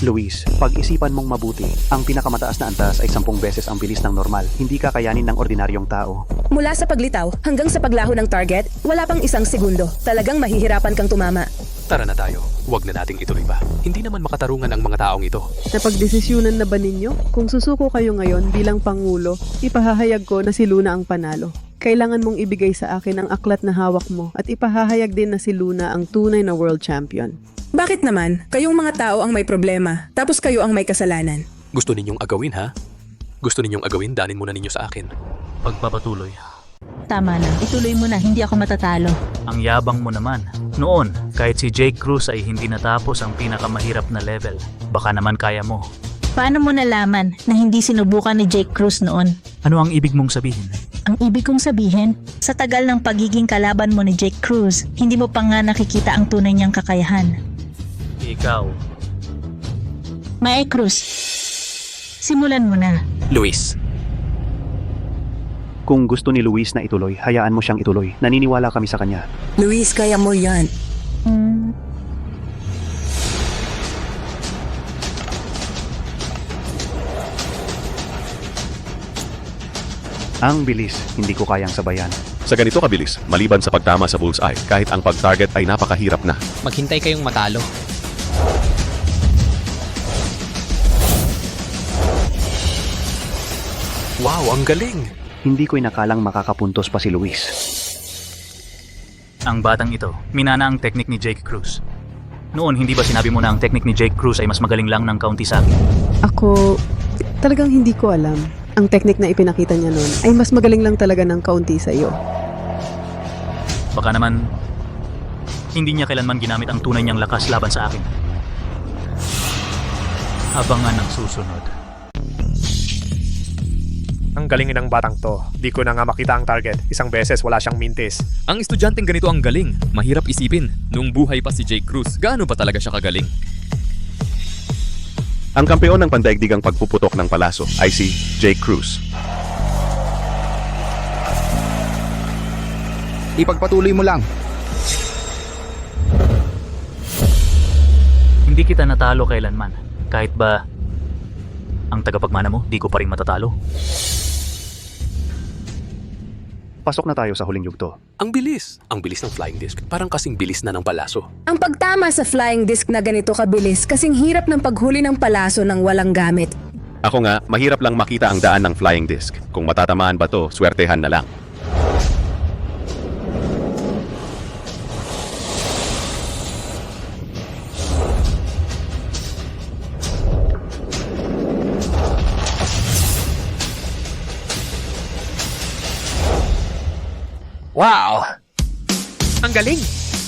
Luis, pag-isipan mong mabuti, ang pinakamataas na antas ay 10 beses ang bilis ng normal, hindi kakayanin ng ordinaryong tao. Mula sa paglitaw hanggang sa paglaho ng target, wala pang 1 segundo. Talagang mahihirapan kang tumama. Tara na tayo. Huwag na nating ituloy pa. Hindi naman makatarungan ang mga taong ito. Napagdesisyunan na ba ninyo? Kung susuko kayo ngayon bilang Pangulo, ipahahayag ko na si Luna ang panalo. Kailangan mong ibigay sa akin ang aklat na hawak mo at ipahahayag din na si Luna ang tunay na world champion. Bakit naman? Kayong mga tao ang may problema, tapos kayo ang may kasalanan. Gusto ninyong agawin, ha? Gusto ninyong agawin, danin muna ninyo sa akin. Pagpapatuloy. Tama na. Ituloy mo na. Hindi ako matatalo. Ang yabang mo naman. Noon, kahit si Jake Cruz ay hindi natapos ang pinakamahirap na level. Baka naman kaya mo. Paano mo nalaman na hindi sinubukan ni Jake Cruz noon? Ano ang ibig mong sabihin? Ang ibig kong sabihin, sa tagal ng pagiging kalaban mo ni Jake Cruz, hindi mo pa nga nakikita ang tunay niyang kakayahan. Ikaw. Mae Cruz, simulan mo na. Luis. Kung gusto ni Luis na ituloy, hayaan mo siyang ituloy. Naniniwala kami sa kanya. Luis, kaya mo yan. Ang bilis, hindi ko kayang sabayan. Sa ganito kabilis, maliban sa pagtama sa bullseye, kahit ang pag-target ay napakahirap na. Maghintay kayong matalo. Wow, ang galing! Hindi ko inakalang makakapuntos pa si Luis. Ang batang ito, minana ang teknik ni Jake Cruz. Noon, hindi ba sinabi mo na ang teknik ni Jake Cruz ay mas magaling lang ng kaunti sa akin? Ako, talagang hindi ko alam. Ang teknik na ipinakita niya noon ay mas magaling lang talaga ng kaunti sa iyo. Baka naman, hindi niya kailanman ginamit ang tunay niyang lakas laban sa akin. Abangan ang susunod. Ang galing ng batang to. Di ko na nga makita ang target. 1 beses wala siyang mintis. Ang estudyanteng ganito ang galing. Mahirap isipin. Nung buhay pa si Jake Cruz, gaano pa talaga siya kagaling? Ang kampeon ng pandaigdigang pagpuputok ng palaso ay si Jake Cruz. Ipagpatuloy mo lang. Hindi kita natalo kailanman. Kahit ba ang tagapagmana mo, di ko pa rin matatalo. Pasok na tayo sa huling yugto. Ang bilis! Ang bilis ng flying disc. Parang kasing bilis na ng palaso. Ang pagtama sa flying disc na ganito kabilis, kasing hirap ng paghuli ng palaso ng walang gamit. Ako nga, mahirap lang makita ang daan ng flying disc. Kung matatamaan ba to, swertehan na lang. Wow! Ang galing!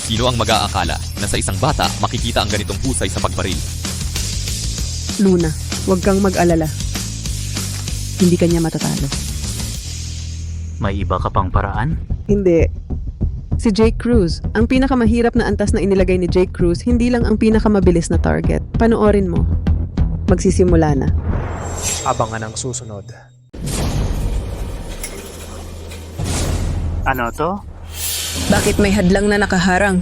Sino ang mag-aakala na sa isang bata makikita ang ganitong husay sa pagbaril? Luna, huwag kang mag-alala. Hindi kanya matatalo. May iba ka pang paraan? Hindi. Si Jake Cruz, ang pinakamahirap na antas na inilagay ni Jake Cruz, hindi lang ang pinakamabilis na target. Panoorin mo. Magsisimula na. Abangan ang susunod. Ano to? Bakit may hadlang na nakaharang?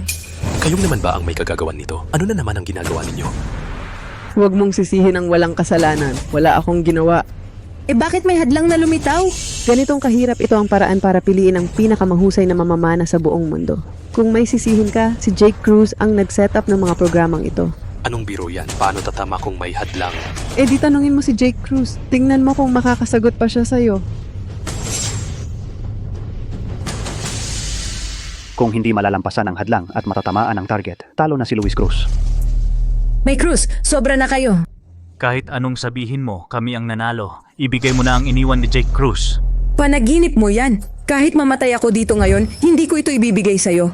Kayong naman ba ang may kagagawan nito? Ano na naman ang ginagawa ninyo? Huwag mong sisihin ang walang kasalanan. Wala akong ginawa. Bakit may hadlang na lumitaw? Ganitong kahirap ito ang paraan para piliin ang pinakamahusay na mamamana sa buong mundo. Kung may sisihin ka, si Jake Cruz ang nag-setup ng mga programang ito. Anong biro yan? Paano tatama kung may hadlang? Di tanungin mo si Jake Cruz. Tingnan mo kung makakasagot pa siya sa'yo. Kung hindi malalampasan ang hadlang at matatamaan ang target, talo na si Luis Cruz. May Cruz, sobra na kayo. Kahit anong sabihin mo, kami ang nanalo. Ibigay mo na ang iniwan ni Jake Cruz. Panaginip mo yan. Kahit mamatay ako dito ngayon, hindi ko ito ibibigay sa'yo.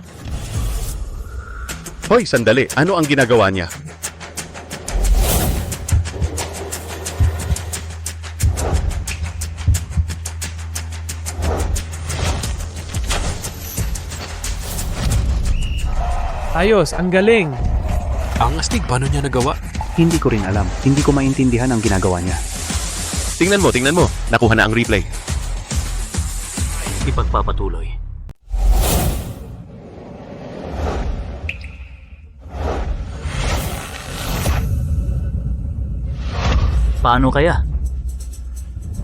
Hoy, sandali. Ano ang ginagawa niya? Ayos, ang galing. Ang astig, paano niya nagawa? Hindi ko rin alam. Hindi ko maintindihan ang ginagawa niya. Tingnan mo. Nakuha na ang replay. Ipagpapatuloy. Paano kaya?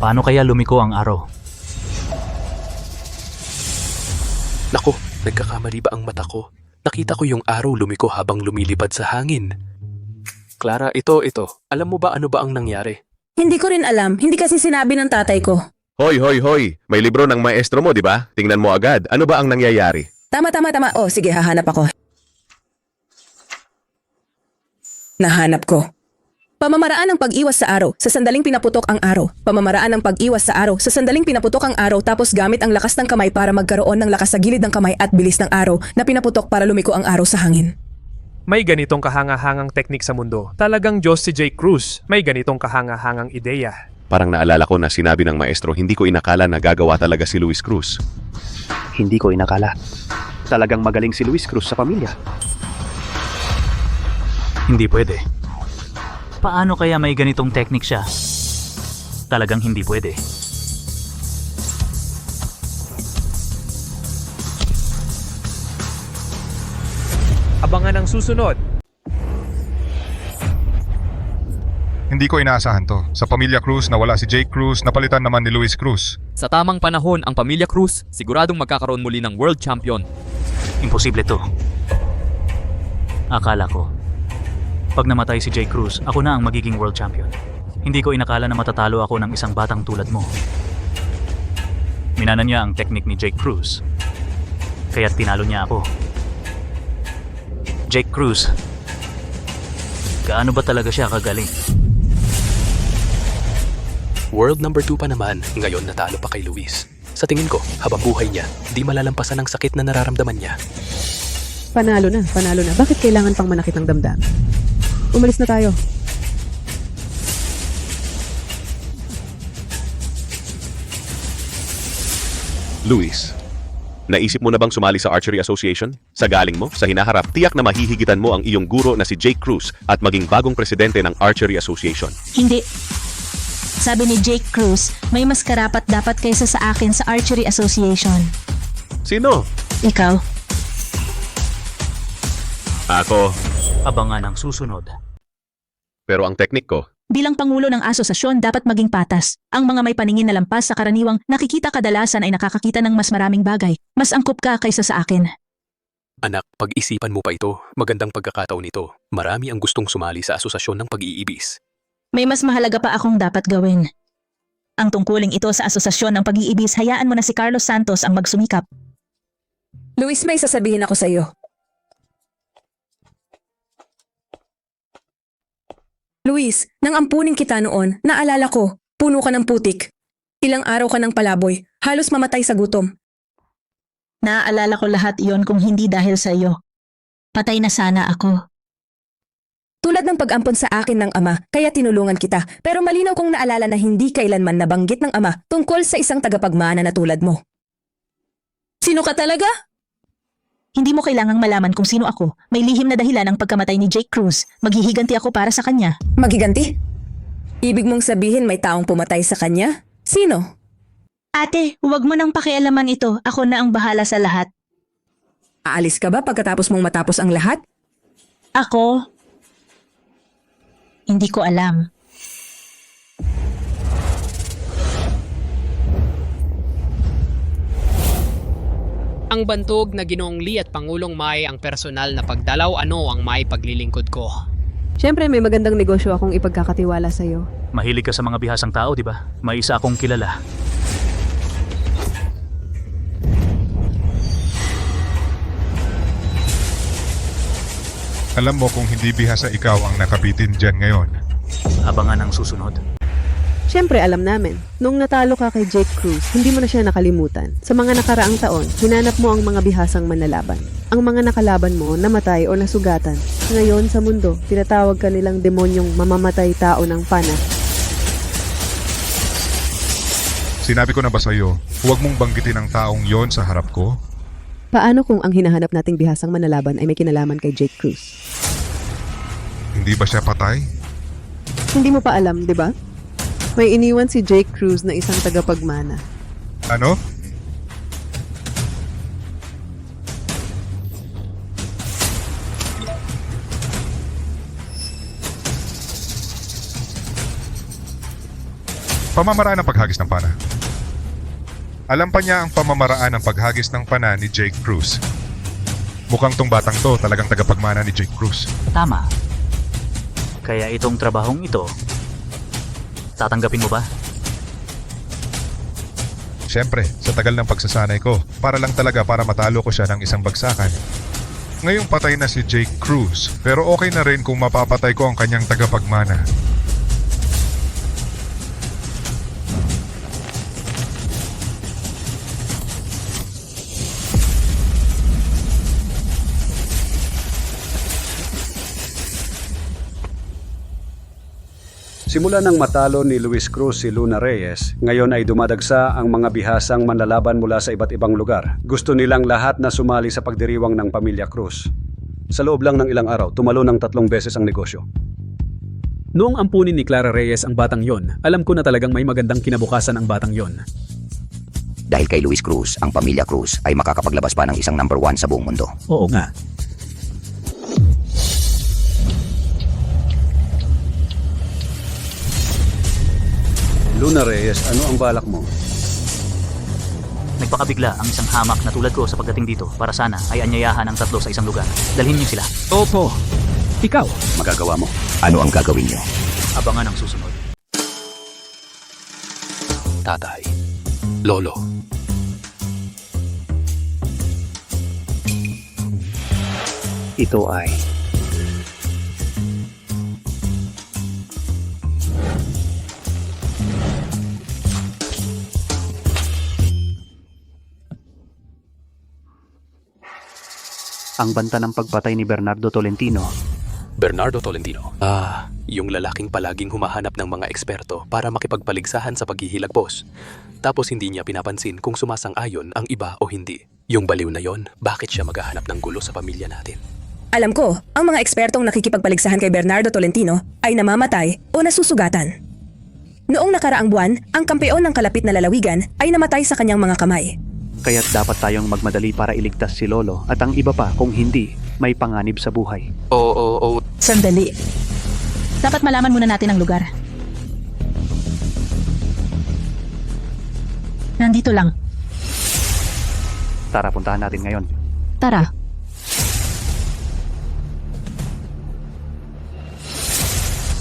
Paano kaya lumiko ang araw? Nako, nagkakamali ba ang mata ko? Nakita ko yung araw lumiko habang lumilipad sa hangin. Clara, ito. Alam mo ba ano ba ang nangyari? Hindi ko rin alam. Hindi kasi sinabi ng tatay ko. Hoy. May libro ng maestro mo, di ba? Tingnan mo agad. Ano ba ang nangyayari? Tama. Oh, sige, hahanap ako. Nahanap ko. Pamamaraan ng pag-iwas sa araw, sa sandaling pinaputok ang araw. Pamamaraan ng pag-iwas sa araw, sa sandaling pinaputok ang araw tapos gamit ang lakas ng kamay para magkaroon ng lakas sa gilid ng kamay at bilis ng araw na pinaputok para lumiko ang araw sa hangin. May ganitong kahanga-hangang teknik sa mundo. Talagang Diyos si Jake Cruz. May ganitong kahanga-hangang ideya. Parang naalala ko na sinabi ng maestro, hindi ko inakala na gagawa talaga si Luis Cruz. Hindi ko inakala. Talagang magaling si Luis Cruz sa pamilya. Hindi pwede. Paano kaya may ganitong teknik siya? Talagang hindi pwede. Abangan ang susunod. Hindi ko inaasahan to. Sa pamilya Cruz nawala si Jake Cruz, napalitan naman ni Luis Cruz. Sa tamang panahon, ang pamilya Cruz siguradong magkakaroon muli ng world champion. Imposible to. Akala ko, pag namatay si Jake Cruz, ako na ang magiging world champion. Hindi ko inakala na matatalo ako ng isang batang tulad mo. Minana niya ang teknik ni Jake Cruz. Kaya't tinalo niya ako. Jake Cruz, gaano ba talaga siya kagaling? World number 2 pa naman, ngayon natalo pa kay Luis. Sa tingin ko, habang buhay niya, di malalampasan ang sakit na nararamdaman niya. Panalo na. Bakit kailangan pang manakit ng damdam? Umalis na tayo. Luis, naisip mo na bang sumali sa Archery Association? Sa galing mo, sa hinaharap, tiyak na mahihigitan mo ang iyong guro na si Jake Cruz at maging bagong presidente ng Archery Association. Hindi. Sabi ni Jake Cruz, may mas karapat dapat kaysa sa akin sa Archery Association. Sino? Ikaw. Ako. Abangan ang susunod. Pero ang teknik ko, Bilang pangulo ng asosasyon dapat maging patas. Ang mga may paningin na lampas sa karaniwang nakikita kadalasan ay nakakakita ng mas maraming bagay. Mas angkop ka kaysa sa akin. Anak, pag-isipan mo pa ito. Magandang pagkakataon ito. Marami ang gustong sumali sa asosasyon ng pag-iibis. May mas mahalaga pa akong dapat gawin. Ang tungkuling ito sa asosasyon ng pag-iibis, hayaan mo na si Carlos Santos ang magsumikap. Luis, may sasabihin ako sa iyo. Luis, nang ampunin kita noon, naalala ko, puno ka ng putik. Ilang araw ka ng palaboy, halos mamatay sa gutom. Naaalala ko lahat iyon kung hindi dahil sa iyo. Patay na sana ako. Tulad ng pag-ampon sa akin ng ama, kaya tinulungan kita. Pero malinaw kong naalala na hindi kailanman nabanggit ng ama tungkol sa isang tagapagmana na tulad mo. Sino ka talaga? Hindi mo kailangang malaman kung sino ako. May lihim na dahilan ang pagkamatay ni Jake Cruz. Maghihiganti ako para sa kanya. Maghiganti? Ibig mong sabihin may taong pumatay sa kanya? Sino? Ate, huwag mo nang pakialaman ito. Ako na ang bahala sa lahat. Aalis ka ba pagkatapos mong matapos ang lahat? Ako? Hindi ko alam. Ang bantog na Ginoong Lee at Pangulong Mai ang personal na pagdalaw ano ang may paglilingkod ko. Siyempre may magandang negosyo akong ipagkakatiwala sa'yo. Mahilig ka sa mga bihasang tao, di ba? May isa akong kilala. Alam mo kung hindi bihasa ikaw ang nakabitin dyan ngayon, Abangan ang susunod. Siyempre alam namin, nung natalo ka kay Jake Cruz, hindi mo na siya nakalimutan. Sa mga nakaraang taon, hinanap mo ang mga bihasang manlalaban. Ang mga nakalaban mo, namatay o nasugatan. Ngayon sa mundo, tinatawag ka nilang demonyong mamamatay tao ng pana. Sinabi ko na ba sa'yo, huwag mong banggitin ang taong yon sa harap ko? Paano kung ang hinahanap nating bihasang manlalaban ay may kinalaman kay Jake Cruz? Hindi ba siya patay? Hindi mo pa alam, di ba? May iniwan si Jake Cruz na isang tagapagmana. Ano? Pamamaraan ng paghagis ng pana. Alam pa niya ang pamamaraan ng paghagis ng pana ni Jake Cruz. Mukhang tong batang to talagang tagapagmana ni Jake Cruz. Tama. Kaya itong trabahong ito, tatanggapin mo ba? Siyempre, sa tagal ng pagsasanay ko, para matalo ko siya ng isang bagsakan. Ngayong patay na si Jake Cruz, pero okay na rin kung mapapatay ko ang kanyang tagapagmana. Simula nang matalo ni Luis Cruz si Luna Reyes, ngayon ay dumadagsa ang mga bihasang manlalaban mula sa iba't ibang lugar. Gusto nilang lahat na sumali sa pagdiriwang ng pamilya Cruz. Sa loob lang ng ilang araw, tumalo ng 3 beses ang negosyo. Noong ampunin ni Clara Reyes ang batang yon, alam ko na talagang may magandang kinabukasan ang batang yon. Dahil kay Luis Cruz, ang pamilya Cruz ay makakapaglabas pa ng isang number 1 sa buong mundo. Oo nga. Luna Reyes, ano ang balak mo? Nagpakabigla ang isang hamak na tulad ko sa pagdating dito para sana ay anyayahan ang 3 sa isang lugar. Dalhin niyo sila. Opo. Ikaw. Magagawa mo. Ano ang gagawin niyo? Abangan ang susunod. Tatay. Lolo. Ito ay ang banta ng pagpatay ni Bernardo Tolentino. Bernardo Tolentino. Yung lalaking palaging humahanap ng mga eksperto para makipagpaligsahan sa paghihilagpos. Tapos hindi niya pinapansin kung sumasang-ayon ang iba o hindi. Yung baliw na yon, bakit siya maghahanap ng gulo sa pamilya natin? Alam ko, ang mga ekspertong nakikipagpaligsahan kay Bernardo Tolentino ay namamatay o nasusugatan. Noong nakaraang buwan, ang kampeon ng kalapit na lalawigan ay namatay sa kanyang mga kamay. Kaya't dapat tayong magmadali para iligtas si Lolo at ang iba pa kung hindi, may panganib sa buhay. Oo. Sandali. Dapat malaman muna natin ang lugar. Nandito lang. Tara, puntahan natin ngayon. Tara.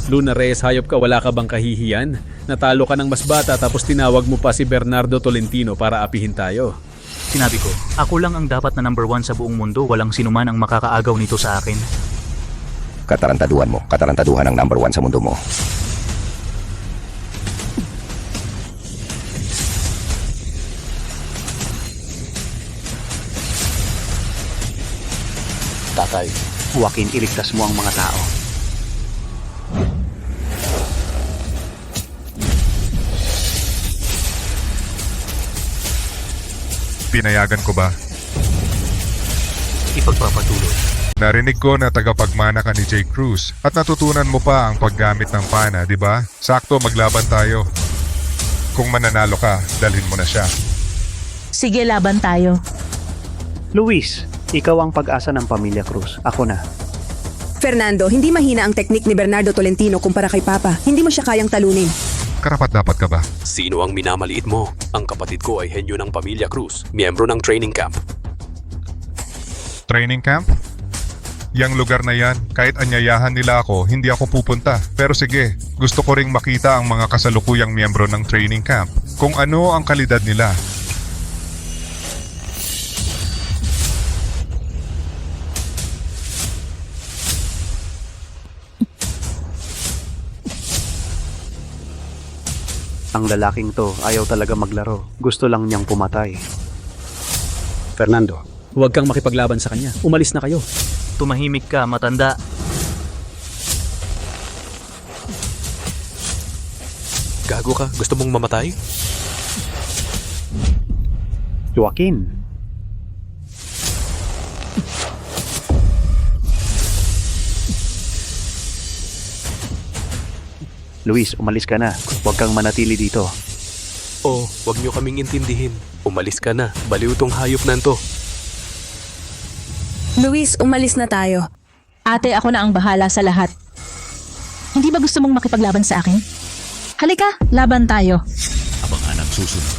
Luna Reyes, hayop ka, wala ka bang kahihiyan? Natalo ka ng mas bata tapos tinawag mo pa si Bernardo Tolentino para apihin tayo. Sinabi ko, ako lang ang dapat na number 1 sa buong mundo, walang sinuman ang makakaagaw nito sa akin. Katarantaduhan mo, katarantaduhan ang number 1 sa mundo mo. Tatay. Joaquin, iligtas mo ang mga tao. Pinayagan ko ba? Ipagpapatuloy. Narinig ko na tagapagmana ka ni Jake Cruz at natutunan mo pa ang paggamit ng pana, di ba? Sakto, maglaban tayo. Kung mananalo ka, dalhin mo na siya. Sige, laban tayo. Luis, ikaw ang pag-asa ng pamilya Cruz. Ako na. Fernando, hindi mahina ang teknik ni Bernardo Tolentino kumpara kay Papa. Hindi mo siya kayang talunin. Karapat-dapat ka ba? Sino ang minamaliit mo? Ang kapatid ko ay henyo ng pamilya Cruz, miyembro ng training camp. Training camp? Yang lugar na yan, kahit anyayahan nila ako, hindi ako pupunta. Pero sige, gusto ko ring makita ang mga kasalukuyang miyembro ng training camp. Kung ano ang kalidad nila. Ang lalaking to ayaw talaga maglaro. Gusto lang niyang pumatay. Fernando, huwag kang makipaglaban sa kanya. Umalis na kayo. Tumahimik ka, matanda. Gago ka? Gusto mong mamatay? Joaquin, Luis, umalis ka na. Huwag kang manatili dito. Oh, wag niyo kaming intindihin. Umalis ka na. Baliw tong hayop nanto. Luis, umalis na tayo. Ate, ako na ang bahala sa lahat. Hindi ba gusto mong makipaglaban sa akin? Halika, laban tayo. Abangan ang susunod.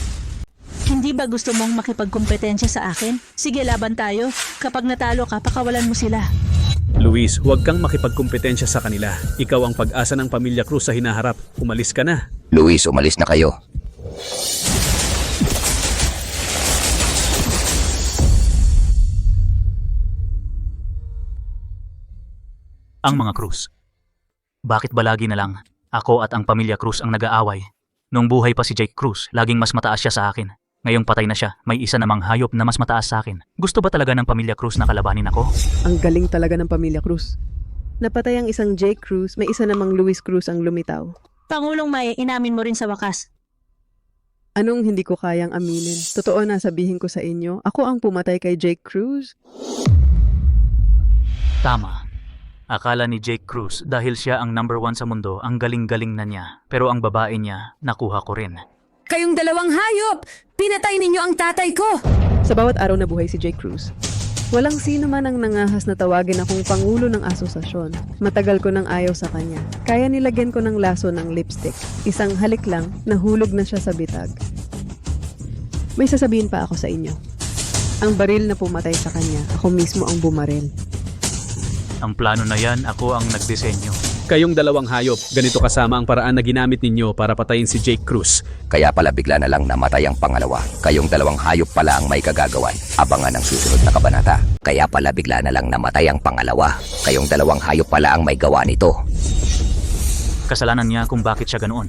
Hindi ba gusto mong makipagkompetensya sa akin? Sige, laban tayo. Kapag natalo ka, pakawalan mo sila. Luis, huwag kang makipagkumpetensya sa kanila. Ikaw ang pag-asa ng Pamilya Cruz sa hinaharap. Umalis ka na. Luis, umalis na kayo. Ang mga Cruz. Bakit ba lagi na lang ako at ang Pamilya Cruz ang nag-aaway? Nung buhay pa si Jake Cruz, laging mas mataas siya sa akin. Ngayong patay na siya, may isa namang hayop na mas mataas sa akin. Gusto ba talaga ng Pamilya Cruz na kalabanin ako? Ang galing talaga ng Pamilya Cruz. Napatay ang isang Jake Cruz, may isa namang Luis Cruz ang lumitaw. Pangulong May, inamin mo rin sa wakas. Anong hindi ko kayang aminin? Totoo na sabihin ko sa inyo, ako ang pumatay kay Jake Cruz. Tama. Akala ni Jake Cruz dahil siya ang number 1 sa mundo, ang galing-galing na niya. Pero ang babae niya, nakuha ko rin. Kayong dalawang hayop! Pinatay ninyo ang tatay ko! Sa bawat araw na buhay si Jake Cruz, walang sino man ang nangahas na tawagin akong pangulo ng asosasyon. Matagal ko nang ayaw sa kanya. Kaya nilagyan ko ng laso ng lipstick. Isang halik lang, nahulog na siya sa bitag. May sasabihin pa ako sa inyo. Ang baril na pumatay sa kanya, ako mismo ang bumaril. Ang plano na yan, ako ang nagdisenyo. Kayong dalawang hayop, ganito kasama ang paraan na ginamit ninyo para patayin si Jake Cruz. Kaya pala bigla na lang namatay ang pangalawa. Kayong dalawang hayop pala ang may kagagawan. Abangan ang susunod na kabanata. Kaya pala bigla na lang namatay ang pangalawa. Kayong dalawang hayop pala ang may gawa nito. Kasalanan niya kung bakit siya ganoon.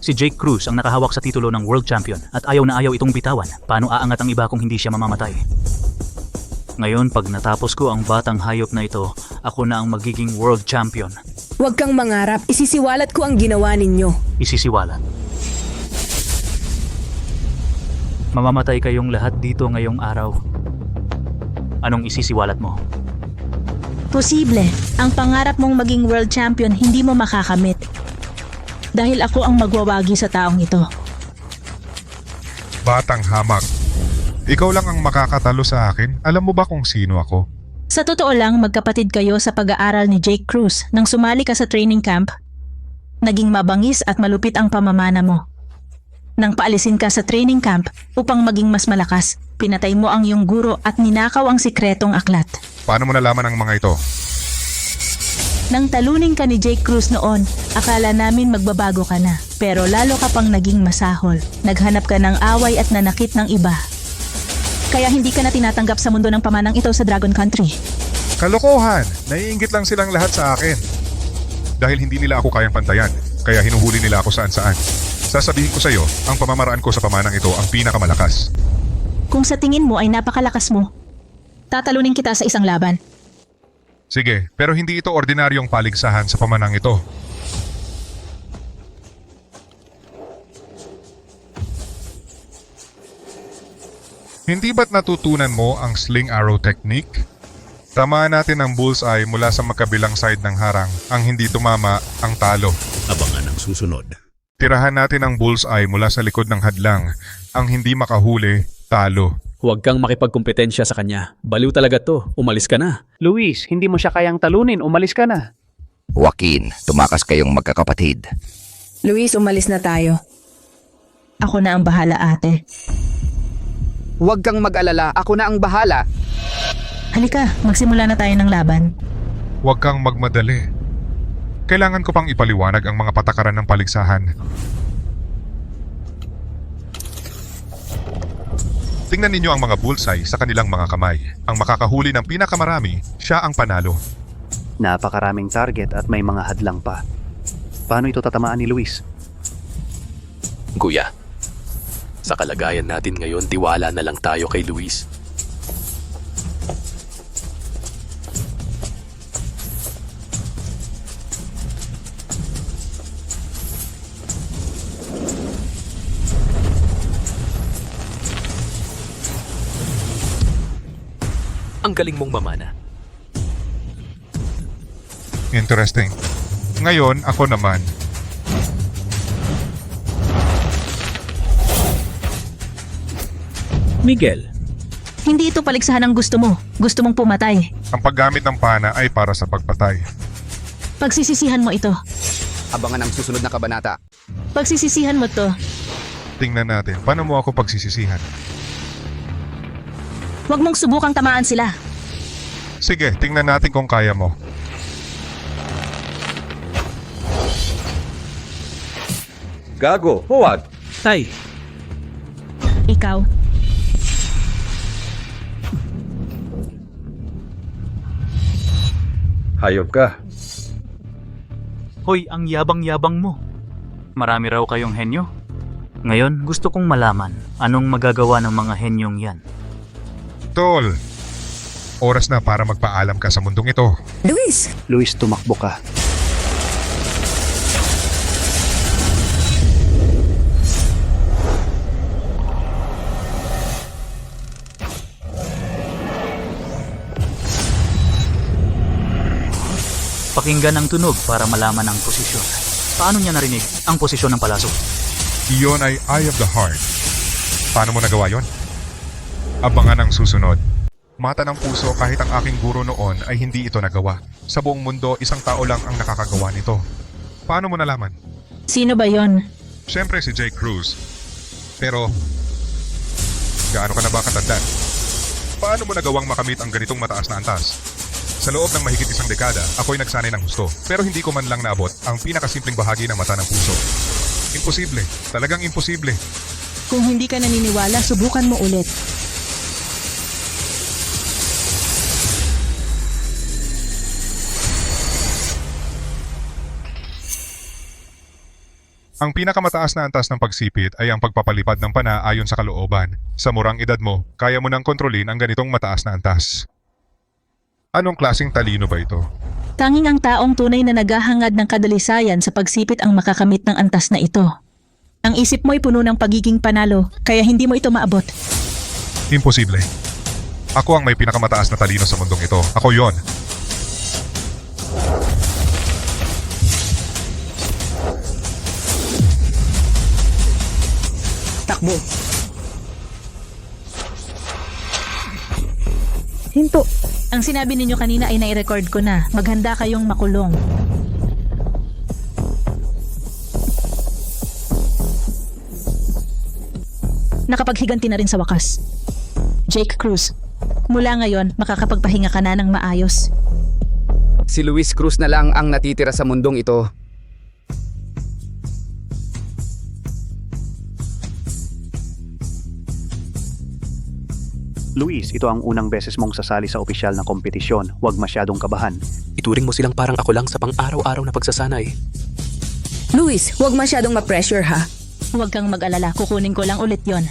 Si Jake Cruz ang nakahawak sa titulo ng World Champion at ayaw na ayaw itong bitawan. Paano aangat ang iba kung hindi siya mamamatay? Ngayon, pag natapos ko ang batang hayop na ito, ako na ang magiging World Champion. Huwag kang mangarap, isisiwalat ko ang ginawa ninyo. Isisiwalat. Mamamatay kayong lahat dito ngayong araw. Anong isisiwalat mo? Posible, ang pangarap mong maging world champion hindi mo makakamit. Dahil ako ang magwawagi sa taong ito. Batang hamak. Ikaw lang ang makakatalo sa akin. Alam mo ba kung sino ako? Sa totoo lang, magkapatid kayo sa pag-aaral ni Jake Cruz. Nang sumali ka sa training camp, naging mabangis at malupit ang pamamana mo. Nang paalisin ka sa training camp upang maging mas malakas, pinatay mo ang iyong guro at ninakaw ang sikretong aklat. Paano mo nalaman ang mga ito? Nang talunin ka ni Jake Cruz noon, akala namin magbabago ka na. Pero lalo ka pang naging masahol. Naghanap ka ng away at nanakit ng iba. Kaya hindi ka na tinatanggap sa mundo ng pamanang ito sa Dragon Country. Kalokohan! Naiinggit lang silang lahat sa akin. Dahil hindi nila ako kayang pantayan, kaya hinuhuli nila ako saan-saan. Sasabihin ko sa iyo, ang pamamaraan ko sa pamanang ito ang pinakamalakas. Kung sa tingin mo ay napakalakas mo, tatalunin kita sa isang laban. Sige, pero hindi ito ordinaryong paligsahan sa pamanang ito. Hindi ba't natutunan mo ang sling arrow technique? Tamaan natin ang bullseye mula sa magkabilang side ng harang. Ang hindi tumama, ang talo. Abangan ang susunod. Tirahan natin ang bullseye mula sa likod ng hadlang. Ang hindi makahuli, talo. Huwag kang makipagkumpetensya sa kanya. Baliw talaga to. Umalis ka na. Luis, hindi mo siya kayang talunin. Umalis ka na. Joaquin, tumakas kayong magkakapatid. Luis, umalis na tayo. Ako na ang bahala, ate. Huwag kang mag-alala, ako na ang bahala. Halika, magsimula na tayo ng laban. Huwag kang magmadali. Kailangan ko pang ipaliwanag ang mga patakaran ng paligsahan. Tingnan ninyo ang mga bullseye sa kanilang mga kamay. Ang makakahuli ng pinakamarami, siya ang panalo. Napakaraming target at may mga hadlang pa. Paano ito tatamaan ni Luis? Kuya, sa kalagayan natin ngayon, tiwala na lang tayo kay Luis. Ang galing mong mamana. Interesting. Ngayon, ako naman. Miguel, Hindi ito paligsahan ang gusto mo. Gusto mong pumatay. Ang paggamit ng pana ay para sa pagpatay. Pagsisisihan mo ito. Abangan ang susunod na kabanata. Pagsisisihan mo to. Tingnan natin, paano mo ako pagsisisihan? Huwag mong subukang tamaan sila. Sige, tingnan natin kung kaya mo. Gago, huwag. Tay, Ikaw. Hayop ka. Hoy, ang yabang-yabang mo. Marami raw kayong henyo. Ngayon, gusto kong malaman anong magagawa ng mga henyong yan. Tol, oras na para magpaalam ka sa mundong ito. Luis, tumakbo ka. Pakinggan ang tunog para malaman ang posisyon. Paano niya narinig ang posisyon ng palaso? Iyon ay Eye of the Heart. Paano mo nagawa yon? Abangan ang susunod. Mata ng puso, kahit ang aking guro noon ay hindi ito nagawa. Sa buong mundo, isang tao lang ang nakakagawa nito. Paano mo nalaman? Sino ba yon? Siyempre si Jake Cruz. Pero, gaano ka na ba katandaan? Paano mo nagawang makamit ang ganitong mataas na antas? Sa loob ng mahigit isang dekada, ako'y nagsanay ng husto. Pero hindi ko man lang naabot ang pinakasimpleng bahagi ng mata ng puso. Imposible. Talagang imposible. Kung hindi ka naniniwala, subukan mo ulit. Ang pinakamataas na antas ng pagsipit ay ang pagpapalipad ng pana ayon sa kalooban. Sa murang edad mo, kaya mo nang kontrolin ang ganitong mataas na antas. Anong klaseng talino ba ito? Tanging ang taong tunay na naghahangad ng kadalisayan sa pagsipit ang makakamit ng antas na ito. Ang isip mo'y puno ng pagiging panalo, kaya hindi mo ito maabot. Imposible. Ako ang may pinakamataas na talino sa mundong ito. Ako yon. Takbo. Hinto. Ang sinabi ninyo kanina ay nai-record ko na. Maghanda kayong makulong. Nakapaghiganti na rin sa wakas. Jake Cruz, mula ngayon makakapagpahinga ka na ng maayos. Si Luis Cruz na lang ang natitira sa mundong ito. Luis, ito ang unang beses mong sasali sa opisyal na kompetisyon. Huwag masyadong kabahan. Ituring mo silang parang ako lang sa pang-araw-araw na pagsasanay. Luis, huwag masyadong ma-pressure ha. Huwag kang mag-alala, kukunin ko lang ulit yon.